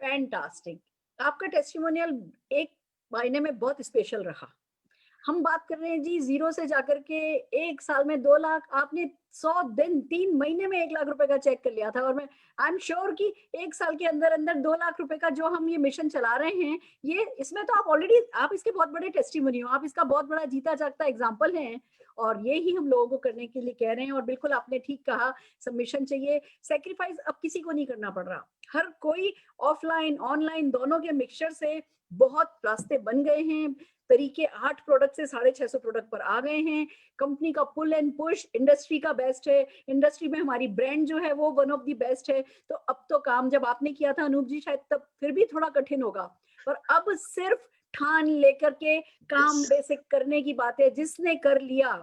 Fantastic, आपका टेस्टिमोनियल एक मायने में बहुत स्पेशल रहा। हम बात कर रहे हैं जी जीरो से जाकर के 1 साल में 2 लाख, आपने 100 दिन 3 महीने में 1 लाख रुपए का चेक कर लिया था। और मैं आई एम श्योर कि 1 साल के अंदर अंदर 2 लाख रुपए का जो हम ये मिशन चला रहे हैं, ये इसमें तो आप ऑलरेडी, आप इसके बहुत बड़े टेस्टिमोनी हो, आप इसका बहुत बड़ा जीता जागता एग्जाम्पल हैं। और ये ही हम लोगों को करने के लिए कह रहे हैं। और बिल्कुल आपने ठीक कहा, सबमिशन चाहिए, सेक्रीफाइस अब किसी को नहीं करना पड़ रहा। हर कोई ऑफलाइन ऑनलाइन दोनों के मिक्सचर से बहुत रास्ते बन गए हैं। तरीके 8 प्रोडक्ट से 650 प्रोडक्ट पर आ गए हैं। कंपनी का पुल एंड पुश इंडस्ट्री का बेस्ट है। इंडस्ट्री में हमारी ब्रांड जो है वो वन ऑफ द बेस्ट है। तो अब तो काम जब आपने किया था अनूप जी, शायद तब फिर भी थोड़ा कठिन होगा, पर अब सिर्फ ठान लेकर के काम बेसिक करने की बात है। जिसने कर लिया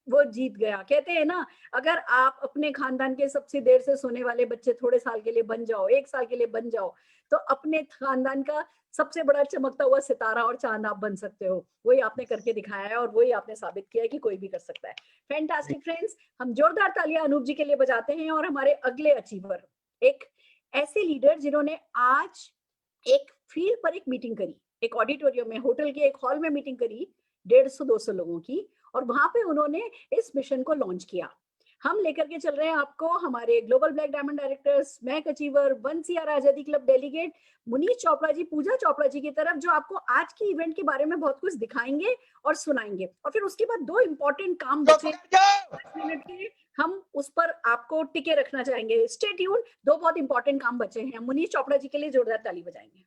वो जीत गया। कहते हैं ना, अगर आप अपने खानदान के सबसे देर से सोने वाले बच्चे थोड़े साल के लिए बन जाओ, 1 साल के लिए बन जाओ, तो अपने खानदान का सबसे बड़ा चमकता हुआ सितारा और चांद आप बन सकते हो। वही आपने करके दिखाया है और वही आपने साबित किया है कि कोई भी कर सकता है। फैंटास्टिक फ्रेंड्स, हम जोरदार तालियां अनूप जी के लिए बजाते हैं। और हमारे अगले अचीवर, एक ऐसे लीडर जिन्होंने आज एक फील्ड पर एक मीटिंग करी, एक ऑडिटोरियम में, होटल के एक हॉल में मीटिंग करी 150-200 लोगों की, और वहां पे उन्होंने इस मिशन को लॉन्च किया। हम लेकर के चल रहे हैं आपको हमारे global black diamond directors, mac achiever, वंसिया आजादी क्लब डेलीगेट मुनीश चोपड़ा जी, पूजा चोपड़ा जी की तरफ, जो आपको आज की इवेंट के बारे में बहुत कुछ दिखाएंगे और सुनाएंगे। और फिर उसके बाद 2 इंपॉर्टेंट काम बचे 5 मिनट के, हम उस पर आपको टिके रखना चाहेंगे। स्टे ट्यून, 2 बहुत इंपॉर्टेंट काम बचे हैं। मुनीश चोपड़ा जी के लिए जोरदार ताली बजाएंगे।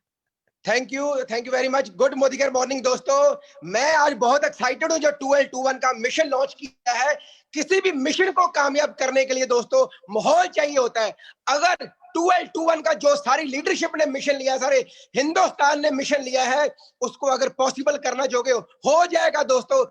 Thank you very much. Good Modicare morning दोस्तों, मैं आज बहुत एक्साइटेड हूं जो 1221 का मिशन लॉन्च किया है। किसी भी मिशन को कामयाब करने के लिए दोस्तों माहौल चाहिए होता है। अगर 1221 का जो सारी लीडरशिप ने मिशन लिया, सारे हिंदुस्तान ने मिशन लिया है, उसको अगर पॉसिबल करना चाहोगे हो जाएगा दोस्तों।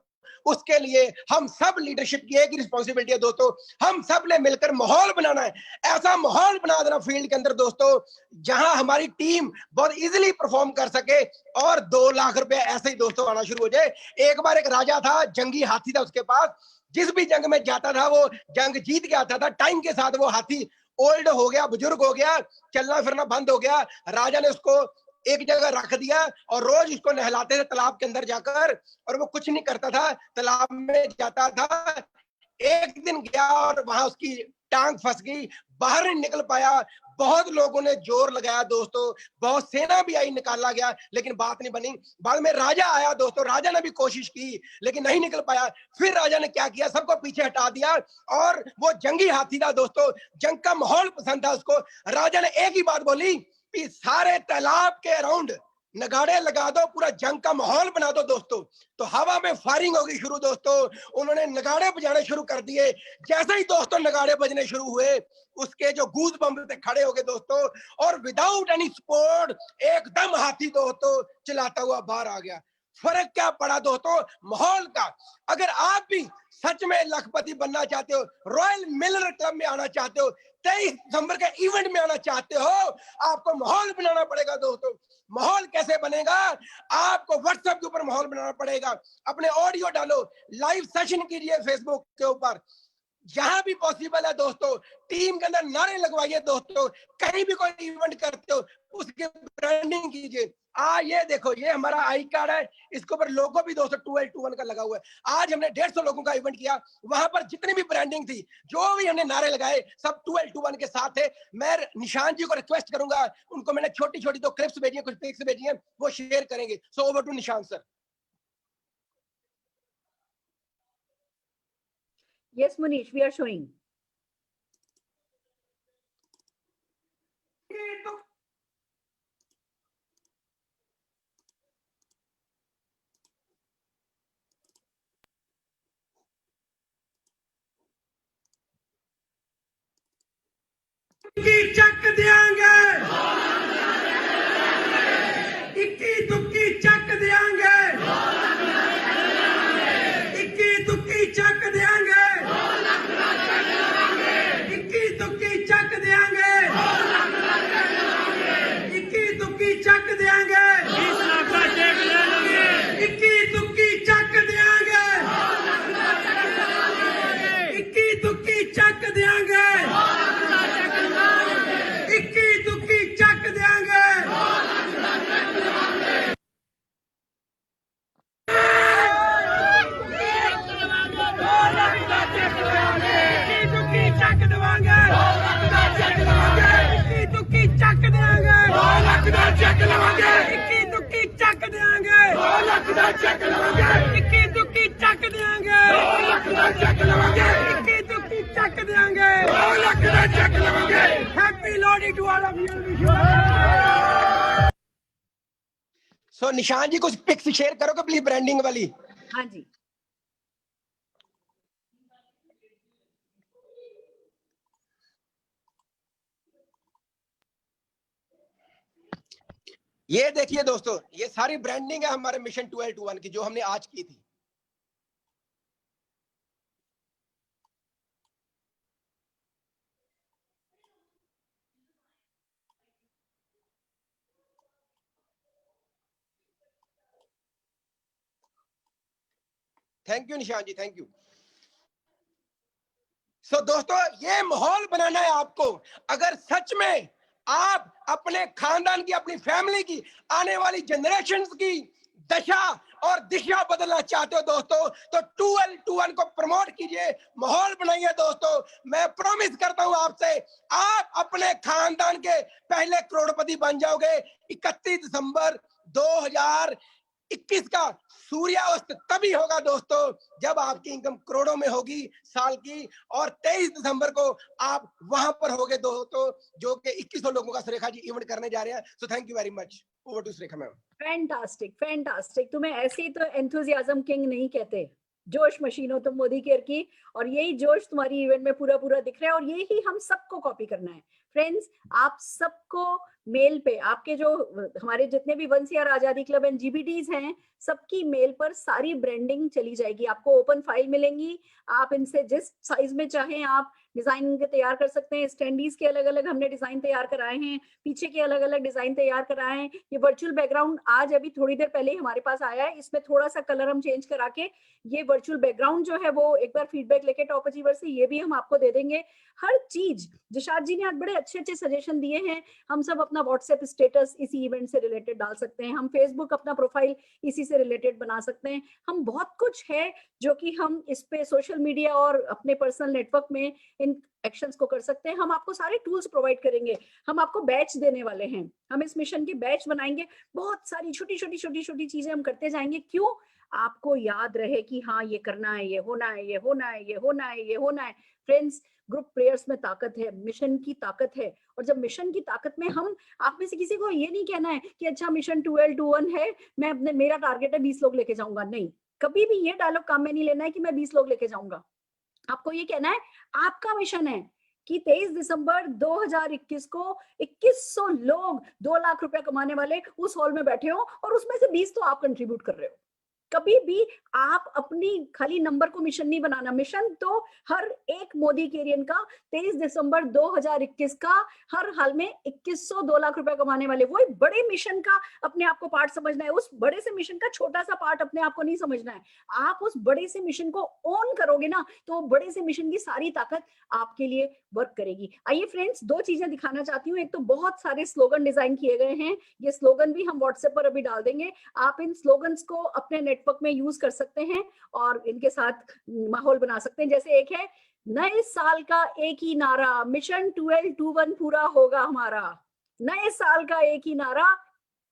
उसके लिए हम सब लीडरशिप की एक रिस्पॉन्सिबिलिटी है दोस्तों, हम सब ने मिलकर माहौल बनाना है। ऐसा माहौल बना देना फील्ड के अंदर दोस्तों, जहां हमारी टीम बहुत इजीली परफॉर्म कर सके और 2 लाख रुपए ऐसे ही दोस्तों आना शुरू हो जाए। एक बार एक राजा था, जंगी हाथी था उसके पास, जिस भी जंग में जाता था वो जंग जीत के आता था। टाइम के साथ वो हाथी ओल्ड हो गया, बुजुर्ग हो गया, चलना फिरना बंद हो गया। राजा ने उसको एक जगह रख दिया और रोज उसको नहलाते थे तालाब के अंदर जाकर, और वो कुछ नहीं करता था, तालाब में जाता था। एक दिन गया और वहां उसकी टांग फंस गई, बाहर नहीं निकल पाया। बहुत लोगों ने जोर लगाया दोस्तों, बहुत सेना भी आई, निकाला गया, लेकिन बात नहीं बनी। बाद में राजा आया दोस्तों, राजा ने भी कोशिश की लेकिन नहीं निकल पाया। फिर राजा ने क्या किया, सबको पीछे हटा दिया, और वो जंगी हाथी था दोस्तों, जंग का माहौल पसंद था उसको। राजा ने एक ही बात बोली कि सारे तालाब के अराउंड नगाड़े लगा दो, पूरा जंग का माहौल बना दो दोस्तों। तो हवा में फायरिंग होगी शुरू दोस्तों, उन्होंने नगाड़े बजाने शुरू कर दिए। जैसे ही दोस्तों नगाड़े बजने शुरू हुए, उसके जो गूज बम्ब थे खड़े हो गए दोस्तों, और विदाउट एनी सपोर्ट एकदम हाथी दोस्तों चिल्लाता हुआ बाहर आ गया। फर्क क्या पड़ा दोस्तों, माहौल का। अगर आप भी सच में लखपति बनना चाहते हो, रॉयल मिलर क्लब में आना चाहते हो, 23 दिसंबर के इवेंट में आना चाहते हो, आपको माहौल बनाना पड़ेगा दोस्तों। माहौल कैसे बनेगा, आपको व्हाट्सएप के ऊपर माहौल बनाना पड़ेगा। अपने ऑडियो डालो, लाइव सेशन कीजिए फेसबुक के ऊपर, जहां भी पॉसिबल है दोस्तों। टीम के अंदर नारे लगवाइए दोस्तों, कहीं भी कोई इवेंट करते हो उसकी ब्रांडिंग कीजिए। ये देखो, ये हमारा आई कार्ड है, इसके ऊपर लोगो भी दोस्तों 1221 का लगा हुआ है। आज हमने 150 लोगों का इवेंट किया, वहां पर जितनी भी ब्रांडिंग थी, जो भी हमने नारे लगाए, सब 1221 के साथ थे। मैं निशान जी को रिक्वेस्ट करूंगा, उनको मैंने छोटी छोटी 2 क्लिप्स भेजी है, कुछ पिक्स भेजी है, वो शेयर करेंगे। सो ओवर टू निशान sir. Yes, Manish, we are showing. की चक देंगे, इक्की दुक्की चक देंगे, इक्की दुक्की चक देंगे, इक्की दुक्की चक देंगे, इक्की दुक्की चक देंगे, 20 लाख का चेक ले लेंगे, इक्की दुक्की चक देंगे, इक्की दुक्की चक देंगे, इक्की दुक्की चक देंगे। सो निशान जी कुछ पिक्स शेयर करोगे प्लीज ब्रांडिंग वाली। हाँ जी, ये देखिए दोस्तों, ये सारी ब्रांडिंग है हमारे मिशन 1221 की जो हमने आज की थी। थैंक यू निशान जी, थैंक यू। सो दोस्तों, ये माहौल बनाना है आपको। अगर सच में आप अपने खानदान की, अपनी फैमिली की, आने वाली जनरेशंस की दशा और दिशा बदलना चाहते हो दोस्तों, तो 1221 को प्रमोट कीजिए, माहौल बनाइए दोस्तों। मैं प्रॉमिस करता हूं आपसे, आप अपने खानदान के पहले करोड़पति बन जाओगे। 31 दिसंबर 2021 का सूर्यास्त तभी होगा दोस्तों जब आपकी इनकम करोड़ों में होगी साल की, और 23 दिसंबर को आप वहां पर होगे दोस्तों, जो कि 2100 लोगों का सुरेखा जी इवेंट करने जा रहे हैं। So thank you very much. Over to Surekha ma'am. Fantastic fantastic. तुम्हें ऐसे ही तो एंथुजियाज्म किंग नहीं कहते, जोश मशीन हो तुम मोदी केयर की, और यही जोश तुम्हारी इवेंट में पूरा पूरा दिख रहा है, और यही हम सबको कॉपी करना है। फ्रेंड्स, आप सबको मेल पे, आपके जो हमारे जितने भी वंसियार आजादी क्लब एंड जीबीटीज हैं, सबकी मेल पर सारी ब्रांडिंग चली जाएगी। आपको ओपन फाइल मिलेंगी, आप इनसे जिस साइज में चाहें आप डिजाइन तैयार कर सकते हैं। स्टैंडीज के अलग अलग हमने डिजाइन तैयार कराए हैं, पीछे के अलग अलग डिजाइन तैयार कराए हैं। ये वर्चुअल बैकग्राउंड आज अभी थोड़ी देर पहले ही हमारे पास आया है, इसमें थोड़ा सा कलर हम चेंज करा के ये वर्चुअल बैकग्राउंड जो है वो एक बार फीडबैक लेके टॉप अचीवर से ये भी हम आपको दे देंगे। हर चीज जिशाद जी ने आज बड़े अच्छे अच्छे सजेशन दिए हैं। हम सब अपना व्हाट्सएप स्टेटस इसी इवेंट से रिलेटेड डाल सकते हैं, हम फेसबुक अपना प्रोफाइल इसी से रिलेटेड बना सकते हैं। हम बहुत कुछ है जो कि हम इस पे सोशल मीडिया और अपने पर्सनल नेटवर्क में इन एक्शंस को कर सकते हैं। हम आपको सारे टूल्स प्रोवाइड करेंगे, हम आपको बैच देने वाले हैं, हम इस मिशन के बैच बनाएंगे। बहुत सारी छोटी छोटी छोटी छोटी चीजें हम करते जाएंगे। क्यों? आपको याद रहे कि हाँ ये करना है, ये होना है, ये होना है, ये होना है, ये होना है। फ्रेंड्स, ग्रुप प्रेयर्स में ताकत है, मिशन की ताकत है। और जब मिशन की ताकत में हम, आप में से किसी को ये नहीं कहना है कि अच्छा मिशन 1221 है, मैं अपने, मेरा टारगेट है 20 लोग लेके जाऊंगा। नहीं, कभी भी ये डायलॉग काम में नहीं लेना है कि मैं 20 लोग लेके जाऊंगा। आपको ये कहना है, आपका मिशन है कि 23 दिसंबर 2021 को 2100 लोग 2 लाख रुपया कमाने वाले उस हॉल में बैठे हो, और उसमें से 20 तो आप कंट्रीब्यूट कर रहे हो। कभी भी आप अपनी खाली नंबर को मिशन नहीं बनाना। मिशन तो हर एक मोदी केरियन का 23 दिसंबर 2021 का हर हाल में 2100 2 लाख रुपए कमाने वाले, वही बड़े मिशन का अपने आप को पार्ट समझना है। उस बड़े से मिशन का छोटा सा पार्ट अपने आप को नहीं समझना है। आप उस बड़े से मिशन को ओन करोगे ना, तो बड़े से मिशन की सारी ताकत आपके लिए वर्क करेगी। आइए फ्रेंड्स, 2 चीजें दिखाना चाहती हूँ। एक तो बहुत सारे स्लोगन डिजाइन किए गए हैं, ये स्लोगन भी हम व्हाट्सएप पर अभी डाल देंगे। आप इन स्लोगन्स को अपने नेटवर्क में यूज कर सकते हैं और इनके साथ माहौल बना सकते हैं। जैसे एक है, नए साल का एक ही नारा, मिशन 1221 पूरा होगा हमारा। नए साल का एक ही नारा,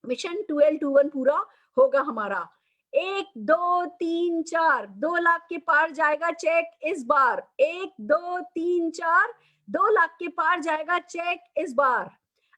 मिशन 1221 पूरा होगा हमारा। 1 2 3 4 2 लाख के पार जाएगा चेक इस बार। 1 2 3 4 2 लाख के पार जाएगा चेक इस बार।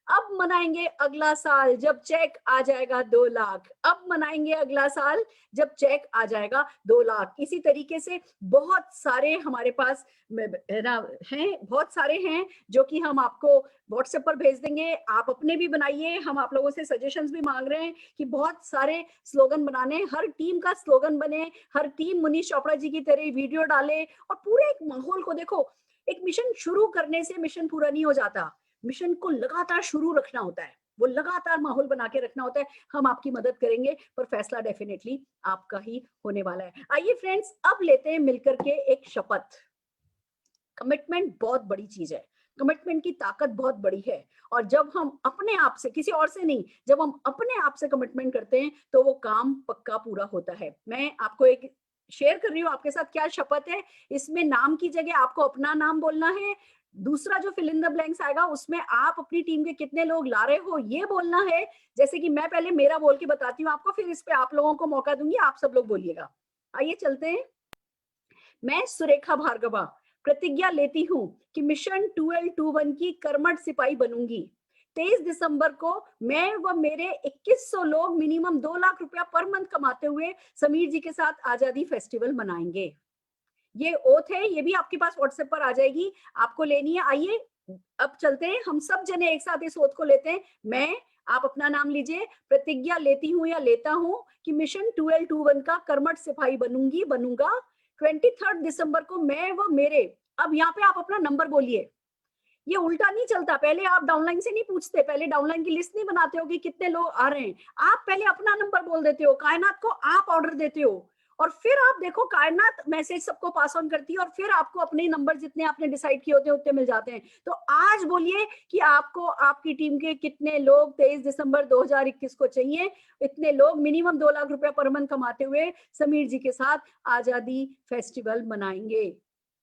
अब मनाएंगे अगला साल जब चेक आ जाएगा 2 लाख, अब मनाएंगे अगला साल जब चेक आ जाएगा 2 लाख। इसी तरीके से बहुत सारे हमारे पास हैं, बहुत सारे हैं जो कि हम आपको व्हाट्सएप पर भेज देंगे। आप अपने भी बनाइए, हम आप लोगों से सजेशंस भी मांग रहे हैं कि बहुत सारे स्लोगन बनाने, हर टीम का स्लोगन बने, हर टीम मनीष चोपड़ा जी की तरह वीडियो डाले और पूरे एक माहौल को देखो। एक मिशन शुरू करने से मिशन पूरा नहीं हो जाता, मिशन को लगातार शुरू रखना होता है, वो लगातार माहौल बना के रखना होता है। हम आपकी मदद करेंगे पर फैसला डेफिनेटली आपका ही होने वाला है। आइए फ्रेंड्स, अब लेते हैं मिलकर के एक शपथ। कमिटमेंट बहुत बड़ी चीज है, कमिटमेंट की ताकत बहुत बड़ी है, और जब हम अपने आप से, किसी और से नहीं, जब हम अपने आप से कमिटमेंट करते हैं तो वो काम पक्का पूरा होता है। मैं आपको एक शेयर कर रही हूँ आपके साथ क्या शपथ है। इसमें नाम की जगह आपको अपना नाम बोलना है, दूसरा जो फिल इन द ब्लैंक्स आएगा उसमें आप अपनी टीम के कितने लोग ला रहे हो ये बोलना है। जैसे कि मैं पहले मेरा बोल के बताती हूँ आपको, फिर इस पे आप लोगों को मौका दूंगी, आप सब लोग बोलिएगा। आइए चलते हैं। मैं सुरेखा भार्गवा प्रतिज्ञा लेती हूँ कि मिशन 1221 की कर्मठ सिपाही बनूंगी। 23 दिसंबर को मैं व मेरे 2100 लोग मिनिमम 2 लाख रुपया पर मंथ कमाते हुए समीर जी के साथ आजादी फेस्टिवल मनाएंगे। ये ओथ है, ये भी आपके पास व्हाट्सएप पर आ जाएगी, आपको लेनी है। आइए अब चलते हैं, हम सब जने एक साथ इस ओथ को लेते हैं। मैं, आप अपना नाम लीजिए। प्रतिज्ञा लेती हूँ या लेता हूँ कि मिशन 1221 का कर्मठ सिपाही बनूंगा। 23 दिसंबर को मैं व मेरे, अब यहाँ पे आप अपना नंबर बोलिए, ये उल्टा नहीं चलता। पहले आप डाउनलाइन से नहीं पूछते, पहले डाउनलाइन की लिस्ट नहीं बनाते हो कि कितने लोग आ रहे हैं, आप पहले अपना नंबर बोल देते हो, कायनात को आप ऑर्डर देते हो, और फिर आप देखो कायनात मैसेज सबको पास ऑन करती है, और फिर आपको अपने नंबर जितने आपने डिसाइड किए होते हैं उतने मिल जाते हैं। तो आज बोलिए कि आपको आपकी टीम के कितने लोग 23 दिसंबर 2021 को चाहिए। इतने लोग मिनिमम 2 लाख रुपया पर मंथ कमाते हुए समीर जी के साथ आजादी फेस्टिवल मनाएंगे।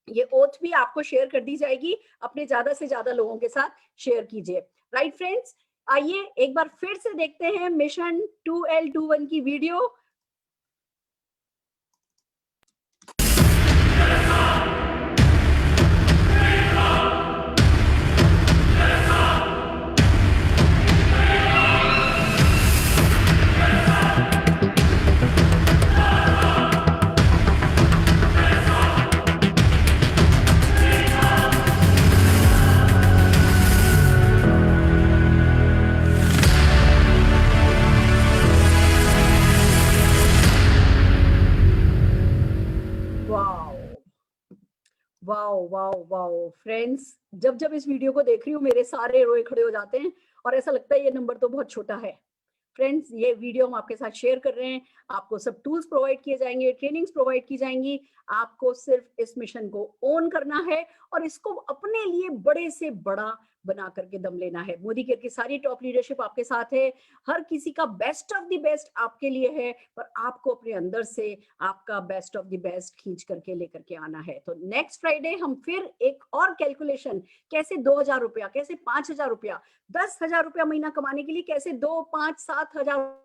ये ओथ भी आपको शेयर कर दी जाएगी, अपने ज्यादा से ज्यादा लोगों के साथ शेयर कीजिए। राइट फ्रेंड्स, आइए एक बार फिर से देखते हैं मिशन 2L21 की video. Wow wow wow friends, जब जब इस वीडियो को देख रही हूँ मेरे सारे रोए खड़े हो जाते हैं और ऐसा लगता है ये नंबर तो बहुत छोटा है। फ्रेंड्स, ये वीडियो हम आपके साथ शेयर कर रहे हैं, आपको सब टूल्स प्रोवाइड किए जाएंगे, ट्रेनिंग्स प्रोवाइड की जाएंगी, आपको सिर्फ इस मिशन को ओन करना है और इसको अपने लिए बड़े से बड़ा बना करके दम लेना है। मोदी केयर की सारी टॉप लीडरशिप आपके साथ है, हर किसी का बेस्ट ऑफ द बेस्ट आपके लिए है, पर आपको अपने अंदर से आपका बेस्ट ऑफ द बेस्ट खींच करके लेकर के आना है। तो नेक्स्ट फ्राइडे हम फिर एक और कैलकुलेशन, कैसे 2000 रुपया, कैसे 5000 रुपया, 10,000 रुपया महीना कमाने के लिए कैसे 2, 5, 7 हजार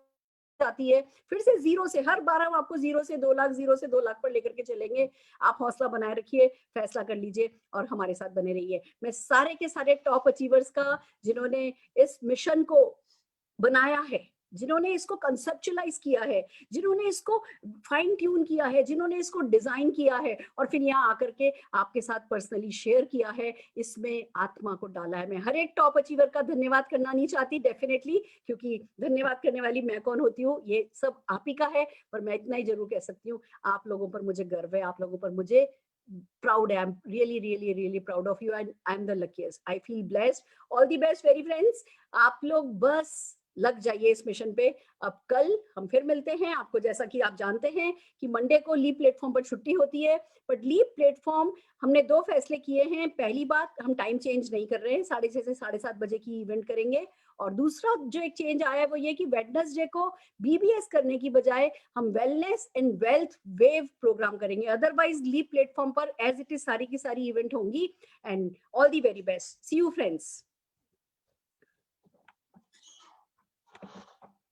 आती है, फिर से जीरो से, हर बार हम आपको जीरो से 2 लाख, जीरो से 2 लाख पर लेकर के चलेंगे। आप हौसला बनाए रखिए, फैसला कर लीजिए और हमारे साथ बने रहिए। मैं सारे के सारे टॉप अचीवर्स का, जिन्होंने इस मिशन को बनाया है, जिन्होंने इसको कंसेप्चुअलाइज किया है, जिन्होंने इसको फाइन ट्यून किया है, जिन्होंने इसको डिजाइन किया है और फिर यहाँ आकर के आपके साथ पर्सनली शेयर किया है, इसमें आत्मा को डाला है। मैं हर एक टॉप अचीवर का धन्यवाद करना नहीं चाहती डेफिनेटली, क्योंकि धन्यवाद करने वाली मैं कौन होती हूँ, ये सब आप ही का है, पर मैं इतना ही जरूर कह सकती हूँ, आप लोगों पर मुझे गर्व है, आप लोगों पर मुझे proud. I'm really proud of you and I'm the luckiest. I feel blessed. All the best very friends. आप लोग बस लग जाइए इस मिशन पे। अब कल हम फिर मिलते हैं। आपको जैसा कि आप जानते हैं कि मंडे को लीव प्लेटफॉर्म पर छुट्टी होती है, बट लीव प्लेटफॉर्म हमने 2 फैसले किए हैं। पहली बात, हम टाइम चेंज नहीं कर रहे हैं, 6:30 से 7:30 बजे की इवेंट करेंगे। और दूसरा जो एक चेंज आया है वो ये कि वेडनेसडे को बीबीएस करने की बजाय हम wellness and wealth wave programme करेंगे। अदरवाइज लीव प्लेटफॉर्म पर एज इट इज सारी की सारी इवेंट होंगी। And all the very best, see you friends.